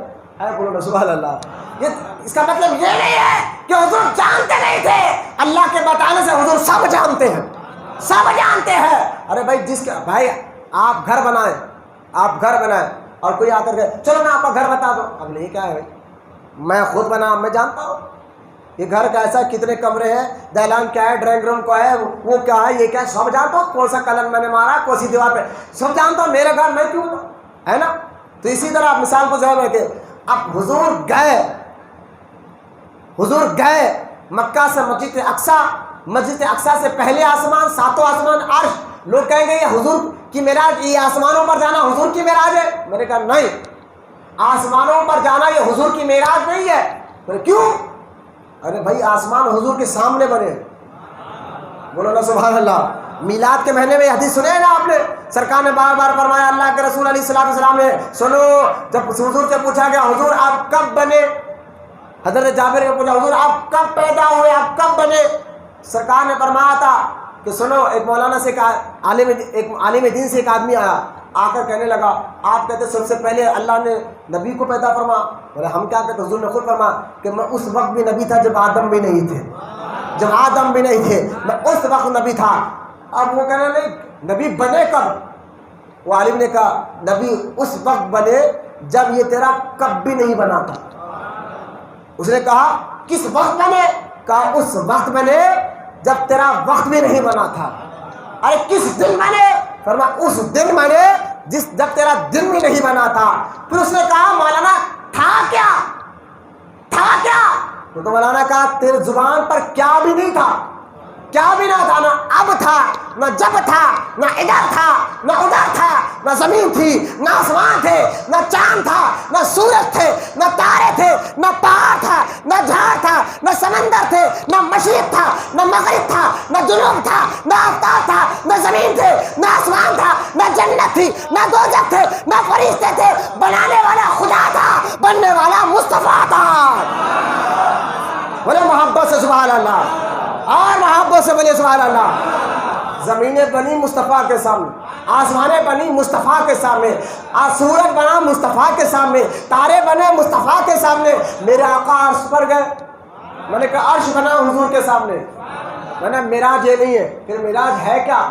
اے بولو نا سبحان اللہ. اس کا مطلب یہ نہیں ہے کہ حضور جانتے نہیں تھے. اللہ کے بتانے سے حضور سب جانتے ہیں, سب جانتے ہیں. ارے بھائی جس کا بھائی آپ گھر بنائیں, آپ گھر بنائیں اور کوئی آ کر کے چلو میں آپ کا گھر بتا دوں, اب یہ کیا ہے بھائی, میں خود بنا میں جانتا ہوں یہ گھر کیسا ہے, کتنے کمرے ہیں, دہلان کیا ہے, ڈرائنگ روم کیا ہے, وہ کیا ہے, یہ کیا ہے, سب جانتا ہوں. کون سا کلر میں نے مارا, کون سی دیوار پہ, سب جانتا ہوں. میرے گھر میں کیوں ہے نا. تو اسی طرح آپ مثال کو ذہن رکھیں. اب حضور گئے مکہ سے مسجد اقصیٰ, مسجد اقصیٰ سے پہلے آسمان, ساتوں آسمان, عرش. لوگ کہیں گے یہ حضور کی معراج, یہ آسمانوں پر جانا حضور کی معراج ہے. میں نے کہا نہیں, آسمانوں پر جانا یہ حضور کی معراج نہیں ہے. کیوں؟ ارے بھائی آسمان حضور کے سامنے بنے. بولو نا سبحان اللہ. میلاد کے مہینے میں یہ حدیث سنے نا آپ نے, سرکار نے بار بار فرمایا, اللہ کے رسول علیہ الصلوۃ والسلام نے, سنو, جب حضور سے پوچھا گیا حضور آپ کب بنے, حضرت جابر نے پوچھا حضور آپ کب پیدا ہوئے, آپ کب بنے. سرکار نے فرمایا تھا کہ سنو, ایک مولانا سے ایک عالم دین سے ایک آدمی آیا, آ کر کہنے لگا آپ کہتے سب سے پہلے اللہ نے نبی کو پیدا فرما. بولے ہم کیا کہتے, حضور نے خود فرما کہ میں اس وقت بھی نبی تھا جب آدم بھی نہیں تھے, جب آدم بھی نہیں تھے, میں اس وقت نبی تھا. اب وہ کہنا نہیں نبی بنے کب, وہ عالم نے کہا نبی اس وقت بنے جب یہ تیرا کب بھی نہیں بنا تھا. اس نے کہا کس وقت بنے, کہا اس وقت بنے جب تیرا وقت بھی نہیں بنا تھا. ارے کس دن بنے, فرمایا اس دن بنے جب تیرا دن بھی نہیں بنا تھا. پھر اس نے کہا مولانا تھا کیا, تھا کیا, تو مولانا کہا تیرے زبان پر کیا بھی نہیں تھا, کیا بھی نہ تھا, نہ اب تھا, نہ جب تھا, نہ ادھر تھا, نہ ادھر تھا, نہ زمین تھی, نہ آسمان تھے, نہ چاند تھا, نہ سورج تھے, نہ تارے تھے, نہ پہاڑ تھا, نہ جھاڑ تھا, نہ سمندر تھے, نہ مشرق تھا, نہ مغرب تھا, نہ جنوب تھا, نہ آفتاب تھا, نہ زمین تھے, نہ آسمان تھا, نہ جنت تھی, نہ دوزخ تھے, نہ فرشتے تھے. بنانے والا خدا تھا, بننے والا مصطفیٰ تھا. بولے محبت سے سبحان اللہ, اور محبت سے بولے سبحان اللہ. زمینیں بنی مصطفیٰ کے سامنے, آسمانیں بنی مصطفیٰ کے سامنے, سورج بنا مصطفیٰ کے سامنے, تارے بنے مصطفیٰ کے سامنے. میرے آقا عرش پر گئے, میں نے کہا عرش بنا حضور کے سامنے. میں نے معراج یہ نہیں ہے, پھر معراج ہے کیا,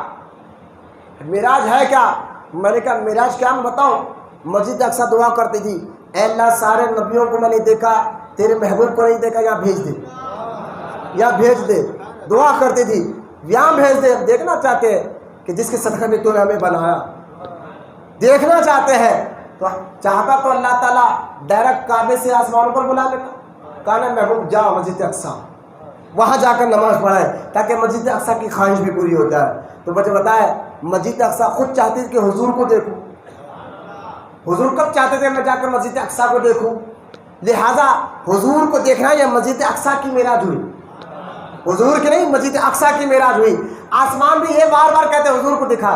معراج ہے کیا. میں نے کہا معراج کیا میں بتاؤں. مسجد اقصیٰ دعا کرتی تھی, اے اللہ سارے نبیوں کو میں نے دیکھا, تیرے محبوب کو نہیں دیکھا, یا بھیج دے, یا بھیج دے. دعا کرتی تھی یہاں بھیج دے. دیکھنا چاہتے ہیں کہ جس کے صدقے میں تو نے ہمیں بنایا, دیکھنا چاہتے ہیں. تو چاہتا تو اللہ تعالیٰ ڈائریکٹ کعبے سے آسمانوں پر بلا لیتا. کہا نا محبوب جاؤ مسجد اقصیٰ, وہاں جا کر نماز پڑھائے تاکہ مسجد اقصیٰ کی خواہش بھی پوری ہو جائے. تو مجھے بتائے مسجد اقصیٰ خود چاہتی تھی کہ حضور کو دیکھوں. حضور کب چاہتے تھے میں جا کر مسجد اقصیٰ کو دیکھوں. لہٰذا حضور کو دیکھنا یہ مسجد اقصیٰ کی معراج ہوئی, حضور کی نہیں مسجد اقصیٰ کی معراج ہوئی. آسمان بھی یہ بار بار کہتے حضور کو دکھا,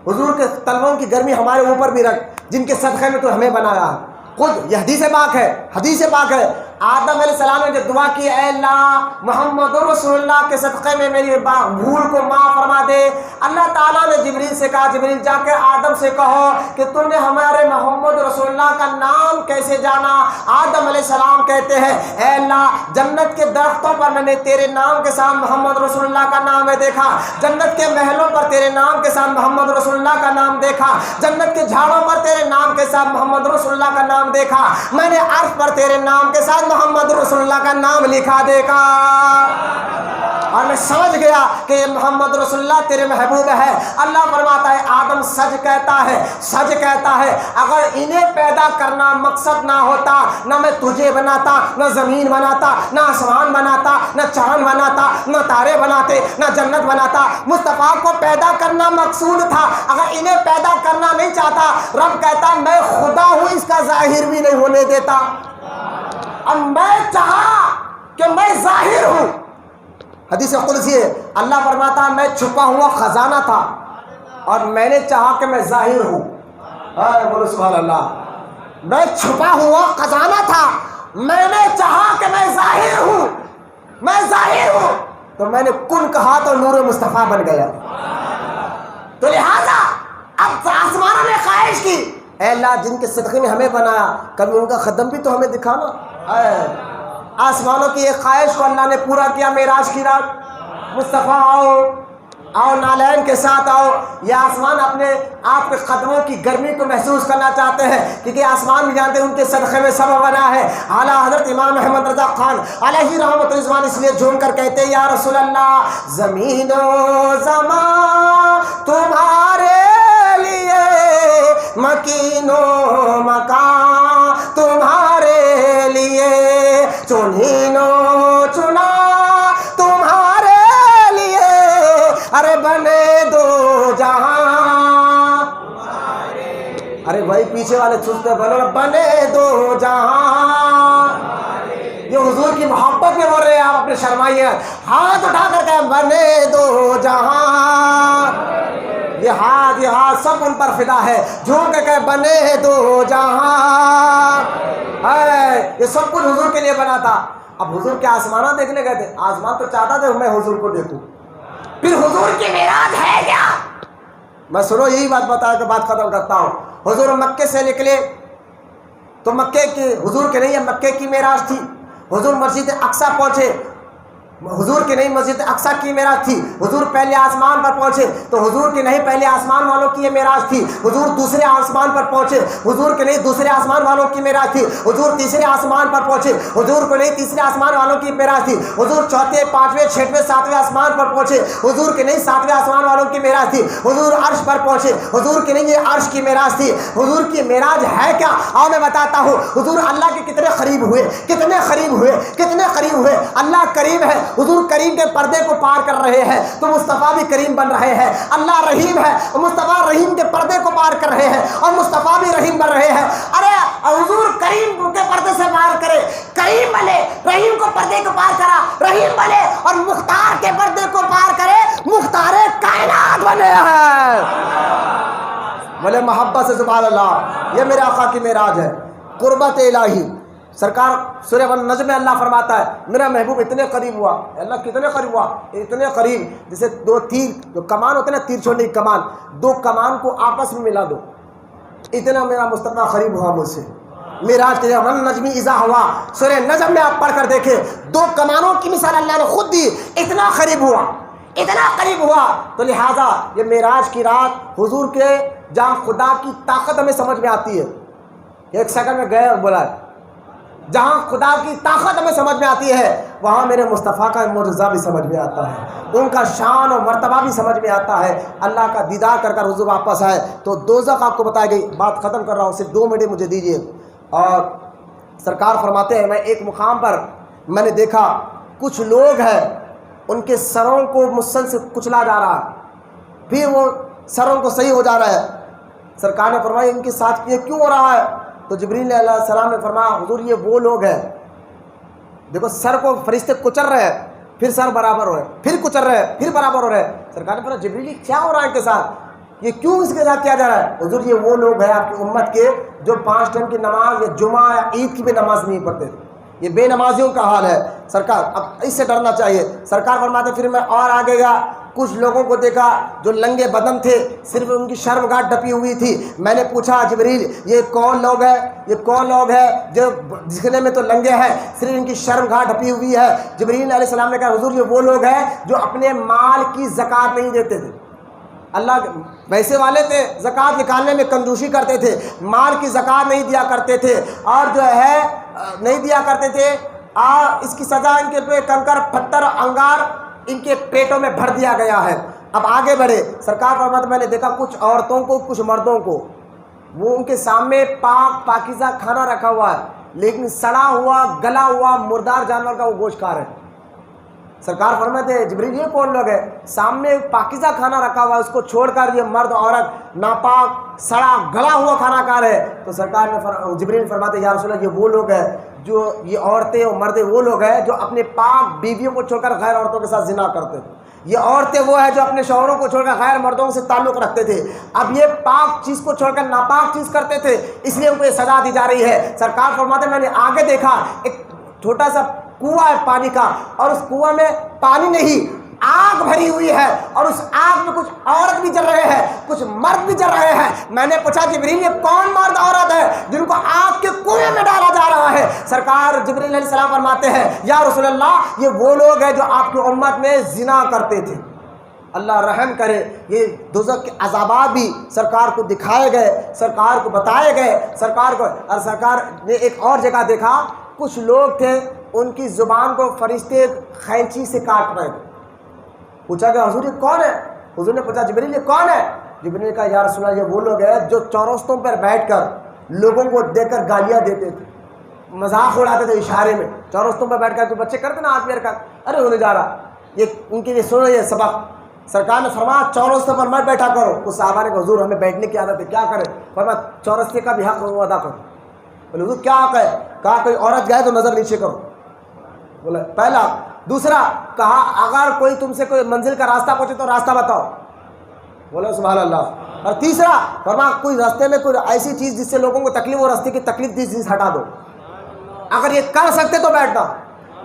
حضور کے طلبوں کی گرمی ہمارے اوپر بھی رکھ, جن کے صدقے میں تو ہمیں بنایا. خود یہ حدیث پاک ہے, حدیث پاک ہے. آدم علیہ السلام نے جو دعا کی, اے اللہ محمد رسول اللہ کے صدقے میں میری بھول کو معاف فرما دے. اللہ تعالیٰ نے جبریل سے کہا, جبریل جا کے آدم سے کہو کہ تم نے ہمارے محمد رسول اللہ کا نام کیسے جانا. آدم علیہ السلام کہتے ہیں, اے اللہ جنت کے درختوں پر میں نے تیرے نام کے ساتھ محمد رسول اللہ کا نام ہے دیکھا, جنت کے محلوں پر تیرے نام کے ساتھ محمد رسول اللہ کا نام دیکھا, جنت کے جھاڑوں پر تیرے نام کے ساتھ محمد رسول اللہ کا نام دیکھا, میں نے عرش پر تیرے نام کے ساتھ محمد رسول اللہ کا نام لکھا دیکھا. اور میں سمجھ گیا کہ یہ محمد رسول اللہ تیرے محبوب ہے. اللہ فرماتا ہے آدم سچ کہتا ہے, سچ کہتا ہے, اگر انہیں پیدا کرنا مقصد نہ ہوتا نہ میں تجھے بناتا, نہ زمین بناتا, نہ آسمان بناتا, نہ چاند بناتا, نہ تارے بناتے, نہ جنت بناتا. مصطفیٰ کو پیدا کرنا مقصود تھا. اگر انہیں پیدا کرنا نہیں چاہتا, رب کہتا میں خدا ہوں, اس کا ظاہر بھی نہیں ہونے دیتا. اب میں چاہا کہ میں ظاہر ہوں. حدیث قدسی ہے, اللہ فرماتا میں چھپا ہوا خزانہ تھا اور میں نے چاہا کہ میں ظاہر ہوں. بولو سبحان اللہ. میں چھپا ہوا خزانہ تھا, میں نے چاہا کہ میں ظاہر ہوں, میں ظاہر ہوں, تو میں نے کن کہا تو نور مصطفیٰ بن گیا. تو لہذا اب آسمانوں نے خواہش کی اے اللہ جن کے صدقے میں ہمیں بنایا کبھی ان کا قدم بھی تو ہمیں دکھانا۔ آسمانوں کی ایک خواہش کو اللہ نے پورا کیا معراج کی رات۔ مصطفیٰ آؤ نالین کے ساتھ آؤ، یہ آسمان اپنے آپ کے قدموں کی گرمی کو محسوس کرنا چاہتے ہیں، کیونکہ آسمان بھی جانتے ہیں ان کے صدقے میں سب بنا ہے۔ اعلیٰ حضرت امام احمد رضا خان علیہ رحمۃ رضوان اس لیے جھوم کر کہتے ہیں یا رسول اللہ زمین و زمان تمہارے لیے، مکین و مکان تمہارے لیے، چنین و چنا تمہارے لیے، ارے بنے دو جہاں، ارے بھائی پیچھے والے سوچتے بولو بنے دو جہاں، یہ حضور کی محبت میں بول رہے ہیں آپ اپنے شرمائیے، ہاتھ اٹھا کر کہ بنے دو جہاں، یہ ہاتھ سب ان پر فدا ہے، جھوم کے کہ بنے دو جہاں، یہ سب کچھ حضور کے لیے بنا تھا۔ اب حضور کے آسمانہ دیکھنے گئے تھے، آسمان تو چاہتا تھا میں حضور کو دیکھوں، پھر حضور کی معراج ہے کیا؟ میں سنو یہی بات بتا کے بات ختم کرتا ہوں۔ حضور مکے سے نکلے تو مکے کی حضور کے نہیں ہے، مکے کی معراج تھی۔ حضور مسجد اقصیٰ پہنچے، حضور کی نہیں مسجد اقصیٰ کی معراج تھی۔ حضور پہلے آسمان پر پہنچے تو حضور کی نہیں پہلے آسمان والوں کی یہ معراج تھی۔ حضور دوسرے آسمان پر پہنچے، حضور کے نہیں دوسرے آسمان والوں کی معراج تھی۔ حضور تیسرے آسمان پر پہنچے، حضور کو نہیں تیسرے آسمان والوں کی معراج تھی۔ حضور چوتھے پانچویں چھٹویں ساتویں آسمان پر پہنچے، حضور کے نہیں ساتویں آسمان والوں کی معراج تھی۔ حضور عرش پر پہنچے، حضور کے نہیں یہ عرش کی معراج تھی۔ حضور کی معراج ہے کیا؟ آؤ میں بتاتا ہوں۔ حضور اللہ کے کتنے قریب ہوئے، کتنے قریب ہوئے، کتنے قریب ہوئے۔ اللہ کریم ہے، حضور کریم کے پردے کو پار کر رہے ہیں تو مصطفیٰ بھی کریم بن رہے ہیں۔ اللہ رحیم ہے، مصطفیٰ رحیم کے پردے کو پار کر رہے ہیں اور مصطفیٰ بھی رحیم بن رہے ہیں۔ ارے حضور کریم کے پردے سے پار کرے، کریم بنے، رحیم کو پردے کو پار کرا، رحیم بنے، اور مختار کے پردے کو پار کرے، مختار کائنات بنے ہیں۔ بولے محبت سے سبحان اللہ۔ یہ میرے آقا کی معراج ہے، قربت الہی۔ سرکار سورہ النجم میں اللہ فرماتا ہے میرا محبوب اتنے قریب ہوا، اللہ کتنے قریب ہوا، اتنے قریب جیسے دو تیر، جو کمان ہوتے ہیں نا تیر چھوڑنے کی کمان، دو کمان کو آپس میں ملا دو، اتنا میرا مصطفیٰ قریب ہوا مجھ سے۔ معراج کے والنجم اذا ہوا، سورہ نجم میں آپ پڑھ کر دیکھیں، دو کمانوں کی مثال اللہ نے خود دی، اتنا قریب ہوا، اتنا قریب ہوا۔ تو لہٰذا یہ معراج کی رات حضور کے جہاں خدا کی طاقت ہمیں سمجھ میں آتی ہے، ایک سیکنڈ میں گئے اور بولا، جہاں خدا کی طاقت ہمیں سمجھ میں آتی ہے وہاں میرے مصطفیٰ کا معجزہ بھی سمجھ میں آتا ہے، ان کا شان اور مرتبہ بھی سمجھ میں آتا ہے۔ اللہ کا دیدار کر کر حضور واپس آئے تو دوزخ آپ کو بتائی گئی۔ بات ختم کر رہا ہوں، صرف 2 منٹ مجھے دیجیے۔ اور سرکار فرماتے ہیں میں ایک مقام پر میں نے دیکھا کچھ لوگ ہیں ان کے سروں کو مسلسل کچلا جا رہا ہے، پھر وہ سروں کو صحیح ہو جا رہا ہے۔ سرکار نے فرمایا ان کے ساتھ یہ کیوں ہو رہا ہے؟ تو جبریل علیہ السلام نے فرمایا حضور یہ وہ لوگ ہیں، دیکھو سر کو فرشتے کچل رہے ہیں، پھر سر برابر ہو رہے ہیں، پھر کچل رہے ہیں، پھر برابر ہو رہے ہیں۔ سرکار نے فرمایا جبریل کیا ہو رہا ہے ان کے ساتھ، یہ کیوں اس کے ساتھ کیا جا رہا ہے؟ حضور یہ وہ لوگ ہیں آپ کی امت کے جو 5 ٹائم کی نماز یا جمعہ یا عید کی بھی نماز نہیں پڑھتے تھے، یہ بے نمازیوں کا حال ہے۔ سرکار اب اس سے ڈرنا چاہیے۔ سرکار فرماتے پھر میں اور آگے گیا، کچھ لوگوں کو دیکھا جو ننگے بدن تھے، صرف ان کی شرم گاہ ڈپی ہوئی تھی۔ میں نے پوچھا جبریل یہ کون لوگ ہیں، یہ کون لوگ ہیں جو دکھنے میں تو ننگے ہیں صرف ان کی شرم گاہ ڈپی ہوئی ہے؟ جبریل علیہ السلام نے کہا حضور یہ وہ لوگ ہیں جو اپنے مال کی زکوٰۃ نہیں دیتے تھے۔ اللہ ویسے والے تھے، زکوٰۃ نکالنے میں کنجوسی کرتے تھے، مال کی زکوٰۃ نہیں دیا کرتے تھے، اور جو ہے نہیں دیا کرتے تھے، اور اس کی سزا ان کے پہ کنکر پتھر انگار ان کے پیٹوں میں بھر دیا گیا ہے۔ اب آگے بڑھے، سرکار فرماتے میں نے دیکھا کچھ عورتوں کو کچھ مردوں کو، وہ ان کے سامنے پاکیزہ کھانا رکھا ہوا ہے لیکن سڑا ہوا گلا ہوا مردار جانور کا وہ گوشت کھا رہے ہیں۔ سرکار فرماتے ہیں جبریل یہ کون لوگ ہیں؟ سامنے پاکیزہ کھانا رکھا ہوا ہے اس کو چھوڑ کر یہ مرد عورت ناپاک سڑا گلا ہوا کھانا کھا رہے ہیں۔ تو سرکار نے جبریل فرماتے ہیں یا رسول اللہ یہ وہ لوگ ہیں جو یہ عورتیں اور مرد وہ لوگ ہیں جو اپنے پاک بیویوں کو چھوڑ کر غیر عورتوں کے ساتھ زنا کرتے تھے، یہ عورتیں وہ ہیں جو اپنے شوہروں کو چھوڑ کر غیر مردوں سے تعلق رکھتے تھے، اب یہ پاک چیز کو چھوڑ کر ناپاک چیز کرتے تھے اس لیے ان کو یہ سزا دی جا رہی ہے۔ سرکار فرماتے ہیں میں نے آگے دیکھا ایک چھوٹا سا کنواں ہے پانی کا، اور اس کنواں میں پانی نہیں آگ بھری ہوئی ہے اور اس آگ میں کچھ عورت بھی جل رہے ہیں, کچھ مرد بھی جل رہے ہیں. میں نے پوچھا جبریل یہ کون مرد عورت ہے جن کو آگ کے کنویں میں ڈالا جا رہا ہے؟ سرکار جبریل علیہ السلام فرماتے ہیں یا رسول اللہ یہ وہ لوگ ہیں جو آپ کی امت میں زنا کرتے تھے. اللہ رحم کرے, یہ دوزخ کے عذابات بھی سرکار کو دکھائے گئے, سرکار کو بتائے گئے, سرکار کو. اور سرکار نے ایک اور جگہ دیکھا کچھ لوگ تھے ان کی زبان کو فرشتے خینچی سے کاٹ رہے تھے. پوچھا کہ حضور یہ کون ہے؟ حضور نے پوچھا جبریل یہ کون ہے؟ جبریل نے کہا یا رسول اللہ یہ وہ لوگ ہیں جو چوراستوں پر بیٹھ کر لوگوں کو دیکھ کر گالیاں دیتے تھے, مذاق اڑاتے تھے اشارے میں. چوراستوں پر بیٹھ کر جو بچے کرتے نا ہاتھ پیر کا, ارے ہونے جا رہا, یہ ان کے لیے سنو یہ سبق. سرکار نے فرمایا چوراستوں پر مت بیٹھا کرو. کچھ صحابہ نے کہا حضور ہمیں بیٹھنے کی عادت ہے کیا کریں؟ فرمایا چورستے کا بھی حق ادا کرو. بولے حضور کیا حق ہے؟ کہا کوئی عورت جائے تو نظر نیچے کرو. بولے پہلا. دوسرا کہا اگر کوئی تم سے کوئی منزل کا راستہ پوچھے تو راستہ بتاؤ. بولے سبحان اللہ. اور تیسرا فرمایا کوئی راستے میں کوئی ایسی چیز جس سے لوگوں کو تکلیف ہو, راستے کی تکلیف دی چیز ہٹا دو. اگر یہ کر سکتے تو بیٹھنا,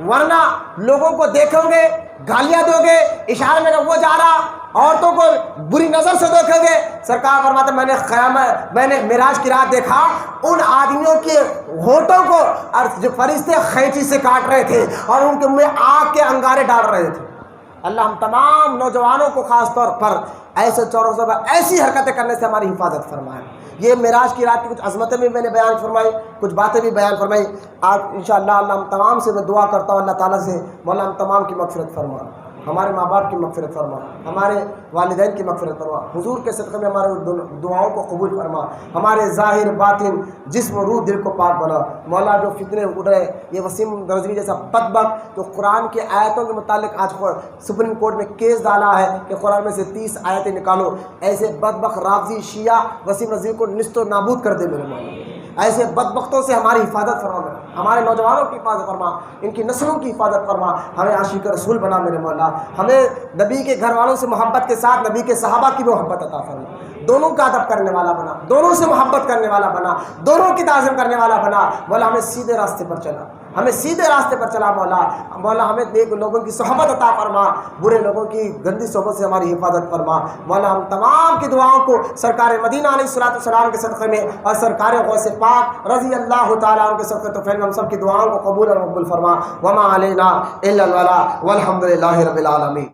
ورنہ لوگوں کو دیکھو گے گالیاں دو گے, اشارے میں وہ جا رہا, عورتوں کو بری نظر سے دیکھو گے. سرکار فرماتے میں نے معراج کی رات دیکھا ان آدمیوں کے ہونٹوں کو اور جو فرشتے خینچی سے کاٹ رہے تھے اور ان کے منہ میں آگ کے انگارے ڈال رہے تھے. اللہ ہم تمام نوجوانوں کو خاص طور پر ایسے چوراستوں پر ایسی حرکتیں کرنے سے ہماری حفاظت فرمائے. یہ معراج کی رات کی کچھ عظمتیں بھی میں نے بیان فرمائی, کچھ باتیں بھی بیان فرمائی. آج انشاءاللہ اللہ ہم تمام سے میں دعا کرتا ہوں اللہ تعالیٰ سے مولا ہم تمام کی مغفرت فرما, ہمارے ماں باپ کی مغفرت فرما, ہمارے والدین کی مغفرت فرما. حضور کے صدقے میں ہمارے دعاؤں کو قبول فرما, ہمارے ظاہر باطن جسم روح دل کو پاک بنا. مولا جو فتنے اڑ رہے, یہ وسیم رضوی جیسا بدبخت جو قرآن کی آیتوں کے متعلق آج سپریم کورٹ میں کیس ڈالا ہے کہ قرآن میں سے 30 آیتیں نکالو, ایسے بدبخت رافضی شیعہ وسیم رضوی کو نیست و نابود کر دے میرے مولا. ایسے بدبختوں سے ہماری حفاظت فرما, ہمارے نوجوانوں کی حفاظت فرما, ان کی نسلوں کی حفاظت فرما. ہمیں عاشق رسول بنا میرے مولا, ہمیں نبی کے گھر والوں سے محبت کے ساتھ نبی کے صحابہ کی محبت عطا فرما. دونوں کا ادب کرنے والا بنا, دونوں سے محبت کرنے والا بنا, دونوں کی تعظیم کرنے والا بنا. مولا ہمیں سیدھے راستے پر چلا, ہمیں سیدھے راستے پر چلا. مولا ہمیں نیک لوگوں کی صحبت عطا فرما, برے لوگوں کی گندی صحبت سے ہماری حفاظت فرما. مولا ہم تمام کی دعاؤں کو سرکار مدینہ علیہ الصلوۃ والسلام کے صدقے میں اور سرکار غوث پاک رضی اللہ تعالیٰ عنہ کے صدقے تو ہم سب کی دعاؤں کو قبول اور مقبول فرما. وما علینا الا البلاغ والحمد للہ رب العالمین.